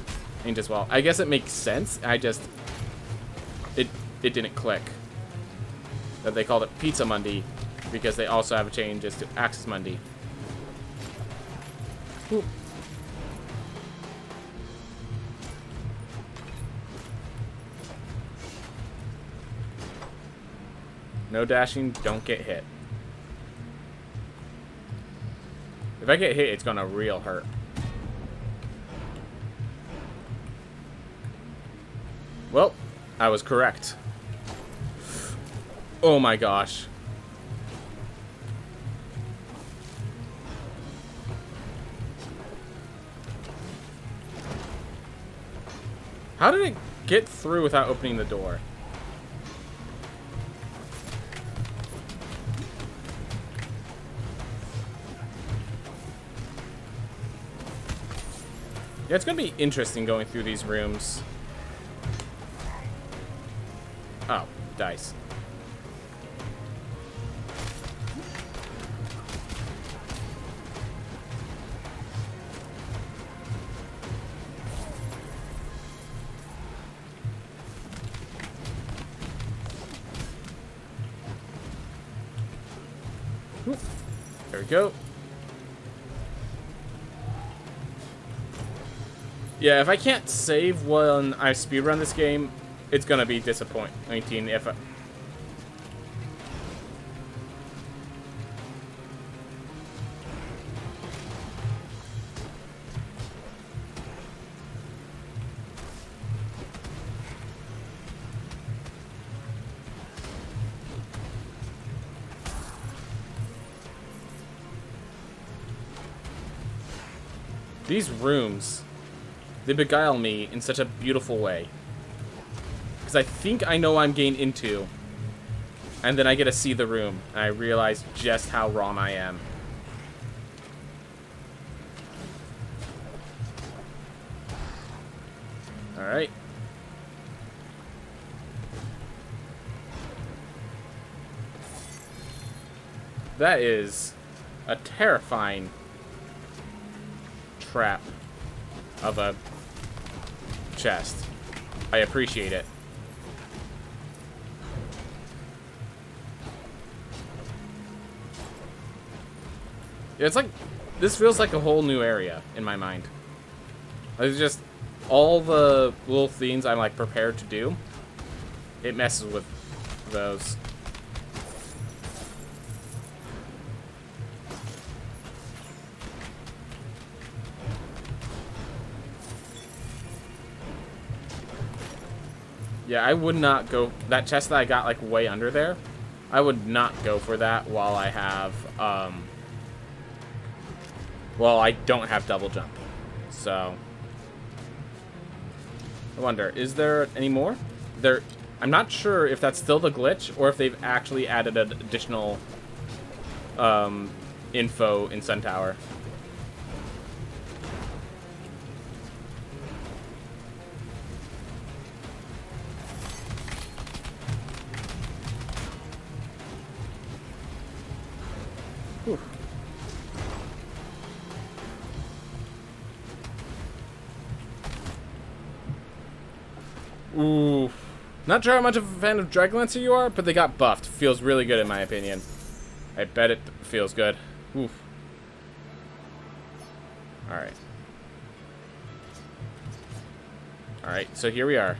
as well. I guess it makes sense. It didn't click that they called it Pizza Mundi because they also have changes to Axis Mundi. Ooh. No dashing, don't get hit. If I get hit, it's gonna real hurt. Well, I was correct. Oh my gosh. How did it get through without opening the door? Yeah, it's gonna be interesting going through these rooms. Oh, dice. Oop. There we go. Yeah, if I can't save when I speedrun this game, it's gonna be disappointing if I... These rooms, they beguile me in such a beautiful way. Because I think I know I'm getting into, and then I get to see the room, and I realize just how wrong I am. Alright. That is a terrifying trap of a chest. I appreciate it. Yeah, it's like, this feels like a whole new area in my mind. It's just all the little things I'm like prepared to do. It messes with those. Yeah, I would not go... That chest that I got, like, way under there, I would not go for that while I have, well, I don't have double jump. So... I wonder, is there any more? I'm not sure if that's still the glitch, or if they've actually added an additional, info in Sun Tower. Ooh. Not sure how much of a fan of Dragonlancer you are, but they got buffed. Feels really good in my opinion. I bet it feels good. Oof. Alright. Alright, so here we are.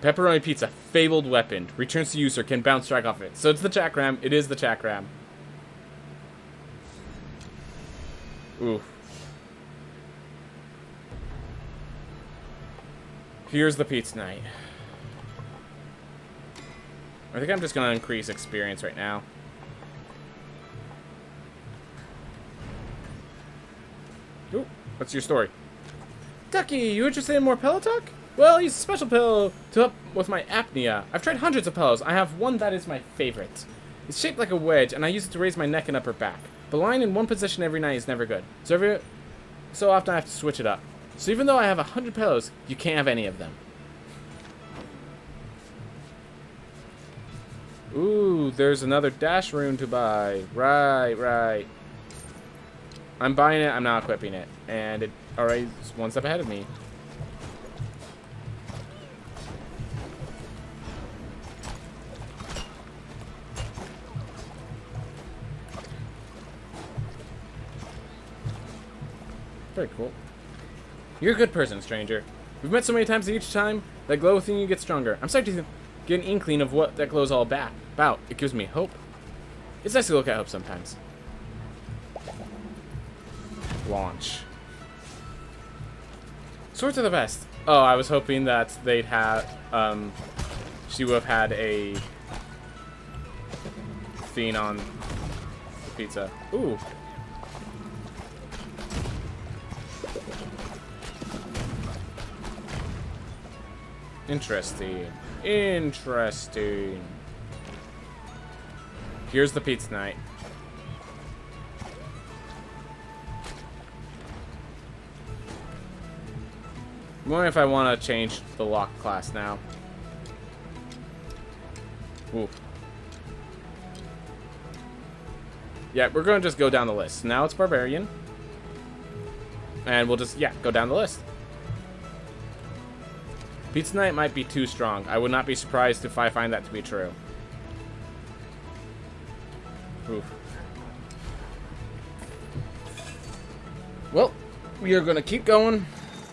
Pepperoni pizza, fabled weapon. Returns to user, can bounce strike off it. So it's the chakram. It is the chakram. Ooh. Here's the pizza night. I think I'm just gonna increase experience right now. Ooh, what's your story? Ducky, you interested in more pillow talk? Well, use a special pillow to help with my apnea. I've tried hundreds of pillows. I have one that is my favorite. It's shaped like a wedge, and I use it to raise my neck and upper back. But lying in one position every night is never good. So often I have to switch it up. So even though I have 100 pillows, you can't have any of them. Ooh, there's another dash rune to buy. Right. I'm buying it, I'm not equipping it. And it already is one step ahead of me. Very cool. You're a good person, stranger. We've met so many times that each time that glow within you gets stronger. I'm starting to get an inkling of what that glow's all about. It gives me hope. It's nice to look at hope sometimes. Launch. Swords are the best. Oh, I was hoping that they'd have, she would have had a thing on the pizza. Ooh. Interesting. Interesting. Here's the pizza night. I'm wondering if I want to change the lock class now. Ooh. Yeah, we're going to just go down the list. Now it's Barbarian. And we'll just, yeah, go down the list. Pizza Night might be too strong. I would not be surprised if I find that to be true. Oof. Well, we are going to keep going.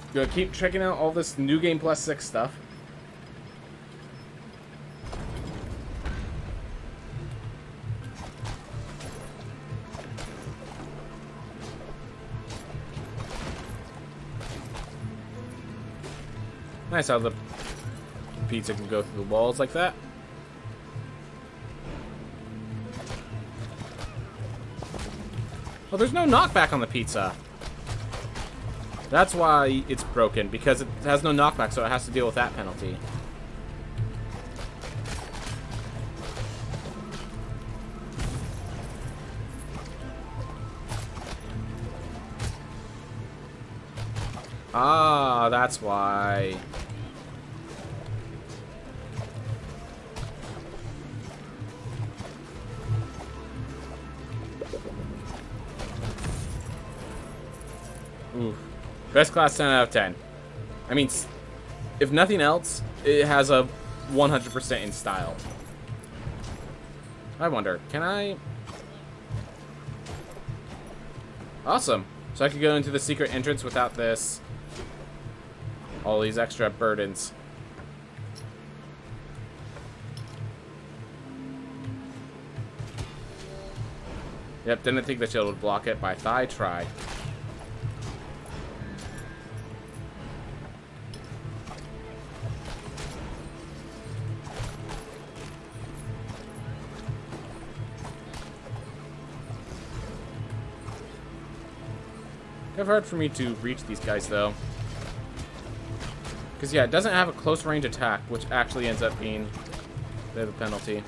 We're going to keep checking out all this New Game Plus 6 stuff. Nice how the pizza can go through the walls like that. Well, there's no knockback on the pizza. That's why it's broken, because it has no knockback, so it has to deal with that penalty. Ah, that's why. Oof. Best class 10 out of 10. I mean, if nothing else, it has a 100% in style. I wonder, can I... Awesome. So I could go into the secret entrance without this. All these extra burdens. Yep, didn't think the shield would block it, but I tried. It's hard for me to reach these guys, though. Because, yeah, it doesn't have a close range attack, which actually ends up being the penalty.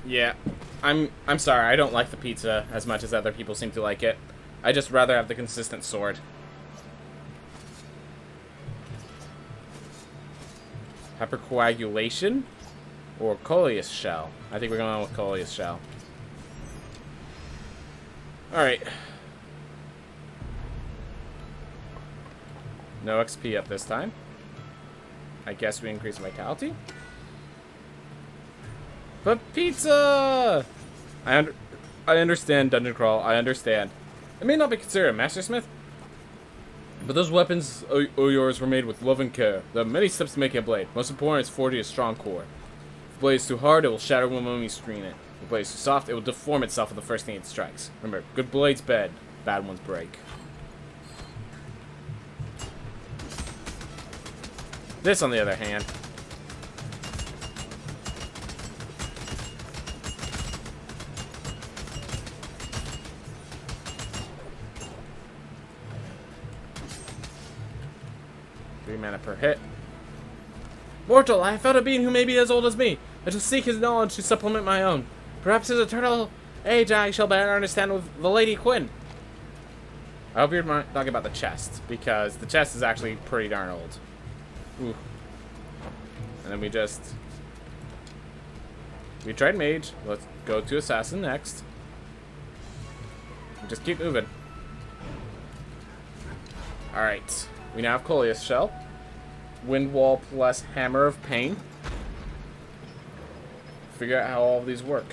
Yeah. I'm sorry, I don't like the pizza as much as other people seem to like it. I just rather have the consistent sword. Hypercoagulation? Or Coleus Shell? I think we're going on with Coleus Shell. Alright. No XP up this time. I guess we increase vitality? But pizza! I understand, Dungeon Crawl. I understand. It may not be considered a Mastersmith, but those weapons of yours were made with love and care. There are many steps to making a blade. Most important is forging a strong core. If the blade is too hard, it will shatter when you screen it. If the blade is too soft, it will deform itself with the first thing it strikes. Remember, good blades bend, bad ones break. This, on the other hand... mana per hit. Mortal, I have found a being who may be as old as me. I shall seek his knowledge to supplement my own. Perhaps his eternal age I shall better understand with the Lady Quinn. I hope you're talking about the chest, because the chest is actually pretty darn old. Ooh. And then we tried mage. Let's go to assassin next. We just keep moving. Alright. We now have Coleus Shell. Wind Wall plus Hammer of Pain. Figure out how all of these work.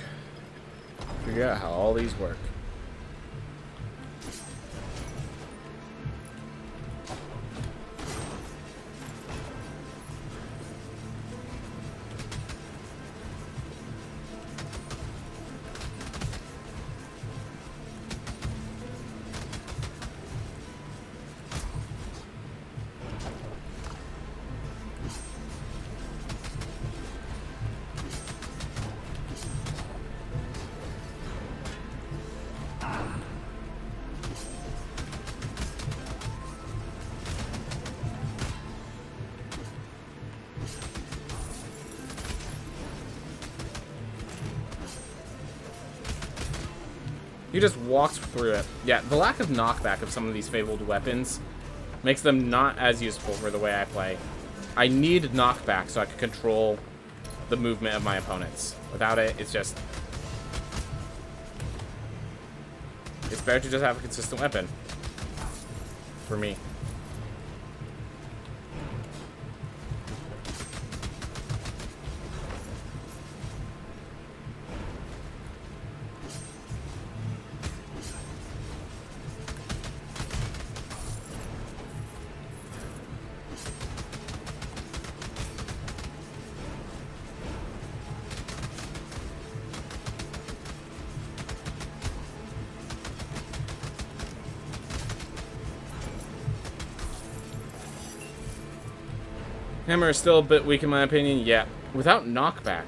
He just walks through it. Yeah, the lack of knockback of some of these fabled weapons makes them not as useful for the way I play. I need knockback so I can control the movement of my opponents. Without it, it's just... It's better to just have a consistent weapon. For me. Hammer is still a bit weak in my opinion. Yeah, without knockback,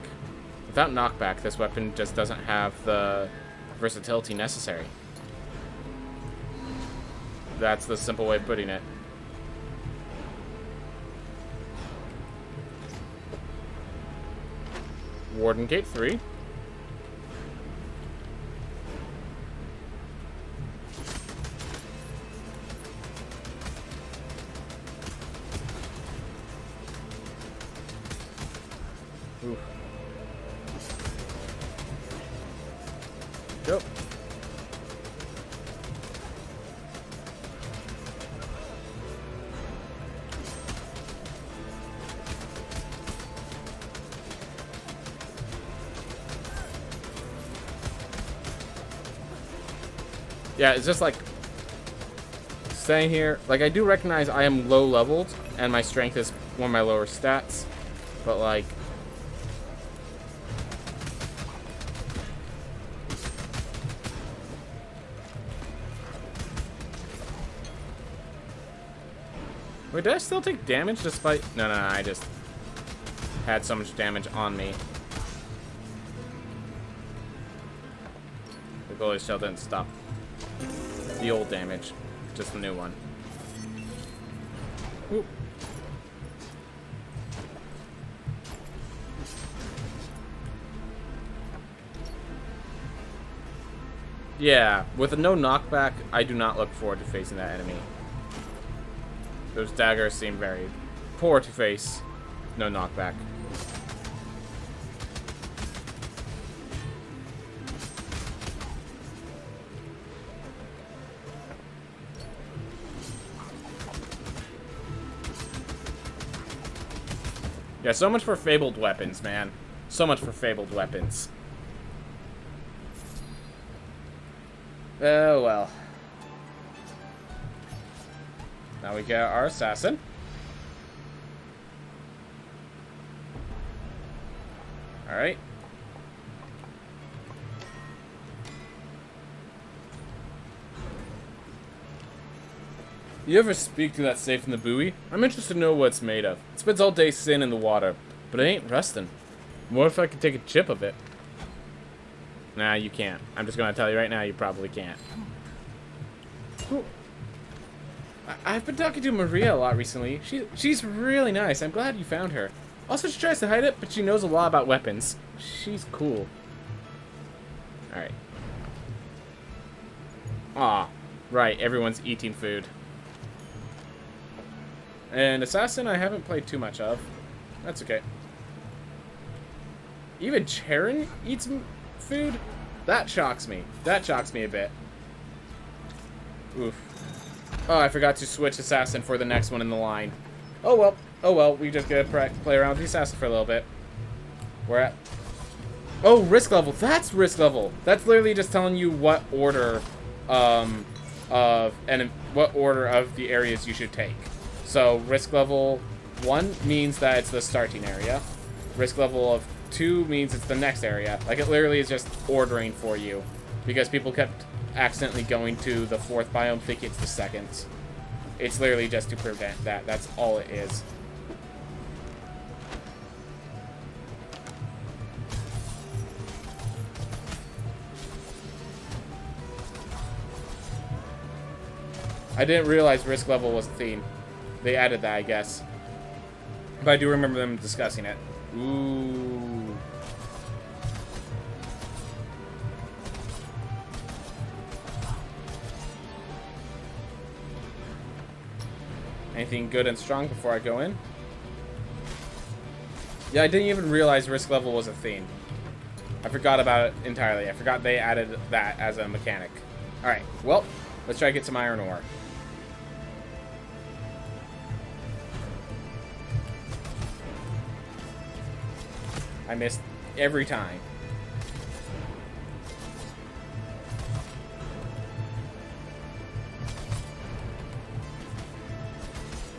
this weapon just doesn't have the versatility necessary. That's the simple way of putting it. Warden Gate 3. Ooh. Go. Yeah, it's just like staying here. Like, I do recognize I am low leveled and my strength is one of my lower stats, but like wait, did I still take damage despite... No, I just had so much damage on me. The goalie shell didn't stop the old damage, just the new one. Ooh. Yeah, with a no knockback, I do not look forward to facing that enemy. Those daggers seem very poor to face. No knockback. Yeah, so much for fabled weapons, man. So much for fabled weapons. Oh, well. Now we get our assassin. Alright. You ever speak to that safe in the buoy? I'm interested to know what it's made of. It spends all day sitting in the water, but it ain't rusting. What if I could take a chip of it? Nah, you can't. I'm just gonna tell you right now, you probably can't. Ooh. I've been talking to Maria a lot recently. She's really nice. I'm glad you found her. Also, she tries to hide it, but she knows a lot about weapons. She's cool. Alright. Aw. Right, everyone's eating food. And Assassin, I haven't played too much of. That's okay. Even Charon eats food? That shocks me. That shocks me a bit. Oof. Oh, I forgot to switch Assassin for the next one in the line. Oh well. Oh well, we just get to play around with the Assassin for a little bit. We're at... Oh, risk level. That's risk level. That's literally just telling you what order what order of the areas you should take. So risk level 1 means that it's the starting area. Risk level of 2 means it's the next area. Like, it literally is just ordering for you, because people kept accidentally going to the 4th biome thinking it's the 2nd. It's literally just to prevent that. That's all it is. I didn't realize risk level was a theme. They added that, I guess. But I do remember them discussing it. Ooh. Anything good and strong before I go in? Yeah, I didn't even realize risk level was a thing. I forgot about it entirely. I forgot they added that as a mechanic. Alright, well, let's try to get some iron ore. I missed every time.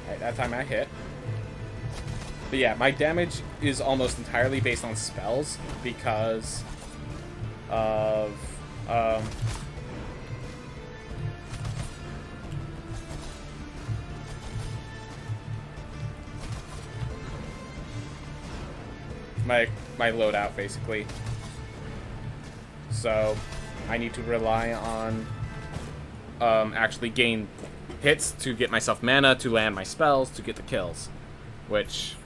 Alright, that time I hit. But yeah, my damage is almost entirely based on spells because of my loadout, basically. So I need to rely on actually gain hits to get myself mana, to land my spells, to get the kills, which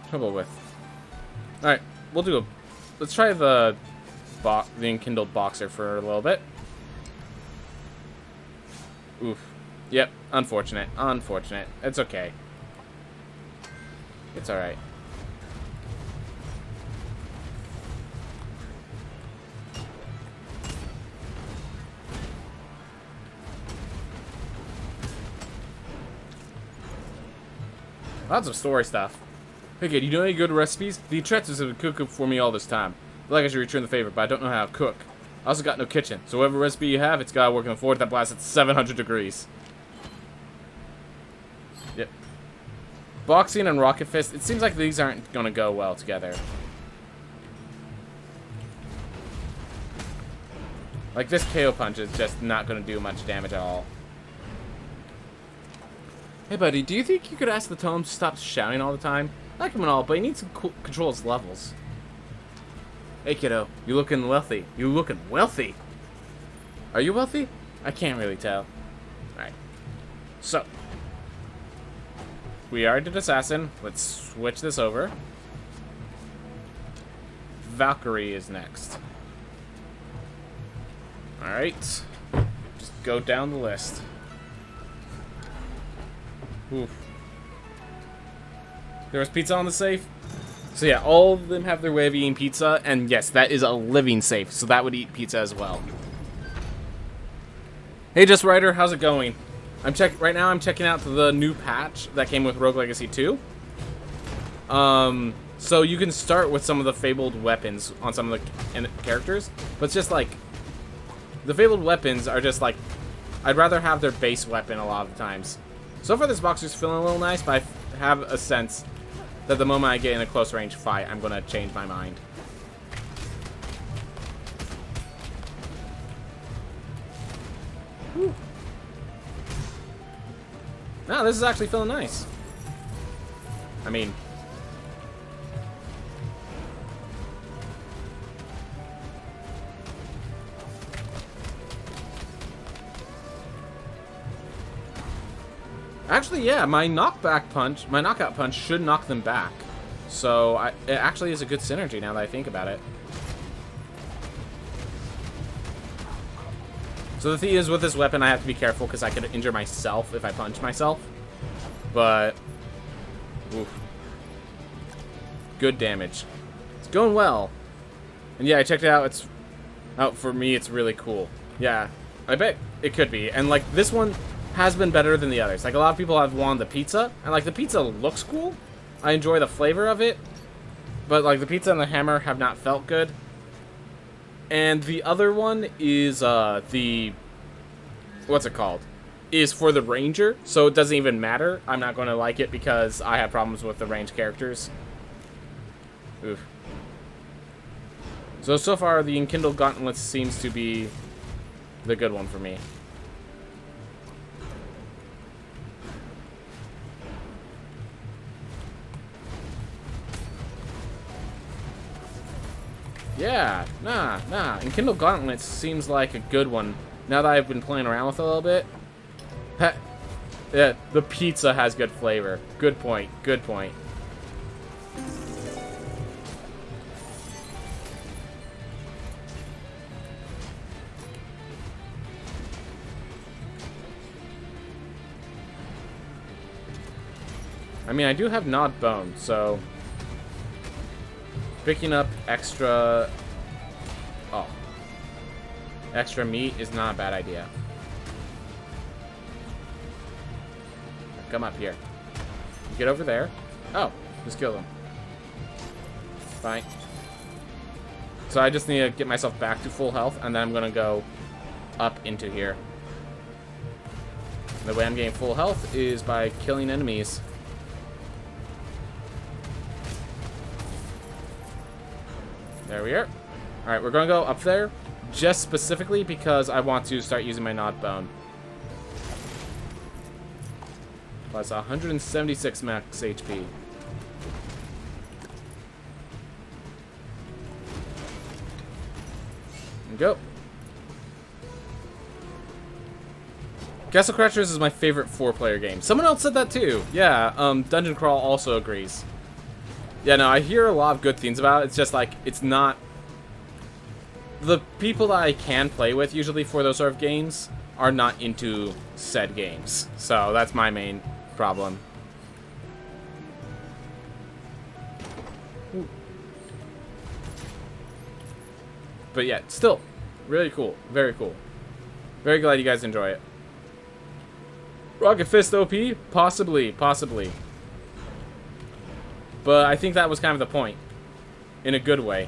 trouble with. All right, we'll do a. Let's try the enkindled boxer for a little bit. Oof. Yep. Unfortunate. Unfortunate. It's okay. It's all right. Lots of story stuff. Hey kid, you know any good recipes? The Tretzers have been cooking for me all this time. I feel like I should return the favor, but I don't know how to cook. I also got no kitchen, so whatever recipe you have, it's gotta work on the floor that blasts at 700 degrees. Yep. Boxing and Rocket Fist, it seems like these aren't gonna go well together. Like, this KO punch is just not gonna do much damage at all. Hey buddy, do you think you could ask the Tome to stop shouting all the time? I like him and all, but he needs to control his levels. Hey kiddo, you looking wealthy. You looking wealthy. Are you wealthy? I can't really tell. Alright. So. We are an assassin. Let's switch this over. Valkyrie is next. Alright. Just go down the list. Oof. There was pizza on the safe. So yeah, all of them have their way of eating pizza, and yes, that is a living safe, so that would eat pizza as well. Hey, Just Ryder, how's it going? Right now I'm checking out the new patch that came with Rogue Legacy 2. So you can start with some of the fabled weapons on some of the characters, but it's just like the fabled weapons are just like I'd rather have their base weapon a lot of the times. So far, this boxer's feeling a little nice, but I have a sense that the moment I get in a close range fight, I'm gonna change my mind. Whew. No, this is actually feeling nice. I mean, actually, yeah, my knockout punch should knock them back. So it actually is a good synergy now that I think about it. So the thing is, with this weapon, I have to be careful because I could injure myself if I punch myself. But, oof. Good damage. It's going well. And yeah, I checked it out. For me, it's really cool. Yeah, I bet it could be. And like, this one has been better than the others. Like, a lot of people have wanted the pizza, and like, the pizza looks cool. I enjoy the flavor of it, but like, the pizza and the hammer have not felt good. And the other one is what's it called? Is for the ranger, so it doesn't even matter. I'm not going to like it because I have problems with the ranged characters. Oof. So far, the Enkindled Gauntlet seems to be the good one for me. Yeah, nah. Enkindled Gauntlets seems like a good one. Now that I've been playing around with it a little bit. Yeah, the pizza has good flavor. Good point, good point. I mean, I do have gnawed bone, so picking up extra... Oh. Extra meat is not a bad idea. Come up here. Get over there. Oh, just kill them. Fine. So I just need to get myself back to full health, and then I'm gonna go up into here. The way I'm getting full health is by killing enemies. There we are. Alright, we're gonna go up there, just specifically because I want to start using my gnawed bone. Plus 176 max HP. And go. Castle Crashers is my favorite 4-player game. Someone else said that too. Yeah, Dungeon Crawl also agrees. Yeah, no, I hear a lot of good things about it. It's just like, it's not... The people that I can play with usually for those sort of games are not into said games. So that's my main problem. Ooh. But yeah, still, really cool. Very cool. Very glad you guys enjoy it. Rocket Fist OP? Possibly, possibly. But I think that was kind of the point. In a good way.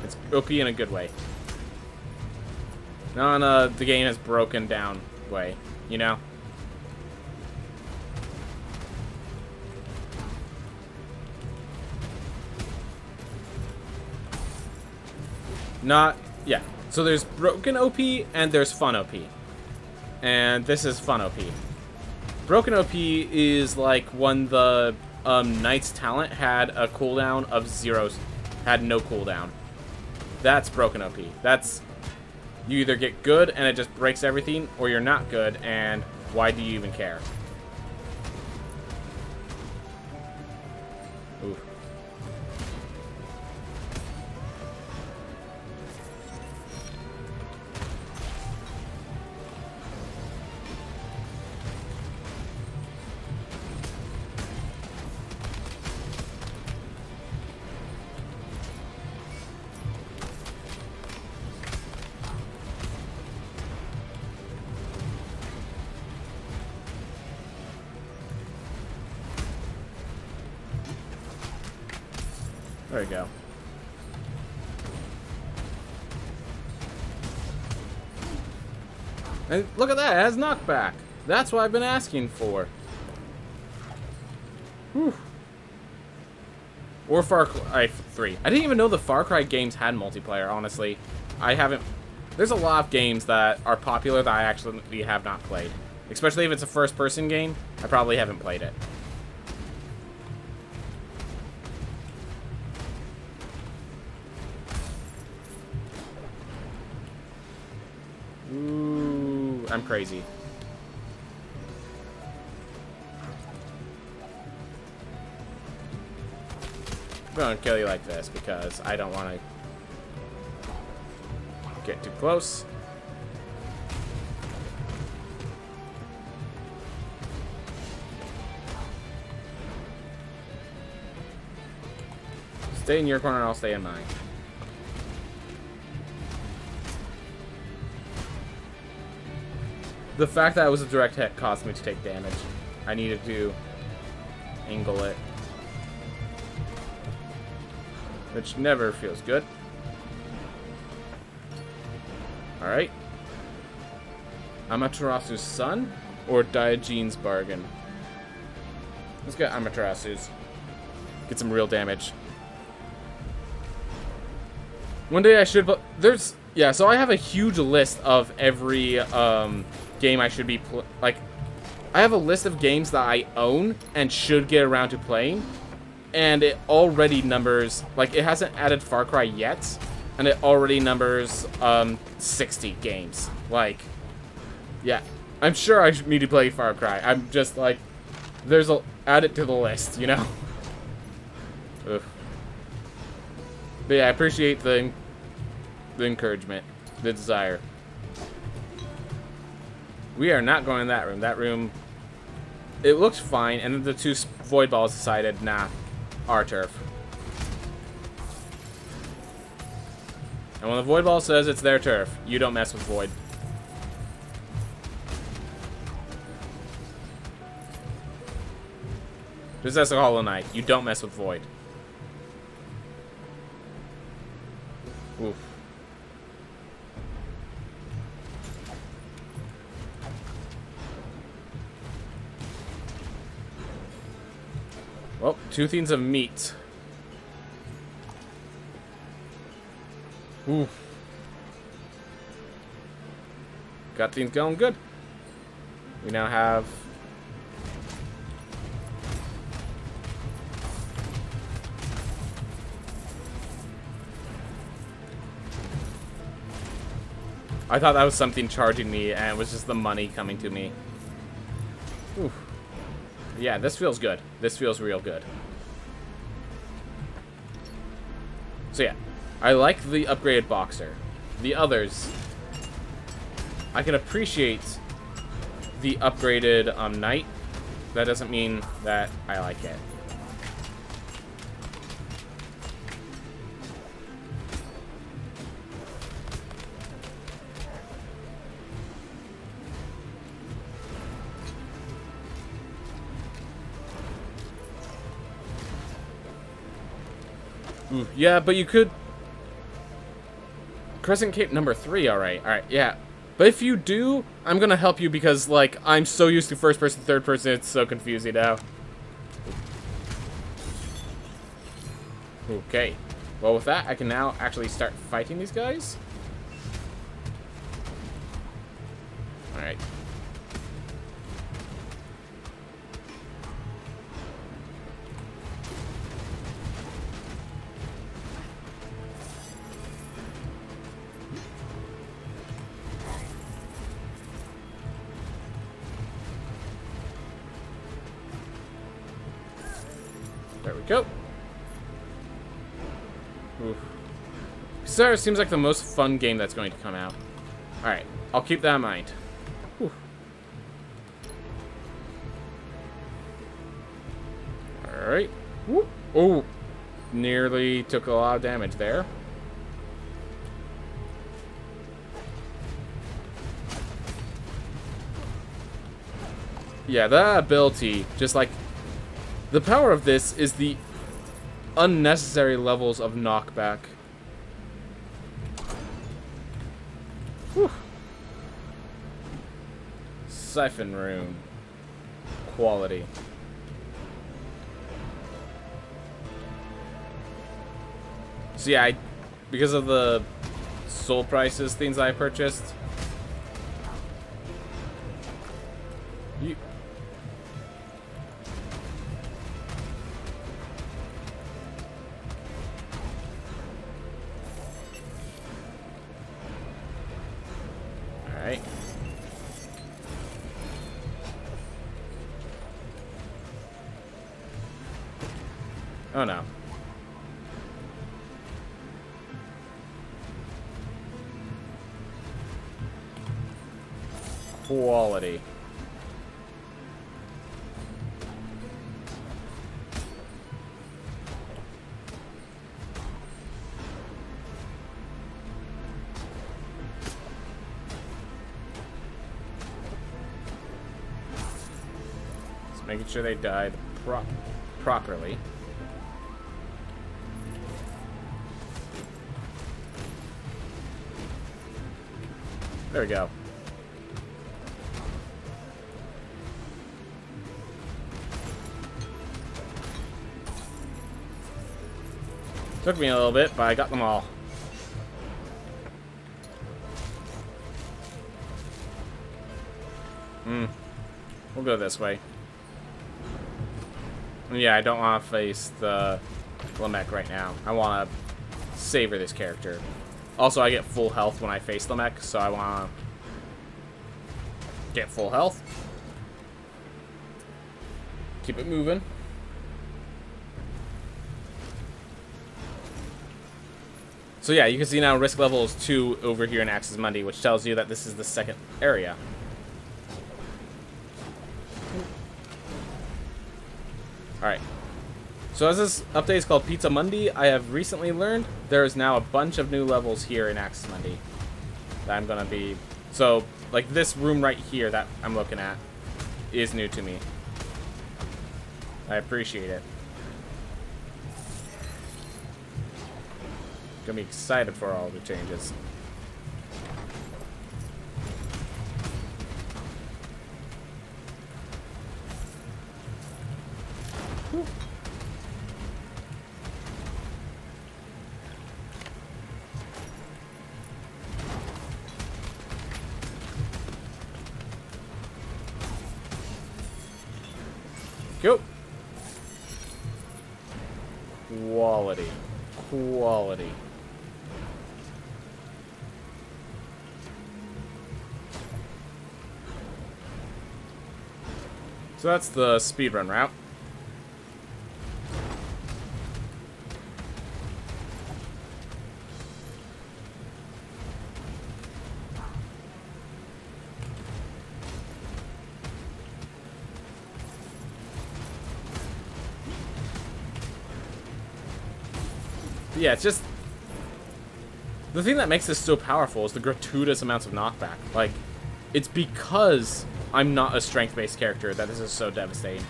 It's OP in a good way. Not in a the game has broken down way, you know? Not, yeah. So there's broken OP and there's fun OP. And this is fun OP. Broken OP is like when the Knight's talent had a cooldown of 0, had no cooldown. That's broken OP. That's, you either get good and it just breaks everything, or you're not good and why do you even care? Ooh. There we go. And look at that, it has knockback. That's what I've been asking for. Whew. Or Far Cry 3. I didn't even know the Far Cry games had multiplayer, honestly. I haven't... There's a lot of games that are popular that I actually have not played. Especially if it's a first-person game, I probably haven't played it. Ooh, I'm crazy. I'm gonna kill you like this because I don't want to get too close. Stay in your corner and I'll stay in mine. The fact that it was a direct hit caused me to take damage. I needed to angle it. Which never feels good. Alright. Amaterasu's son or Diogene's bargain? Let's get Amaterasu's. Get some real damage. One day I should... There's... Yeah, so I have a huge list of every game I should be... Like, I have a list of games that I own and should get around to playing. And it already numbers... Like, it hasn't added Far Cry yet. And it already numbers 60 games. Like, yeah. I'm sure I need to play Far Cry. I'm just like... There's a... Add it to the list, you know? Ugh. But yeah, I appreciate the encouragement. The desire. We are not going in that room. That room it looked fine, and then the two void balls decided, nah, our turf. And when the void ball says it's their turf, you don't mess with void. Just as a Hollow Knight, you don't mess with void. Oof. Well, 2 things of meat. Ooh. Got things going good. We now have... I thought that was something charging me, and it was just the money coming to me. Ooh. Yeah, this feels good. This feels real good. So yeah, I like the upgraded boxer. The others, I can appreciate the upgraded knight. That doesn't mean that I like it. Ooh, yeah, but you could... Crescent Cape number 3, alright, yeah. But if you do, I'm gonna help you because, like, I'm so used to first person, third person, it's so confusing now. Okay. Well, with that, I can now actually start fighting these guys. Alright. There we go. Oof. Kickstarter seems like the most fun game that's going to come out. Alright, I'll keep that in mind. Whew. Alright. Oh, nearly took a lot of damage there. Yeah, that ability, just like... The power of this is the unnecessary levels of knockback. Whew. Siphon Rune. Quality. So yeah, because of the soul prices things I purchased. Alright. Oh no. Quality. Just making sure they died properly. There we go. Took me a little bit, but I got them all. We'll go this way. Yeah, I don't want to face the Lamech right now. I want to savor this character. Also, I get full health when I face Lamech, so I want to get full health. Keep it moving. So yeah, you can see now risk level is 2 over here in Axis Mundi, which tells you that this is the second area. So as this update is called Pizza Monday, I have recently learned there is now a bunch of new levels here in Access Monday that I'm gonna be. So like this room right here that I'm looking at is new to me. I appreciate it. Gonna be excited for all the changes. Whew. Go. Quality. Quality. So that's the speedrun route. Yeah, it's just the thing that makes this so powerful is the gratuitous amounts of knockback. Like, it's because I'm not a strength-based character that this is so devastating.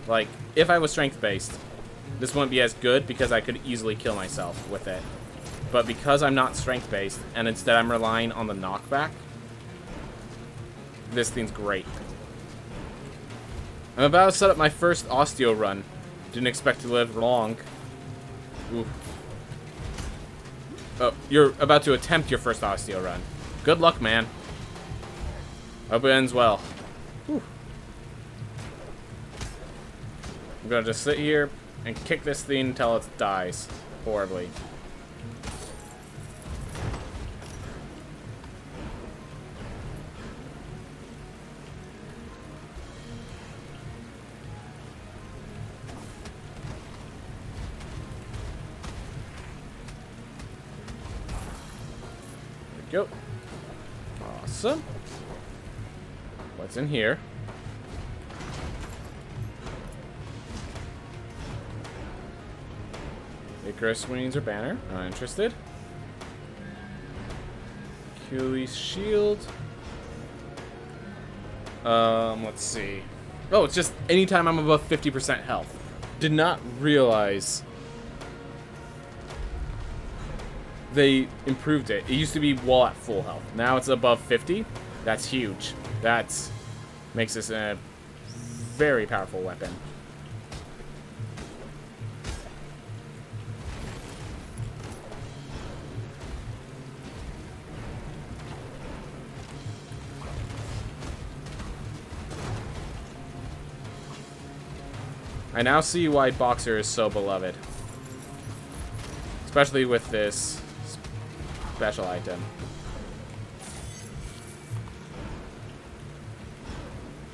Like, if I was strength-based, this wouldn't be as good because I could easily kill myself with it. But because I'm not strength-based, and instead I'm relying on the knockback, this thing's great. I'm about to set up my first osteo run. Didn't expect to live long. Ooh. Oh, you're about to attempt your first osteo run. Good luck, man. Hope it ends well. Whew. I'm gonna just sit here and kick this thing until it dies horribly. There we go. Awesome. What's in here? Icarus wings or banner. Not interested. Achilles shield. Let's see. Oh, it's just anytime I'm above 50% health. Did not realize they improved it. It used to be wall at full health. Now it's above 50. That's huge. That makes this a very powerful weapon. I now see why Boxer is so beloved. Especially with this special item.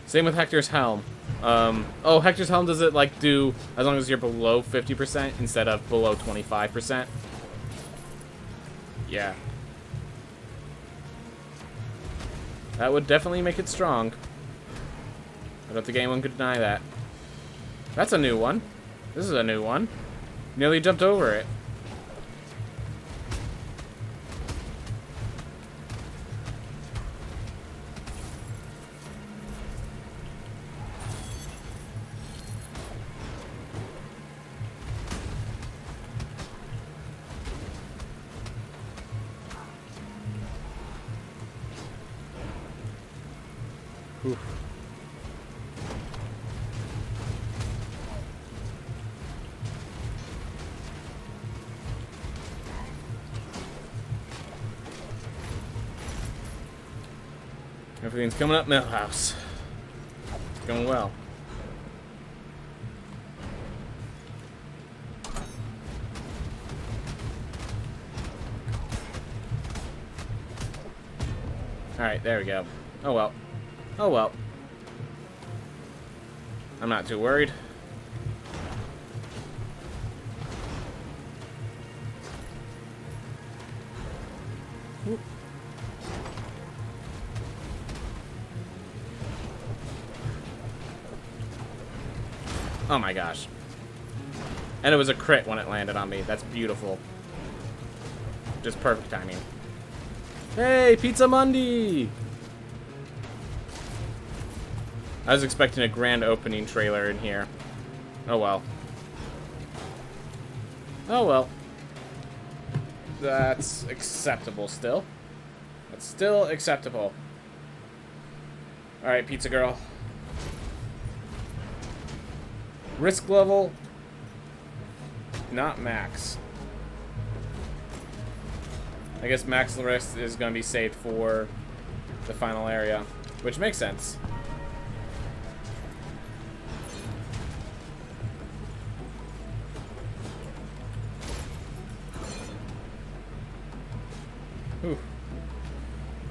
Same with Hector's Helm. Oh, Hector's Helm does it like do as long as you're below 50% instead of below 25%. Yeah. That would definitely make it strong. I don't think anyone could deny that. That's a new one. This is a new one. Nearly jumped over it. Oof. Everything's coming up Millhouse. It's going well. Alright, there we go. Oh well. Oh well. I'm not too worried. Whoop. Oh my gosh. And it was a crit when it landed on me. That's beautiful. Just perfect timing. Hey, Pizza Mundi! I was expecting a grand opening trailer in here. Oh well. Oh well. That's acceptable still. That's still acceptable. Alright, Pizza Girl. Risk level, not max. I guess max risk is going to be saved for the final area, which makes sense. Ooh.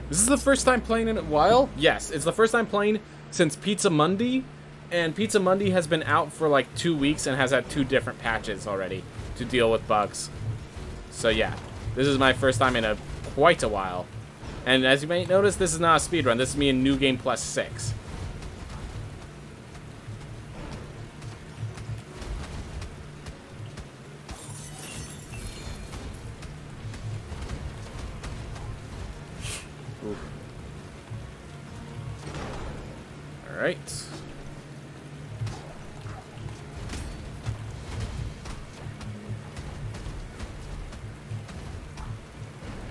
This is the first time playing in a while? Yes, it's the first time playing since Pizza Mundi, and Pizza Mundi has been out for like 2 weeks and has had 2 different patches already to deal with bugs. So yeah, this is my first time in quite a while. And as you may notice, this is not a speedrun. This is me in New Game plus 6. Alright.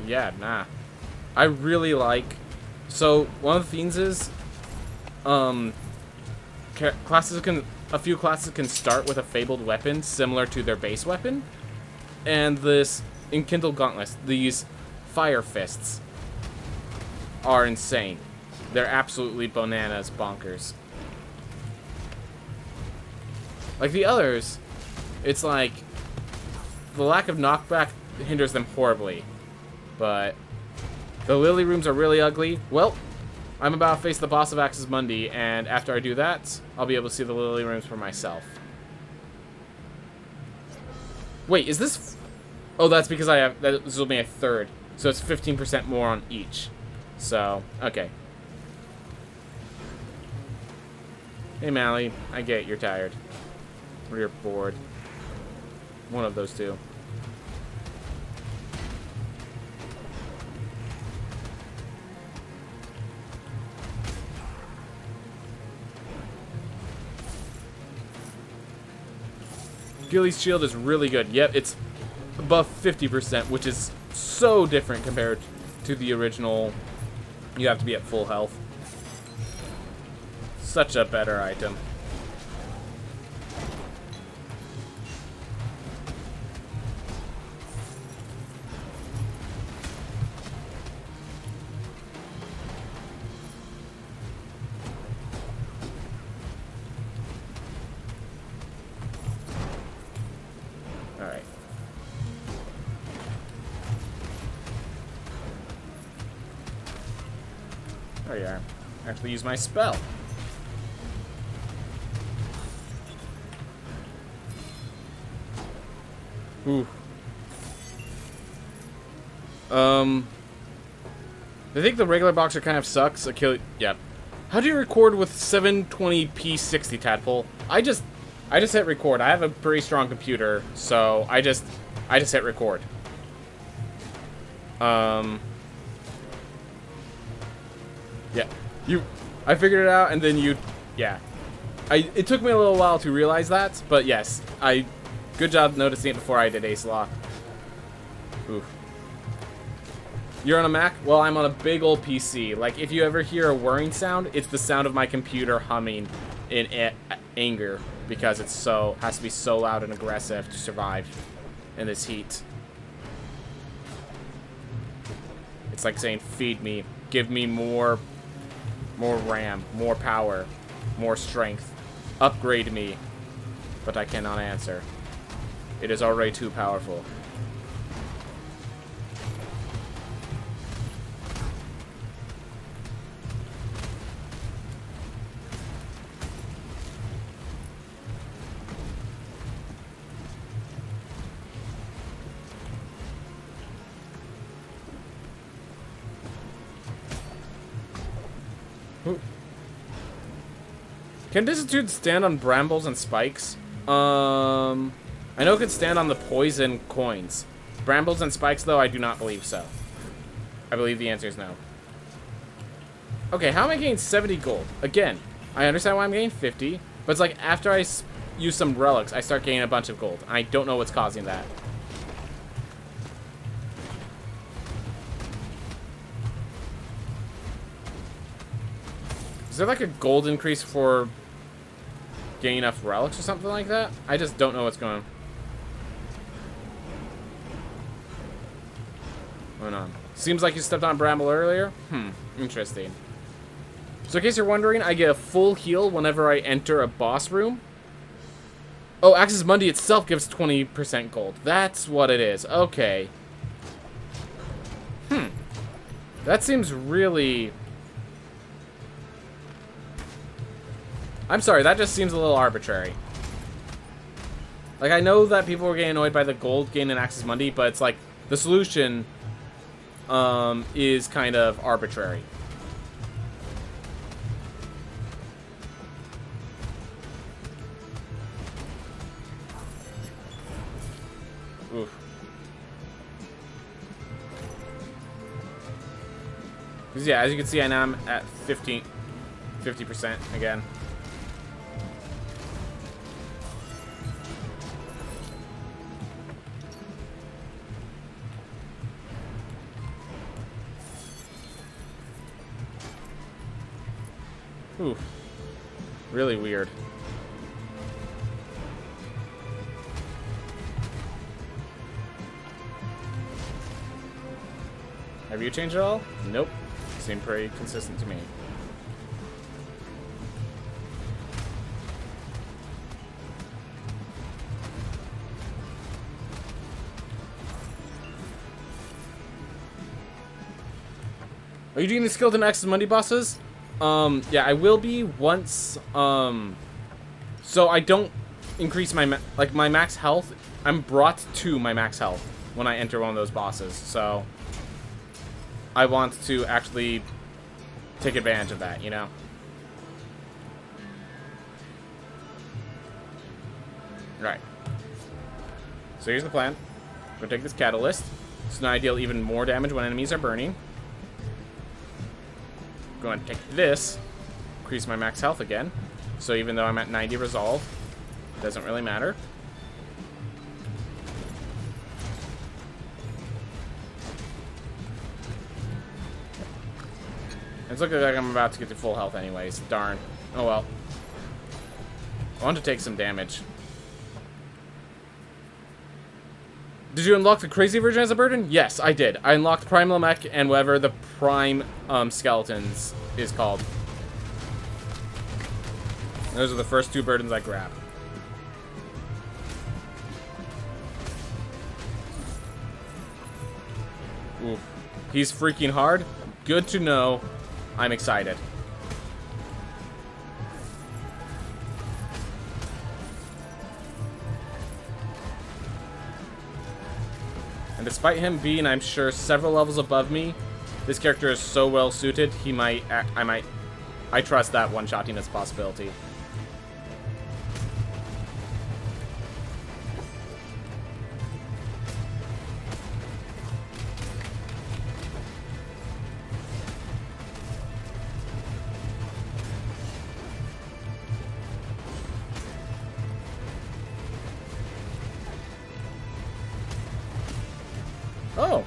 Yeah, nah. I really like... So, one of the things is... a few classes can start with a fabled weapon similar to their base weapon. And this Enkindled Gauntlets, these fire fists, are insane. They're absolutely bananas bonkers. Like the others, it's like the lack of knockback hinders them horribly. But the Lily Rooms are really ugly. Well, I'm about to face the boss of Axis Mundi, and after I do that, I'll be able to see the Lily Rooms for myself. Wait, is this... Oh, that's because I have... This will be a third. So it's 15% more on each. So, okay. Hey, Mally. I get it. You're tired. Or you're bored. One of those two. Gilly's shield is really good. Yep, it's above 50%, which is so different compared to the original. You have to be at full health. Such a better item. Alright. There you are. Actually use my spell. Ooh. I think the regular boxer kind of sucks. Yep. How do you record with 720p 60 tadpole? I just hit record. I have a pretty strong computer, so I just hit record. Yeah. I figured it out, and then yeah. It took me a little while to realize that, but yes, good job noticing it before I did Ace Law. Oof. You're on a Mac? Well, I'm on a big old PC. Like, if you ever hear a whirring sound, it's the sound of my computer humming in anger, because it has to be so loud and aggressive to survive in this heat. It's like saying, feed me, give me more RAM, more power, more strength, upgrade me, but I cannot answer. It is already too powerful. Can Disitude stand on brambles and spikes? I know it could stand on the poison coins. Brambles and spikes, though, I do not believe so. I believe the answer is no. Okay, how am I getting 70 gold? Again, I understand why I'm getting 50, but it's like after I use some relics, I start getting a bunch of gold. I don't know what's causing that. Is there like a gold increase for getting enough relics or something like that? I just don't know what's going on. Seems like you stepped on Bramble earlier. Interesting. So in case you're wondering, I get a full heal whenever I enter a boss room. Oh, Axis Mundi itself gives 20% gold. That's what it is. Okay. That seems really... I'm sorry, that just seems a little arbitrary. Like, I know that people were getting annoyed by the gold gain in Axis Mundi, but it's like, the solution is kind of arbitrary. Oof. Because yeah, as you can see, I now am at 50% again. Oof. Really weird. Have you changed at all? Nope. Seem pretty consistent to me. Are you doing the Skeleton Axis Mundi bosses? Yeah, I will be once, so I don't increase my, my max health. I'm brought to my max health when I enter one of those bosses, so I want to actually take advantage of that, you know? Right. So here's the plan. I'm gonna take this catalyst. So now I deal even more damage when enemies are burning. I'm going to take this, increase my max health again. So even though I'm at 90 resolve, it doesn't really matter. It's looking like I'm about to get to full health anyways. Darn. Oh well. I want to take some damage. Did you unlock the crazy version as a burden? Yes, I did. I unlocked Primal Mech and whatever the Prime Skeletons is called. Those are the first two burdens I grabbed. Ooh. He's freaking hard. Good to know. I'm excited. And despite him being, I'm sure, several levels above me, this character is so well suited, he might, I trust that one-shotting is a possibility. Oh.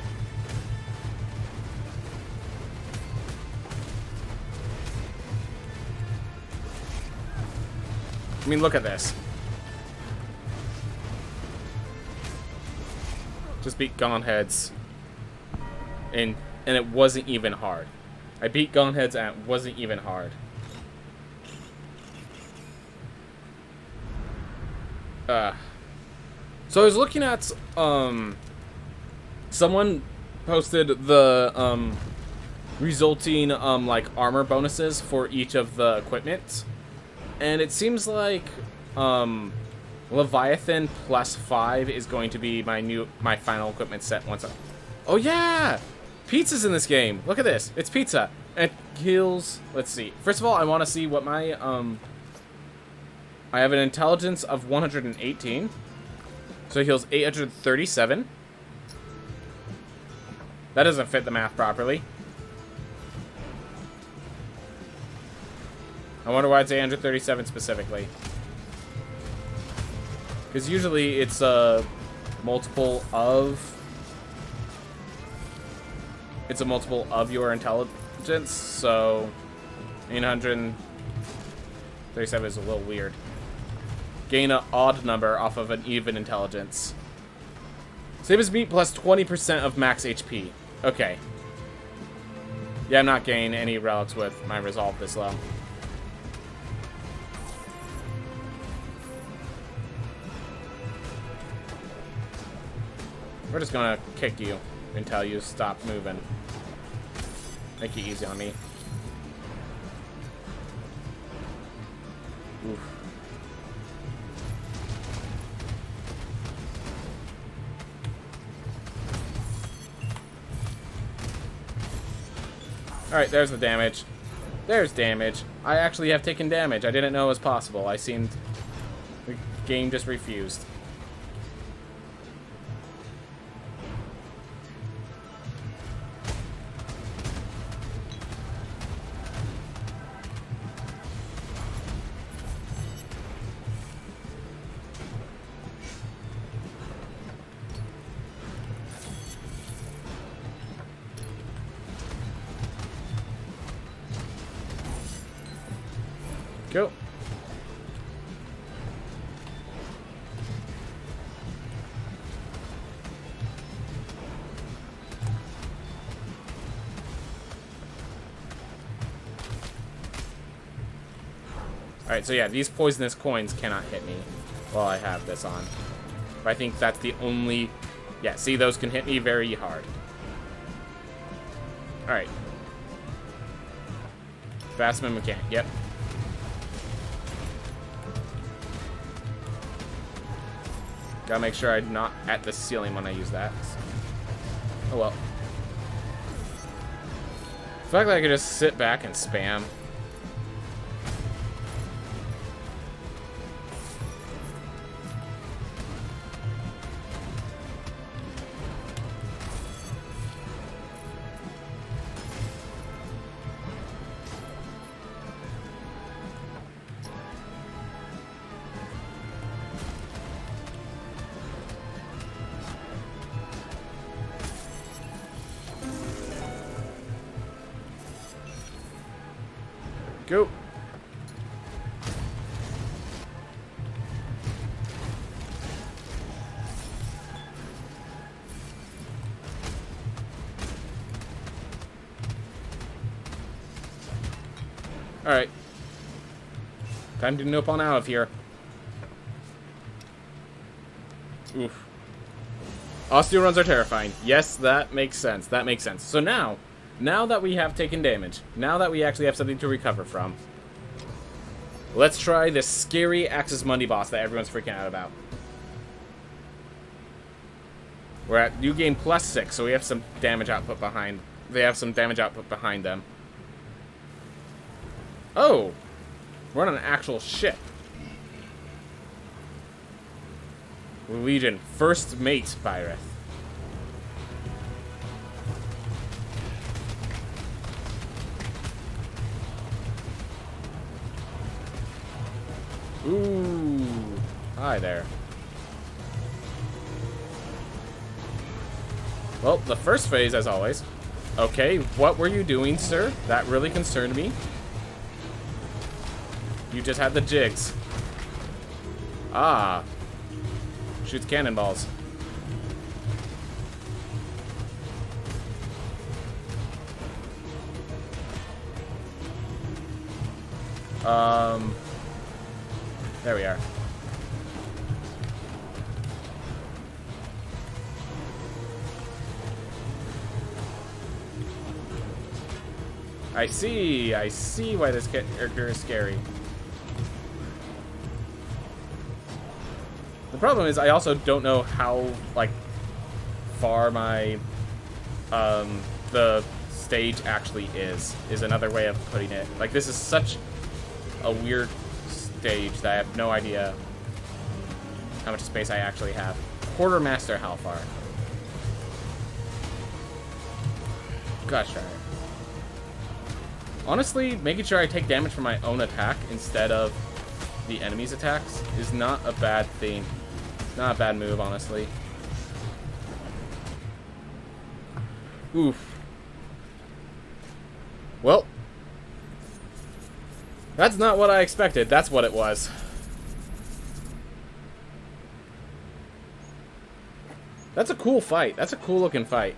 I mean, look at this. Just beat Gonheads. And it wasn't even hard. I beat Gonheads and it wasn't even hard. So I was looking at, someone posted the resulting like armor bonuses for each of the equipment, and it seems like Leviathan +5 is going to be my final equipment set once oh yeah, pizza's in this game. Look at this, it's pizza. And it heals. Let's see. First of all, I want to see what my I have an intelligence of 118. So he heals 837. That doesn't fit the math properly. I wonder why it's 837 specifically. Because usually it's a multiple of... It's a multiple of your intelligence, so 837 is a little weird. Gain an odd number off of an even intelligence. Same as me, plus 20% of max HP. Okay. Yeah, I'm not gaining any relics with my resolve this low. We're just gonna kick you until you stop moving. Make it easy on me. Oof. Alright, there's the damage. There's damage. I actually have taken damage. I didn't know it was possible. I seemed... The game just refused. Go. Alright, so yeah, these poisonous coins cannot hit me while I have this on. But I think that's the only... Yeah, see, those can hit me very hard. Alright. Fastman mechanic, yep. Gotta make sure I'm not at the ceiling when I use that. Oh well. The fact that I could just sit back and spam. Go. Alright. Time to nope on out of here. Oof. Osteo runs are terrifying. Yes, that makes sense. That makes sense. So now that we have taken damage, now that we actually have something to recover from, let's try this scary Axis Mundi boss that everyone's freaking out about. We're at New Game +6, so we have some damage output behind. They have some damage output behind them. Oh! We're on an actual ship. Legion, First Mate, Byreth. Ooh. Hi there. Well, the first phase, as always. Okay, what were you doing, sir? That really concerned me. You just had the jigs. Ah. Shoots cannonballs. There we are. I see why this character is scary. The problem is I also don't know how, like, far my, the stage actually is another way of putting it. Like, this is such a weird stage that I have no idea how much space I actually have. Quartermaster Halfar. Gosh darn it. Honestly, making sure I take damage from my own attack instead of the enemy's attacks is not a bad thing. Not a bad move, honestly. Oof. Well, that's not what I expected. That's what it was. That's a cool fight. That's a cool looking fight.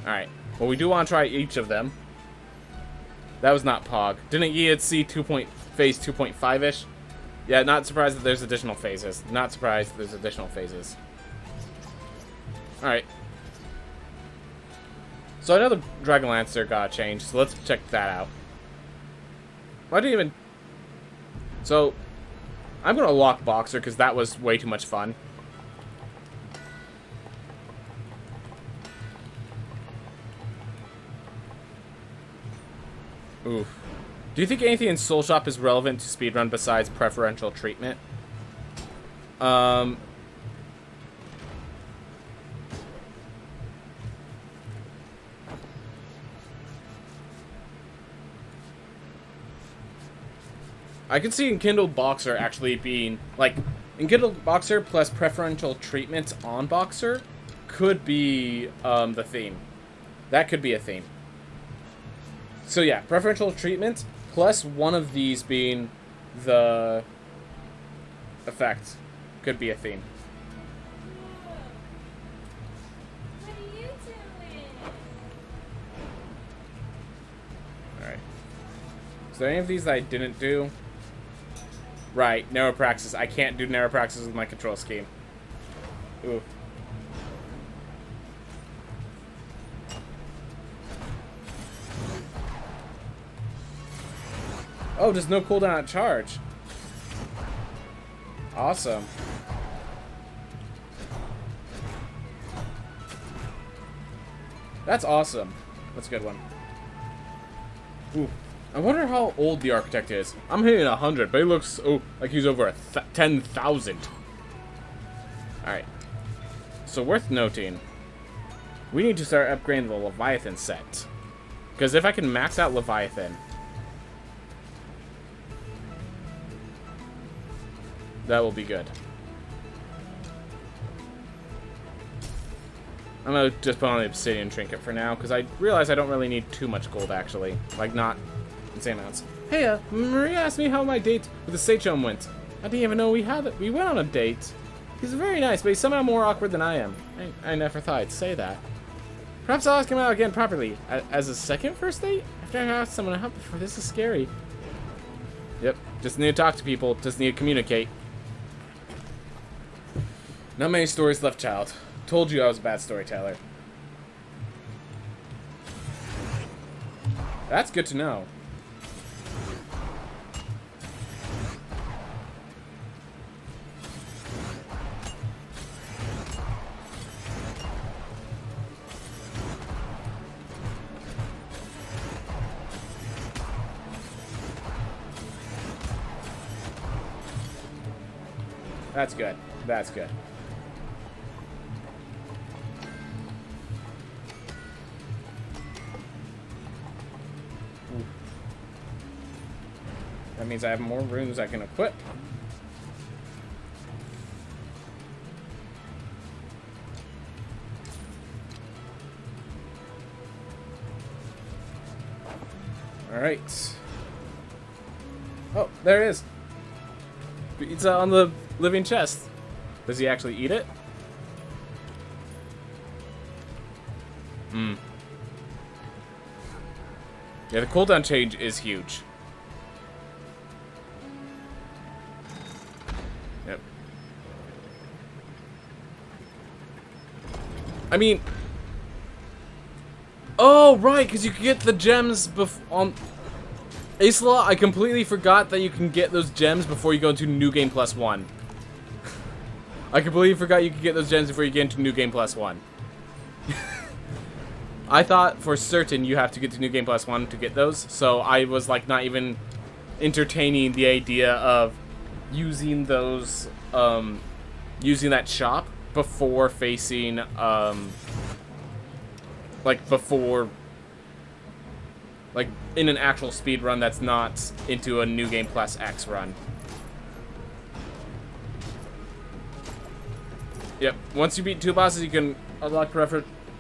Alright. Well, we do want to try each of them. That was not Pog. Didn't ye see phase 2.5-ish? Yeah, not surprised that there's additional phases. Not surprised there's additional phases. Alright. So I know the Dragon Lancer got changed, so let's check that out. Why didn't even... So, I'm going to lock Boxer because that was way too much fun. Oof. Do you think anything in Soul Shop is relevant to speedrun besides preferential treatment? I can see Enkindled Boxer actually being, like, Enkindled Boxer plus preferential treatment on Boxer could be the theme. That could be a theme. So yeah, preferential treatment plus one of these being the effect could be a theme. What are you doing? Alright. Is there any of these that I didn't do? Right, Neuropraxis. I can't do Neuropraxis with my control scheme. Ooh. Oh, there's no cooldown at charge. Awesome. That's awesome. That's a good one. Ooh. I wonder how old the Architect is. I'm hitting 100, but he looks like he's over 10,000. Alright. So worth noting, we need to start upgrading the Leviathan set. Because if I can max out Leviathan, that will be good. I'm going to just put on the Obsidian Trinket for now, because I realize I don't really need too much gold, actually. Like, not insane amounts. Hey, Maria asked me how my date with the Sachom went. I didn't even know we went on a date. He's very nice, but he's somehow more awkward than I am. I never thought I'd say that. Perhaps I'll ask him out again properly. As a second first date? After I asked someone out before, this is scary. Yep, just need to talk to people, just need to communicate. Not many stories left, child. Told you I was a bad storyteller. That's good to know. That's good. That's good. That means I have more runes I can equip. Alright. Oh, there it is. Pizza on the living chest. Does he actually eat it? Hmm. Yeah, the cooldown change is huge. Yep. I mean... Oh, right, because you can get the gems on... Aesla, I completely forgot that you can get those gems before you go into New Game Plus 1. I completely forgot you could get those gems before you get into New Game Plus 1. I thought for certain you have to get to New Game Plus 1 to get those, so I was like not even entertaining the idea of using those, using that shop before facing, before, like, in an actual speed run that's not into a New Game Plus X run. Yep, once you beat 2 bosses, you can unlock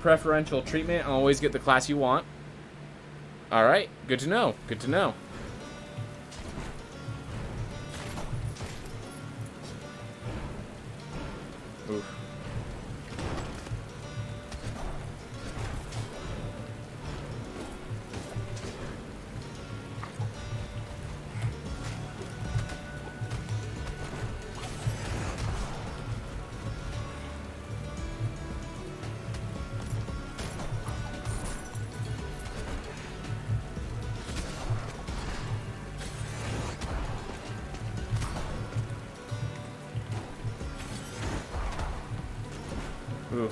preferential treatment and always get the class you want. Alright, good to know, good to know. Oof. Ooh.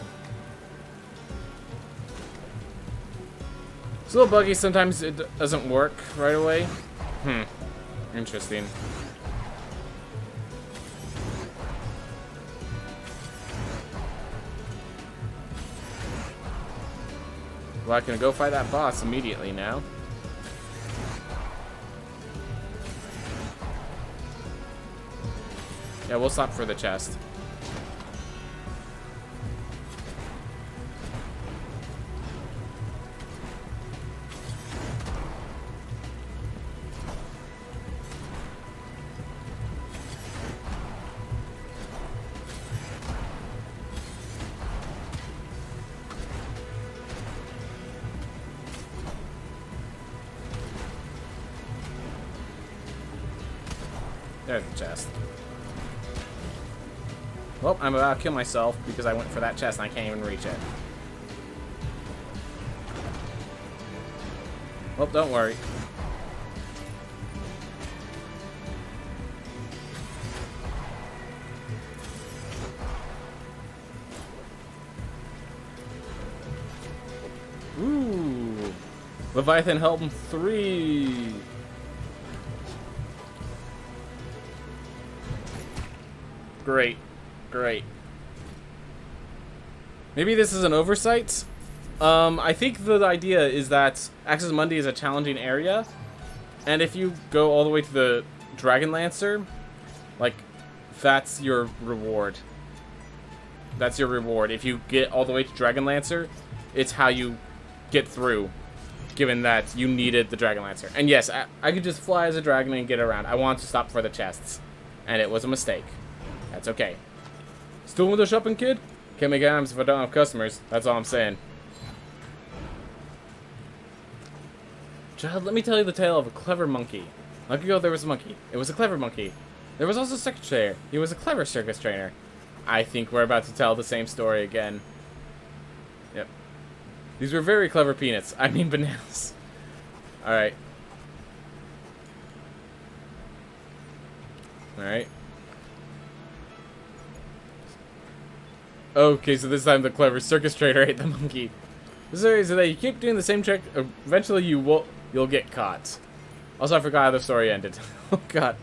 It's a little buggy, sometimes it doesn't work right away. Interesting. Well, I can go fight that boss immediately now. Yeah, we'll stop for the chest. There's the chest. Well, I'm about to kill myself because I went for that chest and I can't even reach it. Well, don't worry. Ooh. Leviathan Helm 3. Great. Great. Maybe this is an oversight? I think the idea is that Access Mundi is a challenging area, and if you go all the way to the Dragon Lancer, like, that's your reward. That's your reward. If you get all the way to Dragon Lancer, it's how you get through, given that you needed the Dragon Lancer. And yes, I could just fly as a dragon and get around. I wanted to stop for the chests, and it was a mistake. That's okay. Still window shopping, kid? Can't make items if I don't have customers. That's all I'm saying. Child, let me tell you the tale of a clever monkey. Long ago, there was a monkey. It was a clever monkey. There was also a circus trainer. He was a clever circus trainer. I think we're about to tell the same story again. Yep. These were very clever peanuts. I mean bananas. Alright. Alright. Okay, so this time the clever circus trainer ate the monkey. This is that you keep doing the same trick, eventually you'll get caught. Also, I forgot how the story ended. Oh god.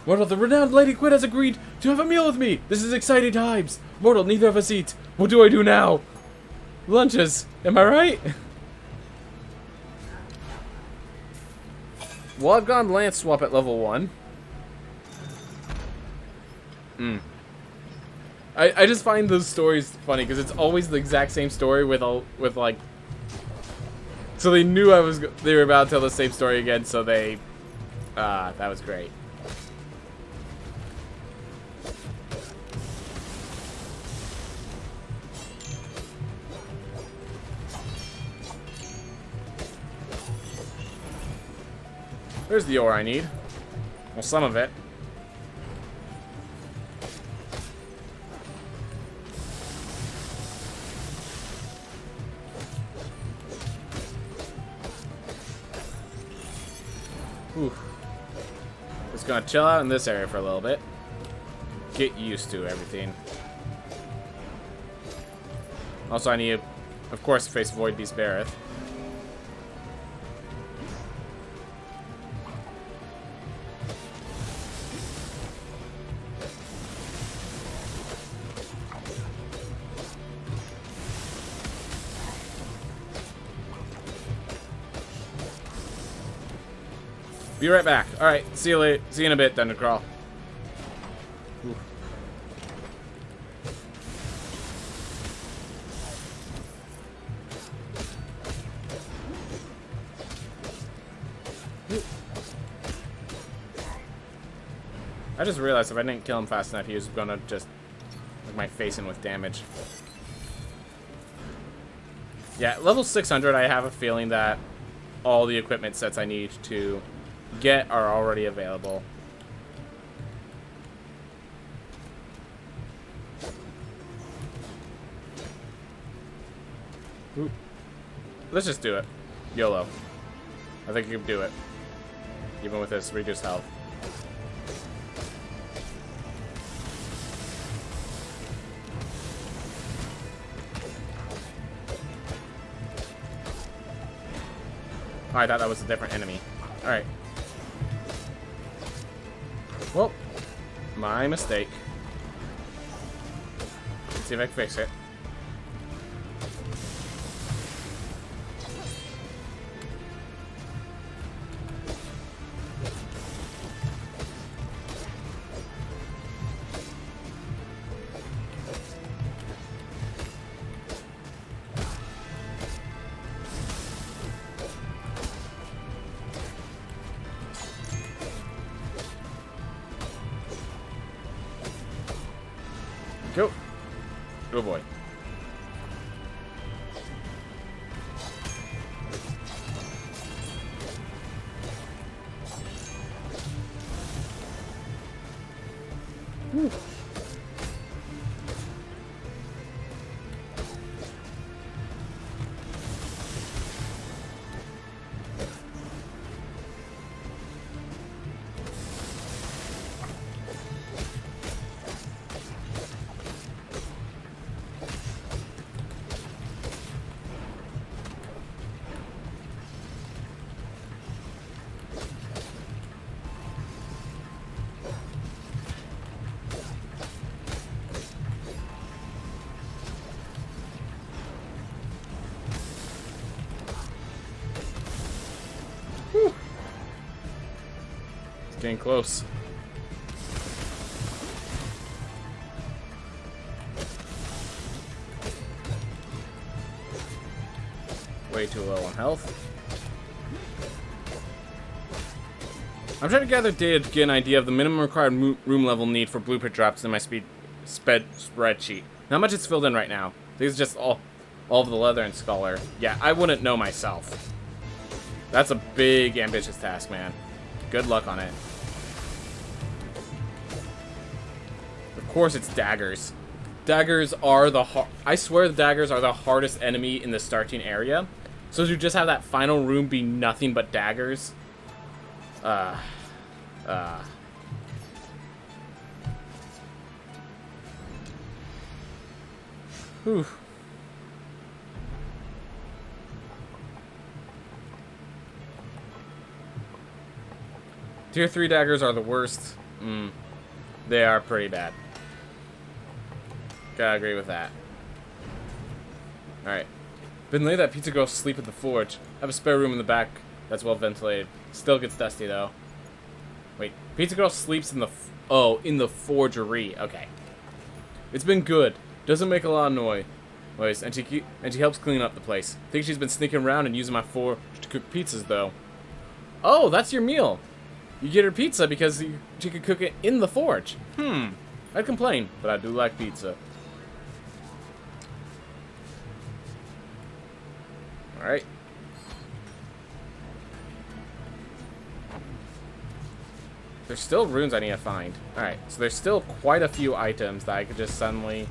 Mortal, the renowned Lady Quinn has agreed to have a meal with me. This is exciting times. Mortal, neither of us eat. What do I do now? Lunches. Am I right? Well, I've gone Lance Swap at level 1. I just find those stories funny because it's always the exact same story with like. So they knew they were about to tell the same story again, so they. That was great. There's the ore I need. Well, some of it. Oof. Just gonna chill out in this area for a little bit. Get used to everything. Also, I need to Of course, face Void Beast Bareth. Be right back. Alright, see you later. See you in a bit, Thunder Crawl. Ooh. I just realized if I didn't kill him fast enough, he was gonna just hook my face in with damage. Yeah, level 600, I have a feeling that all the equipment sets I need to get are already available. Ooh. Let's just do it. YOLO. I think you can do it. Even with this reduced health. Oh, I thought that was a different enemy. Alright. Well, my mistake. Let's see if I can fix it. Go. Oh boy. Whew. Getting close. Way too low on health. I'm trying to gather data to get an idea of the minimum required room level need for blueprint drops in my spreadsheet. Not much it's filled in right now. I think it's just all of the leather and scholar. Yeah, I wouldn't know myself. That's a big, ambitious task, man. Good luck on it. Of course it's daggers. Daggers are the I swear the daggers are the hardest enemy in the starting area. So to just have that final room be nothing but daggers. Whew. Tier 3 daggers are the worst. They are pretty bad. Gotta agree with that. Alright. Been late that pizza girl sleep at the forge. Have a spare room in the back that's well ventilated. Still gets dusty though. Wait, pizza girl sleeps in the in the forgery. Okay. It's been good. Doesn't make a lot of noise. And she helps clean up the place. Think she's been sneaking around and using my forge to cook pizzas though. Oh, that's your meal. You get her pizza because she could cook it in the forge. I'd complain, but I do like pizza. Alright. There's still runes I need to find. Alright, so there's still quite a few items that I could just suddenly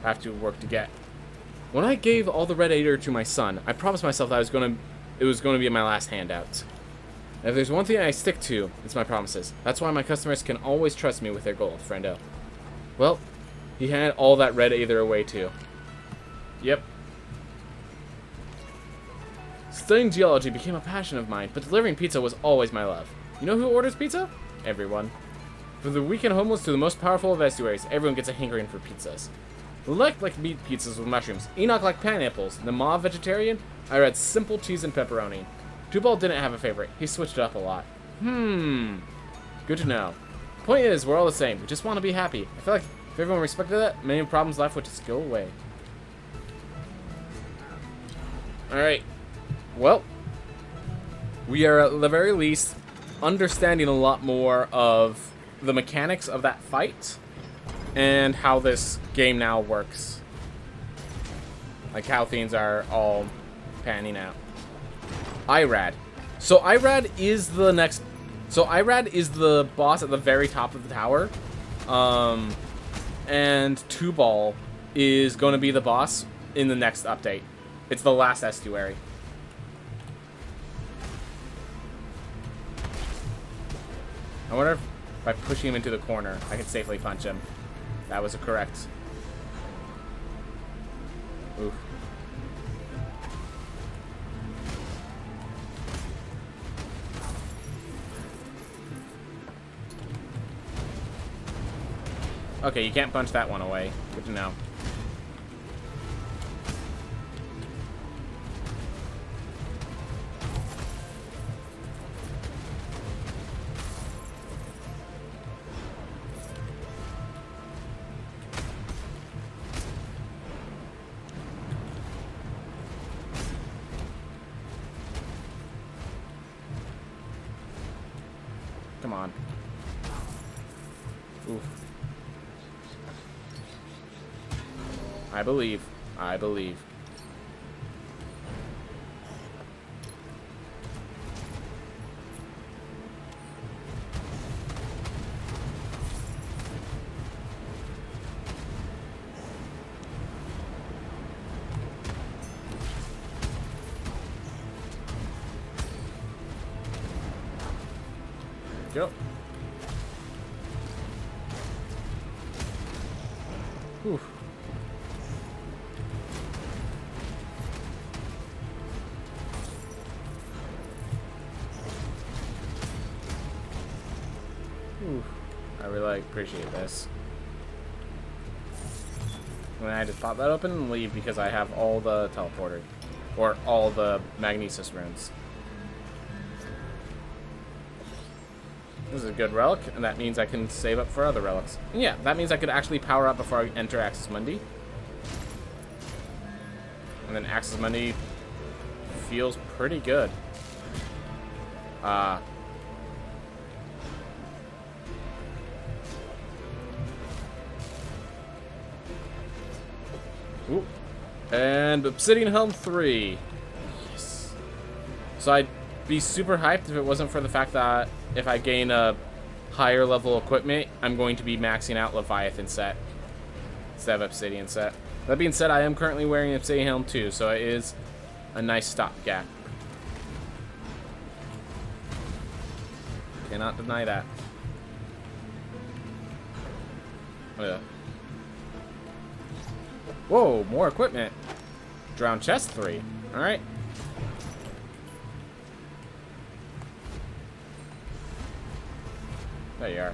have to work to get. When I gave all the red Ader to my son, I promised myself that it was going to be my last handout. And if there's one thing I stick to, it's my promises. That's why my customers can always trust me with their gold, friendo. Well, he had all that red Aether away too. Yep. Studying geology became a passion of mine, but delivering pizza was always my love. You know who orders pizza? Everyone. From the weekend homeless to the most powerful of estuaries, everyone gets a hankering for pizzas. Lelek liked meat pizzas with mushrooms. Enoch liked pineapples. Nama vegetarian. I read simple cheese and pepperoni. Tubal didn't have a favorite. He switched it up a lot. Good to know. Point is, we're all the same. We just want to be happy. I feel like if everyone respected that, many problems life would just go away. Alright. Well, we are at the very least understanding a lot more of the mechanics of that fight and how this game now works. Like how things are all panning out. Irad. So Irad is the next... So Irad is the boss at the very top of the tower. And Tubal is going to be the boss in the next update. It's the last estuary. I wonder if by pushing him into the corner, I can safely punch him. That was correct. Oof. Okay, you can't punch that one away. Good to know. Come on. Oof. I believe. I believe. Go. Whew. I really appreciate this. And I just pop that open and leave because I have all the teleporter. Or all the magnesis runes. This is a good relic, and that means I can save up for other relics. And yeah, that means I could actually power up before I enter Axis Mundi. And then Axis Mundi feels pretty good. Ooh. And Obsidian Helm 3. Yes. So I'd be super hyped if it wasn't for the fact that if I gain a higher level equipment, I'm going to be maxing out Leviathan set instead of Obsidian set. That being said, I am currently wearing Obsidian Helm 2, so it is a nice stopgap. Cannot deny that. Yeah. Whoa, more equipment. Drown chest 3. Alright. There you are.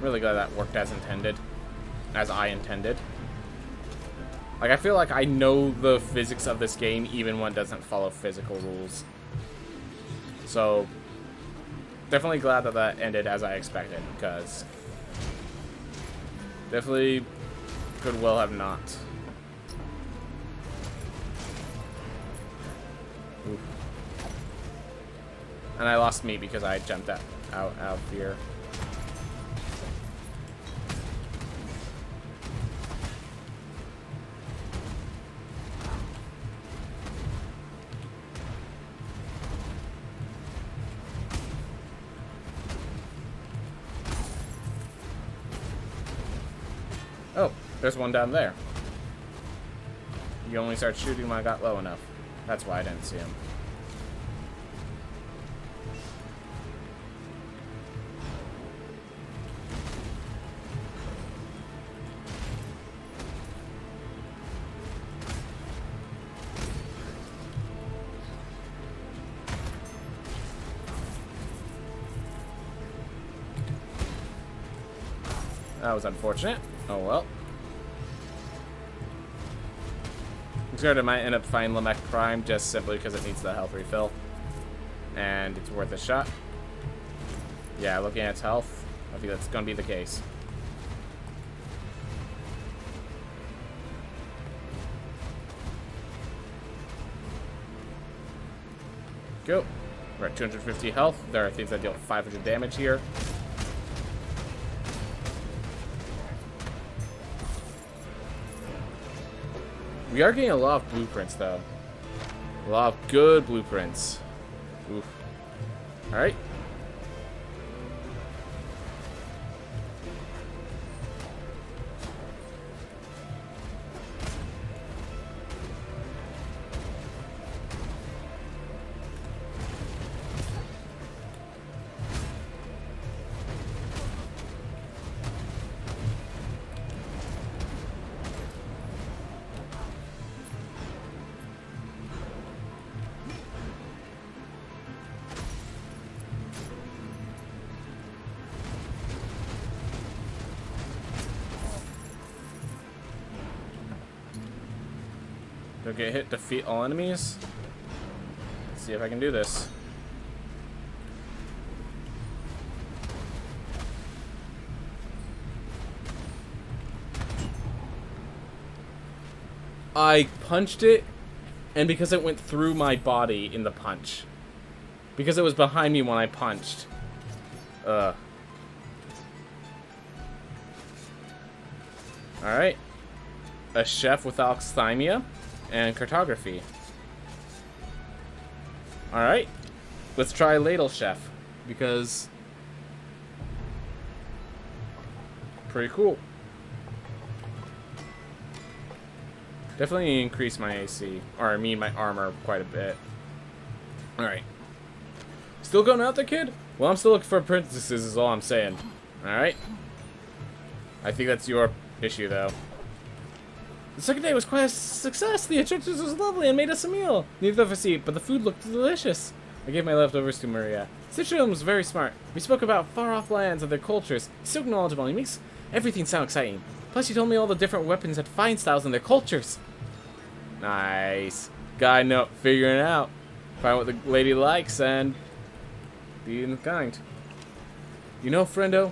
Really glad that worked as intended. As I intended. Like, I feel like I know the physics of this game even when it doesn't follow physical rules. So, definitely glad that that ended as I expected, because definitely could well have not. Oof. And I lost meat because I jumped out of fear. Oh, there's one down there. You only start shooting when I got low enough. That's why I didn't see him. That was unfortunate. Oh well. I'm scared I might end up finding Lamech Prime just simply because it needs the health refill. And it's worth a shot. Yeah, looking at its health, I think that's going to be the case. Go. We're at 250 health. There are things that deal 500 damage here. We are getting a lot of blueprints, though. A lot of good blueprints. Oof. Alright. Don't get hit, defeat all enemies. Let's see if I can do this. I punched it, and because it went through my body in the punch. Because it was behind me when I punched. Alright. A chef with alxithymia. And cartography. Alright. Let's try Ladle Chef. Because... pretty cool. Definitely increase my AC. Or I mean my armor quite a bit. Alright. Still going out there, kid? Well, I'm still looking for princesses is all I'm saying. Alright. I think that's your issue, though. The second day was quite a success. The attractions was lovely and made us a meal. Neither of us eat, but the food looked delicious. I gave my leftovers to Maria. Citron was very smart. We spoke about far-off lands and their cultures. He's so knowledgeable. He makes everything sound exciting. Plus, he told me all the different weapons had fine styles and their cultures. Nice. Guy note, figuring it out. Find what the lady likes and being kind. You know, friendo,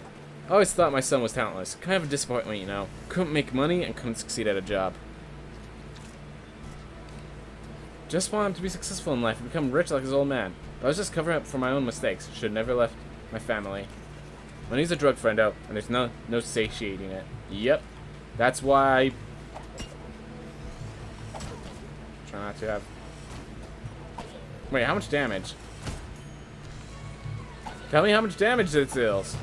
I always thought my son was talentless. Kind of a disappointment, you know. Couldn't make money and couldn't succeed at a job. Just want him to be successful in life and become rich like his old man. But I was just covering up for my own mistakes. Should have never left my family. Money's a drug, friendo, and there's no satiating it. Yep. That's why try not to have... Wait, how much damage? Tell me how much damage it deals.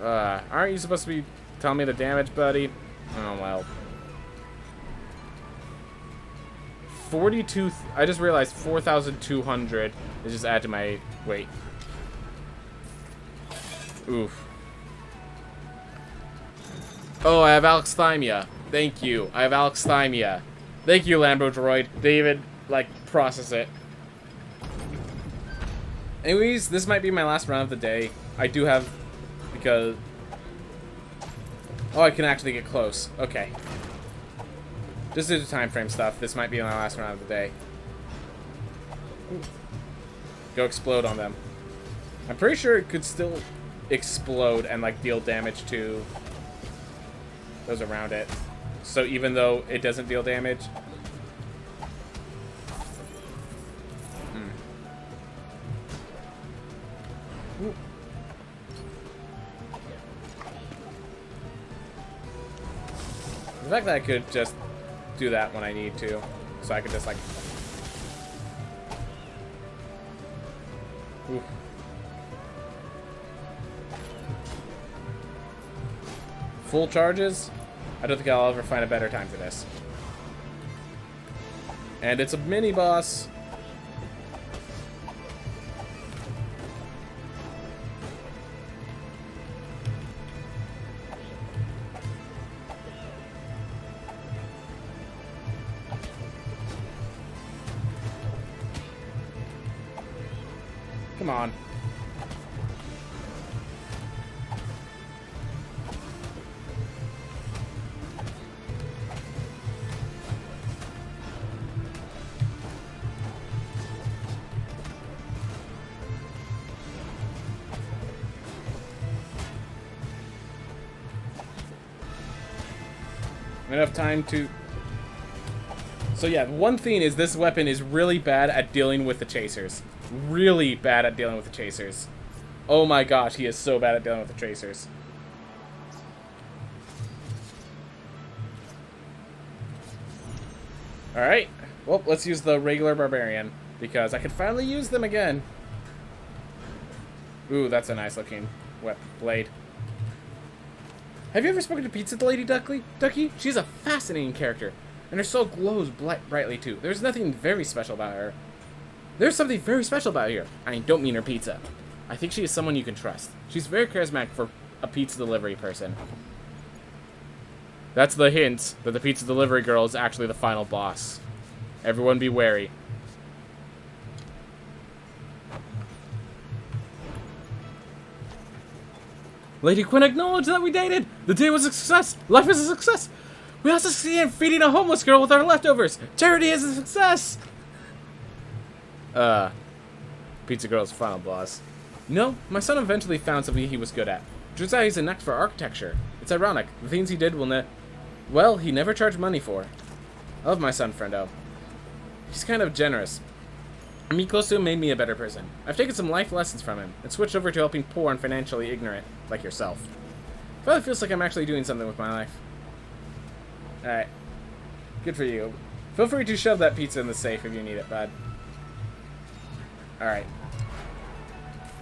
Aren't you supposed to be telling me the damage, buddy? Oh, well. 42... I just realized 4,200 is just add to my weight. Oof. Oh, I have alxithymia. Thank you. I have alxithymia. Thank you, Lambo Droid. They even, like, process it. Anyways, this might be my last run of the day. I do have... because... oh, I can actually get close. Okay. Just due to time frame stuff, this might be my last run of the day. Go explode on them. I'm pretty sure it could still explode and, like, deal damage to those around it. So even though it doesn't deal damage... Ooh. The fact that I could just do that when I need to, so I could just like... Ooh. Full charges? I don't think I'll ever find a better time for this. And it's a mini boss. Come on. Enough time to... So yeah, one thing is this weapon is really bad at dealing with the chasers. Really bad at dealing with the chasers. Oh my gosh, he is so bad at dealing with the chasers. Alright, well, let's use the regular barbarian, because I can finally use them again. Ooh, that's a nice looking blade. Have you ever spoken to Pizza the Lady Ducky? She's a fascinating character, and her soul glows brightly too. There's nothing very special about her. There's something very special about her. I don't mean her pizza. I think she is someone you can trust. She's very charismatic for a pizza delivery person. That's the hint that the pizza delivery girl is actually the final boss. Everyone be wary. Lady Quinn acknowledged that we dated. The day was a success. Life is a success. We also succeeded in feeding a homeless girl with our leftovers. Charity is a success. Pizza girl's final boss. You know, my son eventually found something he was good at. Turns out he's a knack for architecture. It's ironic. The things he did well, he never charged money for. I love my son, friendo. He's kind of generous. Being close to him made me a better person. I've taken some life lessons from him and switched over to helping poor and financially ignorant, like yourself. It finally feels like I'm actually doing something with my life. Alright. Good for you. Feel free to shove that pizza in the safe if you need it, bud. Alright.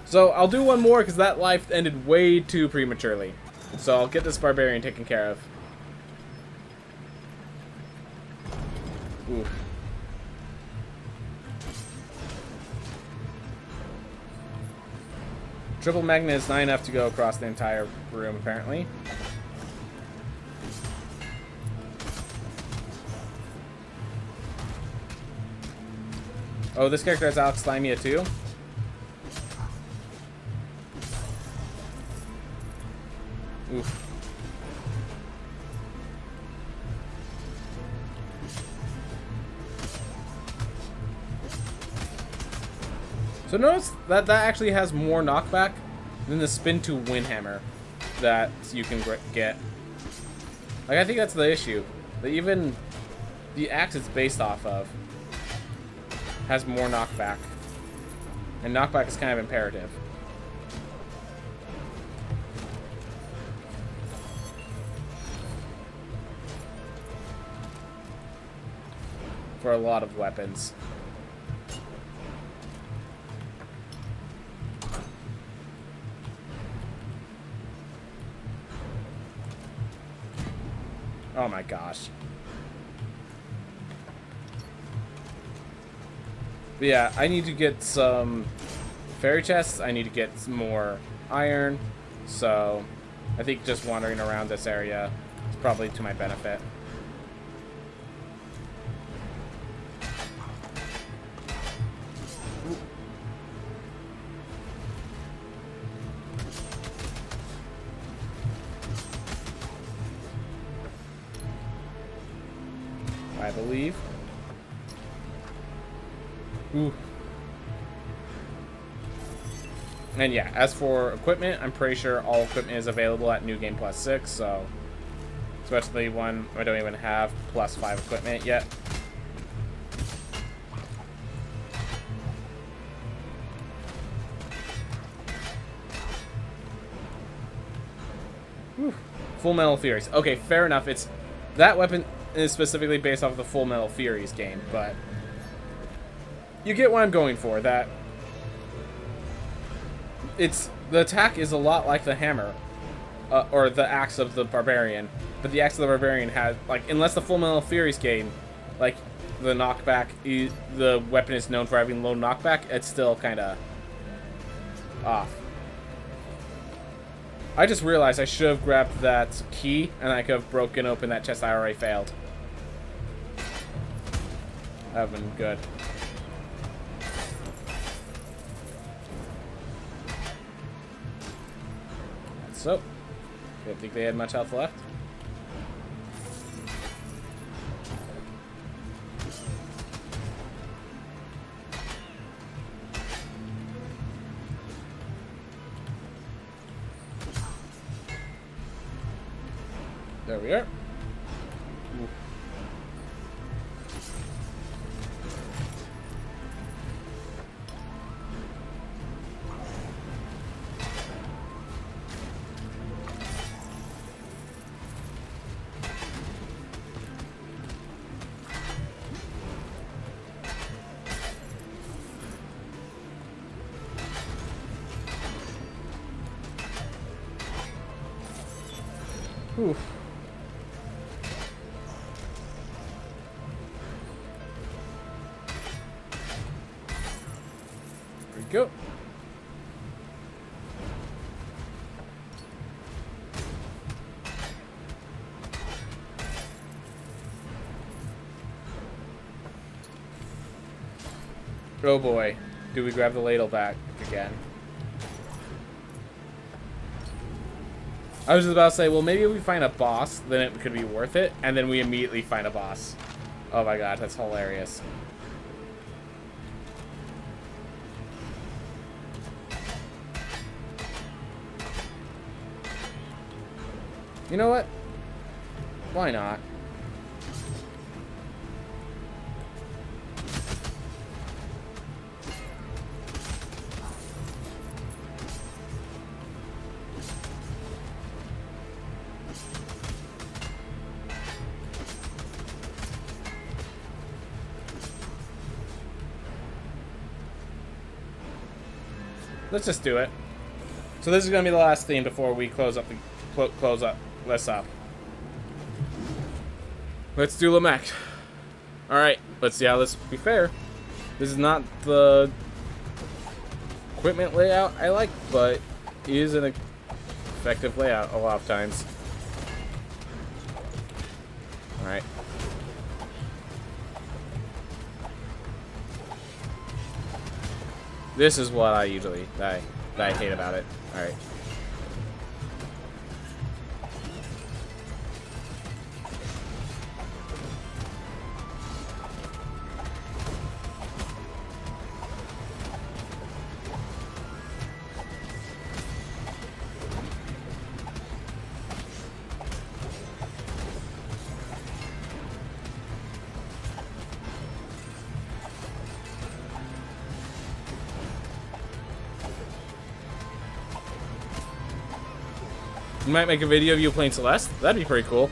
So, I'll do one more because that life ended way too prematurely. So, I'll get this barbarian taken care of. Ooh. Triple magnet is not enough to go across the entire room, apparently. Oh, this character has Alex Limea too? Oof. So notice that actually has more knockback than the spin to win hammer that you can get. Like, I think that's the issue. That even the axe it's based off of has more knockback. And knockback is kind of imperative. For a lot of weapons. Oh my gosh. But yeah, I need to get some fairy chests. I need to get some more iron. So I think just wandering around this area is probably to my benefit. I believe. Ooh. And yeah, as for equipment, I'm pretty sure all equipment is available at New Game Plus 6, so especially one I don't even have plus 5 equipment yet. Whew. Full Metal Furies. Okay, fair enough. It's that weapon is specifically based off of the Full Metal Furies game, but you get what I'm going for. That the attack is a lot like the hammer, or the axe of the barbarian, but the axe of the barbarian has, like, unless the Full Metal Furies game, like, the knockback, the weapon is known for having low knockback, it's still kind of off. I just realized I should have grabbed that key, and I could have broken open that chest I already failed. That would have been good. So, didn't think they had much health left. There we are. Whew. There we go. Oh boy, do we grab the ladle back again? I was just about to say, well, maybe if we find a boss, then it could be worth it, and then we immediately find a boss. Oh my god, that's hilarious. You know what? Why not? Let's just do it. So this is gonna be the last theme before we close up this up. Let's do Lamech. All right, let's see how this be fair. This is not the equipment layout I like, but it is an effective layout a lot of times. All right. This is what I usually that I hate about it. All right. You might make a video of you playing Celeste. That'd be pretty cool.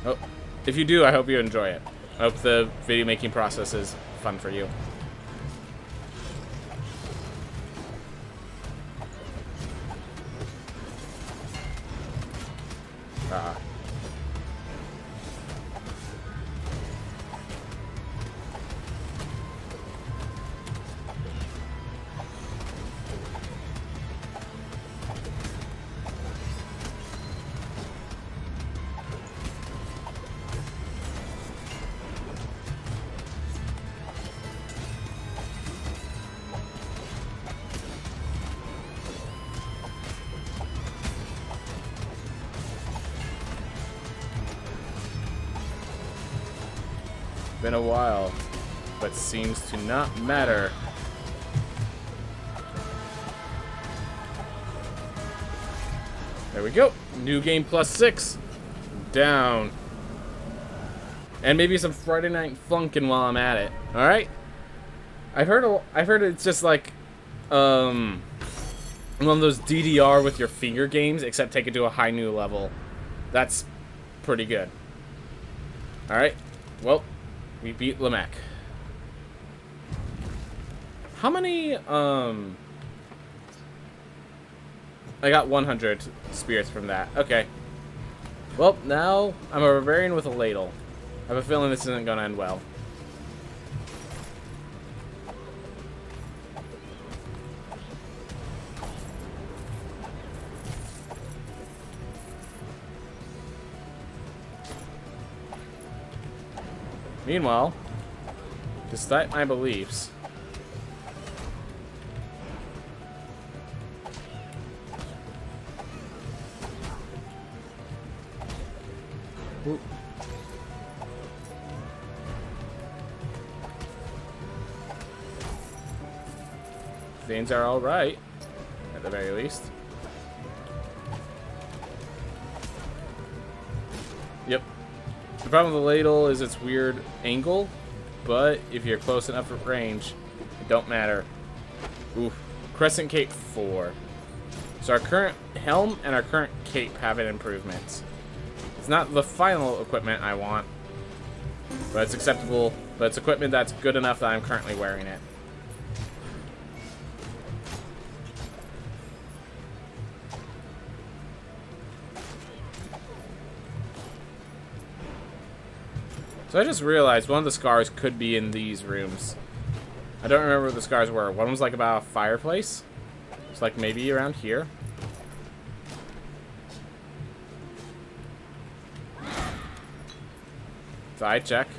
Oh, if you do, I hope you enjoy it. I hope the video making process is fun for you. Been a while, but seems to not matter. There we go. New game +6. Down. And maybe some Friday Night Funkin' while I'm at it. All right. I've heard it's just like one of those DDR with your finger games, except take it to a high new level. That's pretty good. All right. Well, we beat Lamech. How many, I got 100 spirits from that. Okay. Well, now I'm a barbarian with a ladle. I have a feeling this isn't going to end well. Meanwhile, despite my beliefs, things are all right, at the very least. Yep. The problem with the ladle is its weird angle, but if you're close enough at range, it don't matter. Oof. Crescent Cape 4. So our current helm and our current cape have an improvement. It's not the final equipment I want, but it's acceptable. But it's equipment that's good enough that I'm currently wearing it. So I just realized one of the scars could be in these rooms. I don't remember what the scars were. One was like about a fireplace. It's like maybe around here. Side check.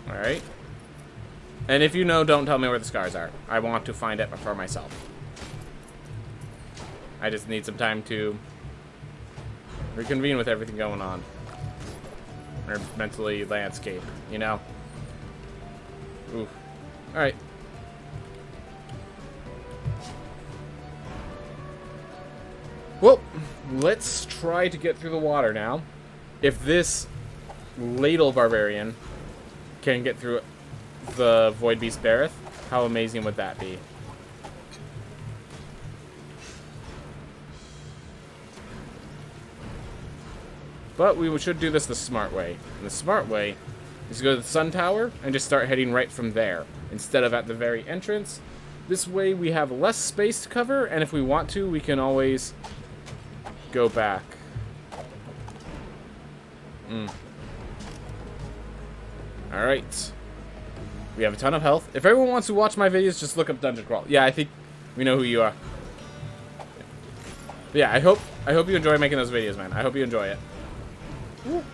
Alright. And if you know, don't tell me where the scars are. I want to find it for myself. I just need some time to reconvene with everything going on. Or mentally landscape, you know? Ooh. Alright. Well, let's try to get through the water now. If this ladle barbarian can get through the Void Beast Barreth, how amazing would that be? But we should do this the smart way. And the smart way is to go to the Sun Tower and just start heading right from there, instead of at the very entrance. This way we have less space to cover, and if we want to, we can always go back. Alright. We have a ton of health. If everyone wants to watch my videos, just look up Dungeon Crawl. Yeah, I think we know who you are. But yeah, I hope you enjoy making those videos, man. I hope you enjoy it. Woo.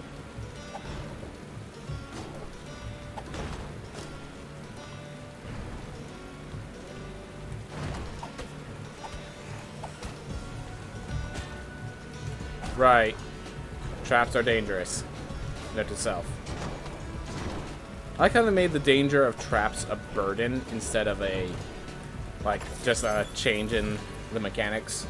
Right. Traps are dangerous. Note to self. I like how they made the danger of traps a burden instead of a, like, just a change in the mechanics.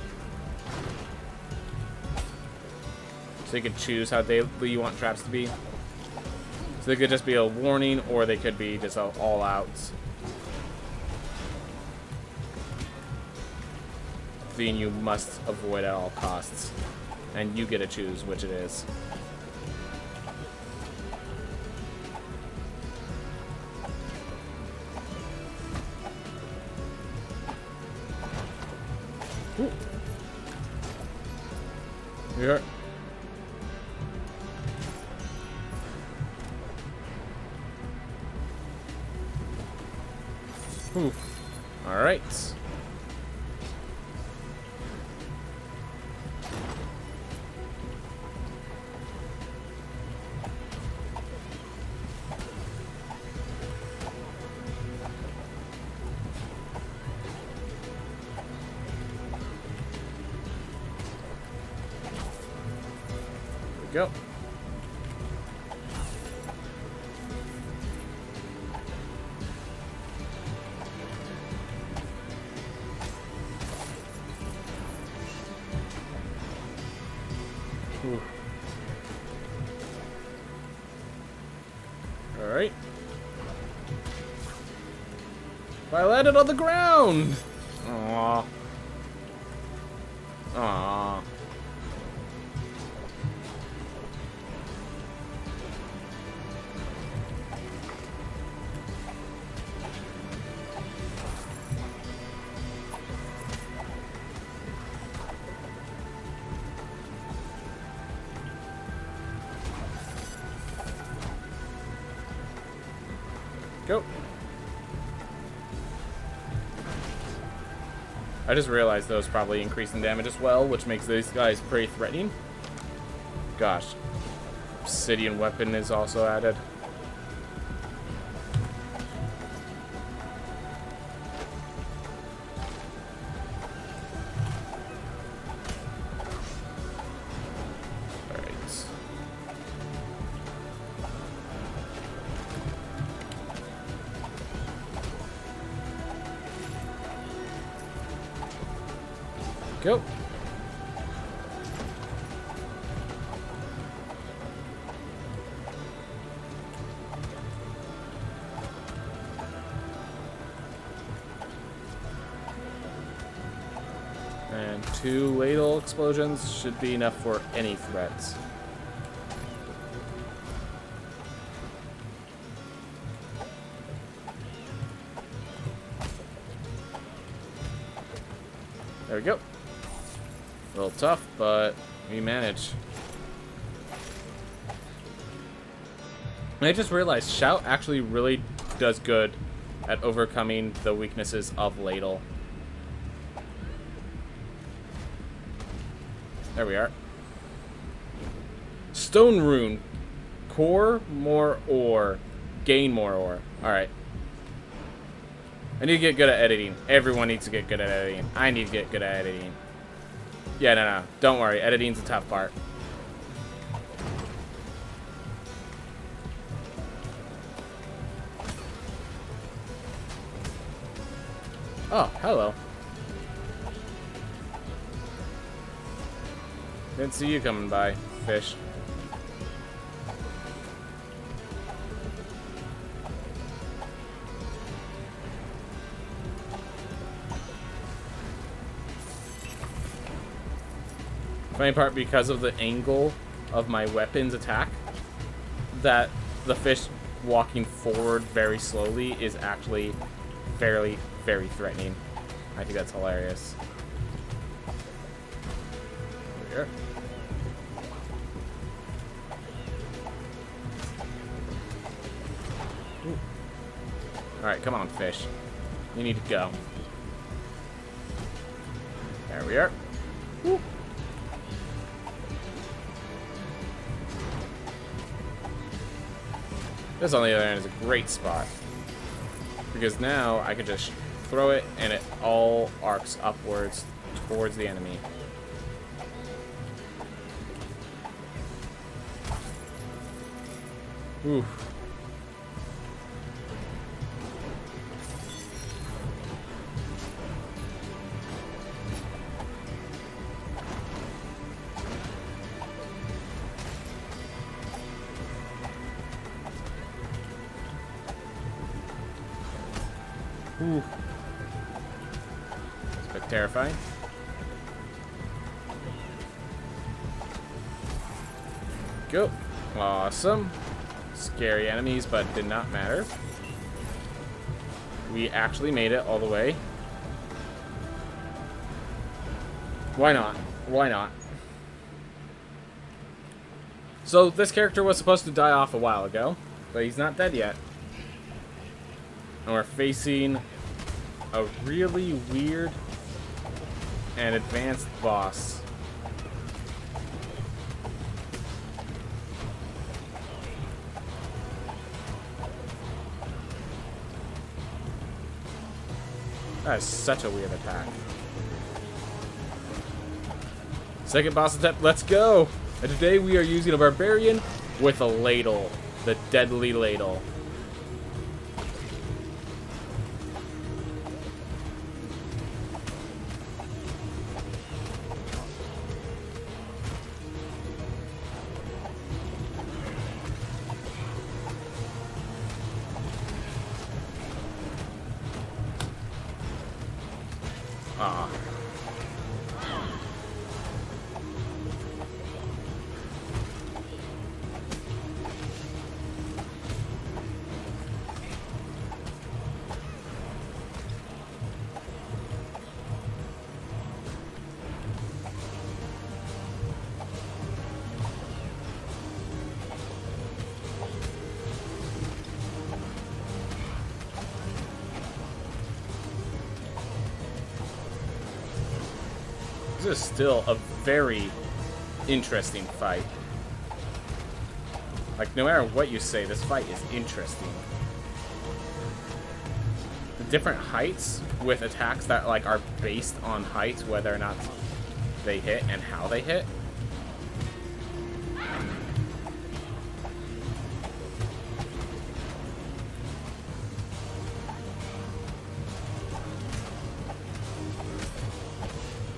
So you could choose how you want traps to be. So they could just be a warning, or they could be just all out. Thing you must avoid at all costs. And you get to choose which it is. Ooh. Here. Ooh. All right. Go. Ooh. All right. I landed on the ground. Aww. Aww. Go. I just realized those probably increase in damage as well, which makes these guys pretty threatening. Gosh. Obsidian weapon is also added. Go. And 2 ladle explosions should be enough for any threats. There we go. A little tough, but We manage. I just realized Shout actually really does good at overcoming the weaknesses of Ladle. There we are. Stone Rune. Core more ore. Gain more ore. Alright. I need to get good at editing. Everyone needs to get good at editing. I need to get good at editing. Yeah, no. Don't worry. Editing's the tough part. Oh, hello. Didn't see you coming by, fish. Funny part, because of the angle of my weapon's attack, that the fish walking forward very slowly is actually very, very threatening. I think that's hilarious. Here. Alright, come on, fish. You need to go. There we are. Woo. This, on the other hand, is a great spot. Because now I can just throw it and it all arcs upwards towards the enemy. Oof. Ooh. It's a bit terrifying. Go. Awesome. Scary enemies, but did not matter. We actually made it all the way. Why not? Why not? So this character was supposed to die off a while ago, but he's not dead yet. And we're facing a really weird and advanced boss. That is such a weird attack. Second boss attempt, let's go! And today we are using a barbarian with a ladle. The deadly ladle. Ah. This is still a very interesting fight. Like, no matter what you say, this fight is interesting. The different heights with attacks that, like, are based on heights, whether or not they hit and how they hit.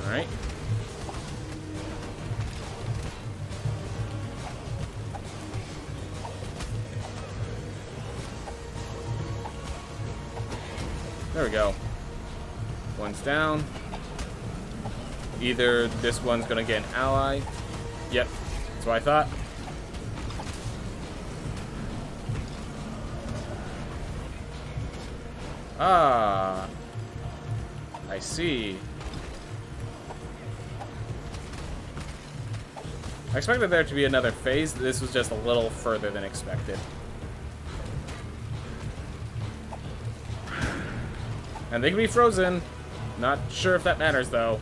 Alright. There we go. One's down. Either this one's gonna get an ally. Yep, that's what I thought. Ah, I see. I expected there to be another phase. This was just a little further than expected. And they can be frozen. Not sure if that matters, though.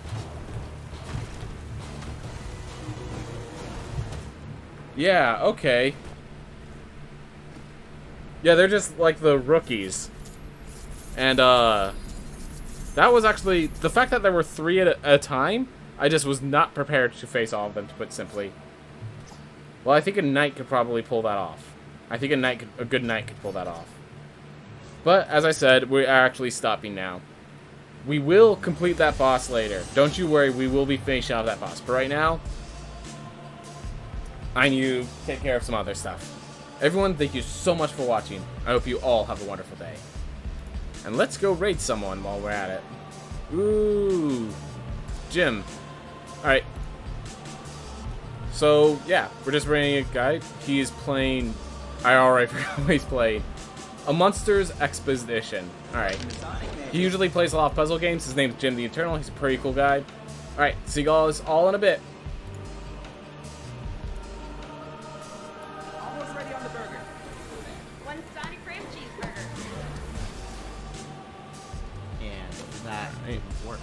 Yeah, okay. Yeah, they're just like the rookies. And, that was actually... The fact that there were 3 at a time, I just was not prepared to face all of them, to put simply. Well, I think a knight could probably pull that off. I think a good knight could pull that off. But, as I said, we are actually stopping now. We will complete that boss later. Don't you worry, we will be finishing off that boss. But right now, I need to take care of some other stuff. Everyone, thank you so much for watching. I hope you all have a wonderful day. And let's go raid someone while we're at it. Ooh. Jim. Alright. So, yeah, we're just raiding a guy. He's playing... I already forgot what he's playing. A Monsters Expedition. Alright. He usually plays a lot of puzzle games. His name's Jim the Eternal. He's a pretty cool guy. Alright, see you guys all in a bit. Almost ready on the burger. One Sonic Cream Cheeseburger. And that didn't work.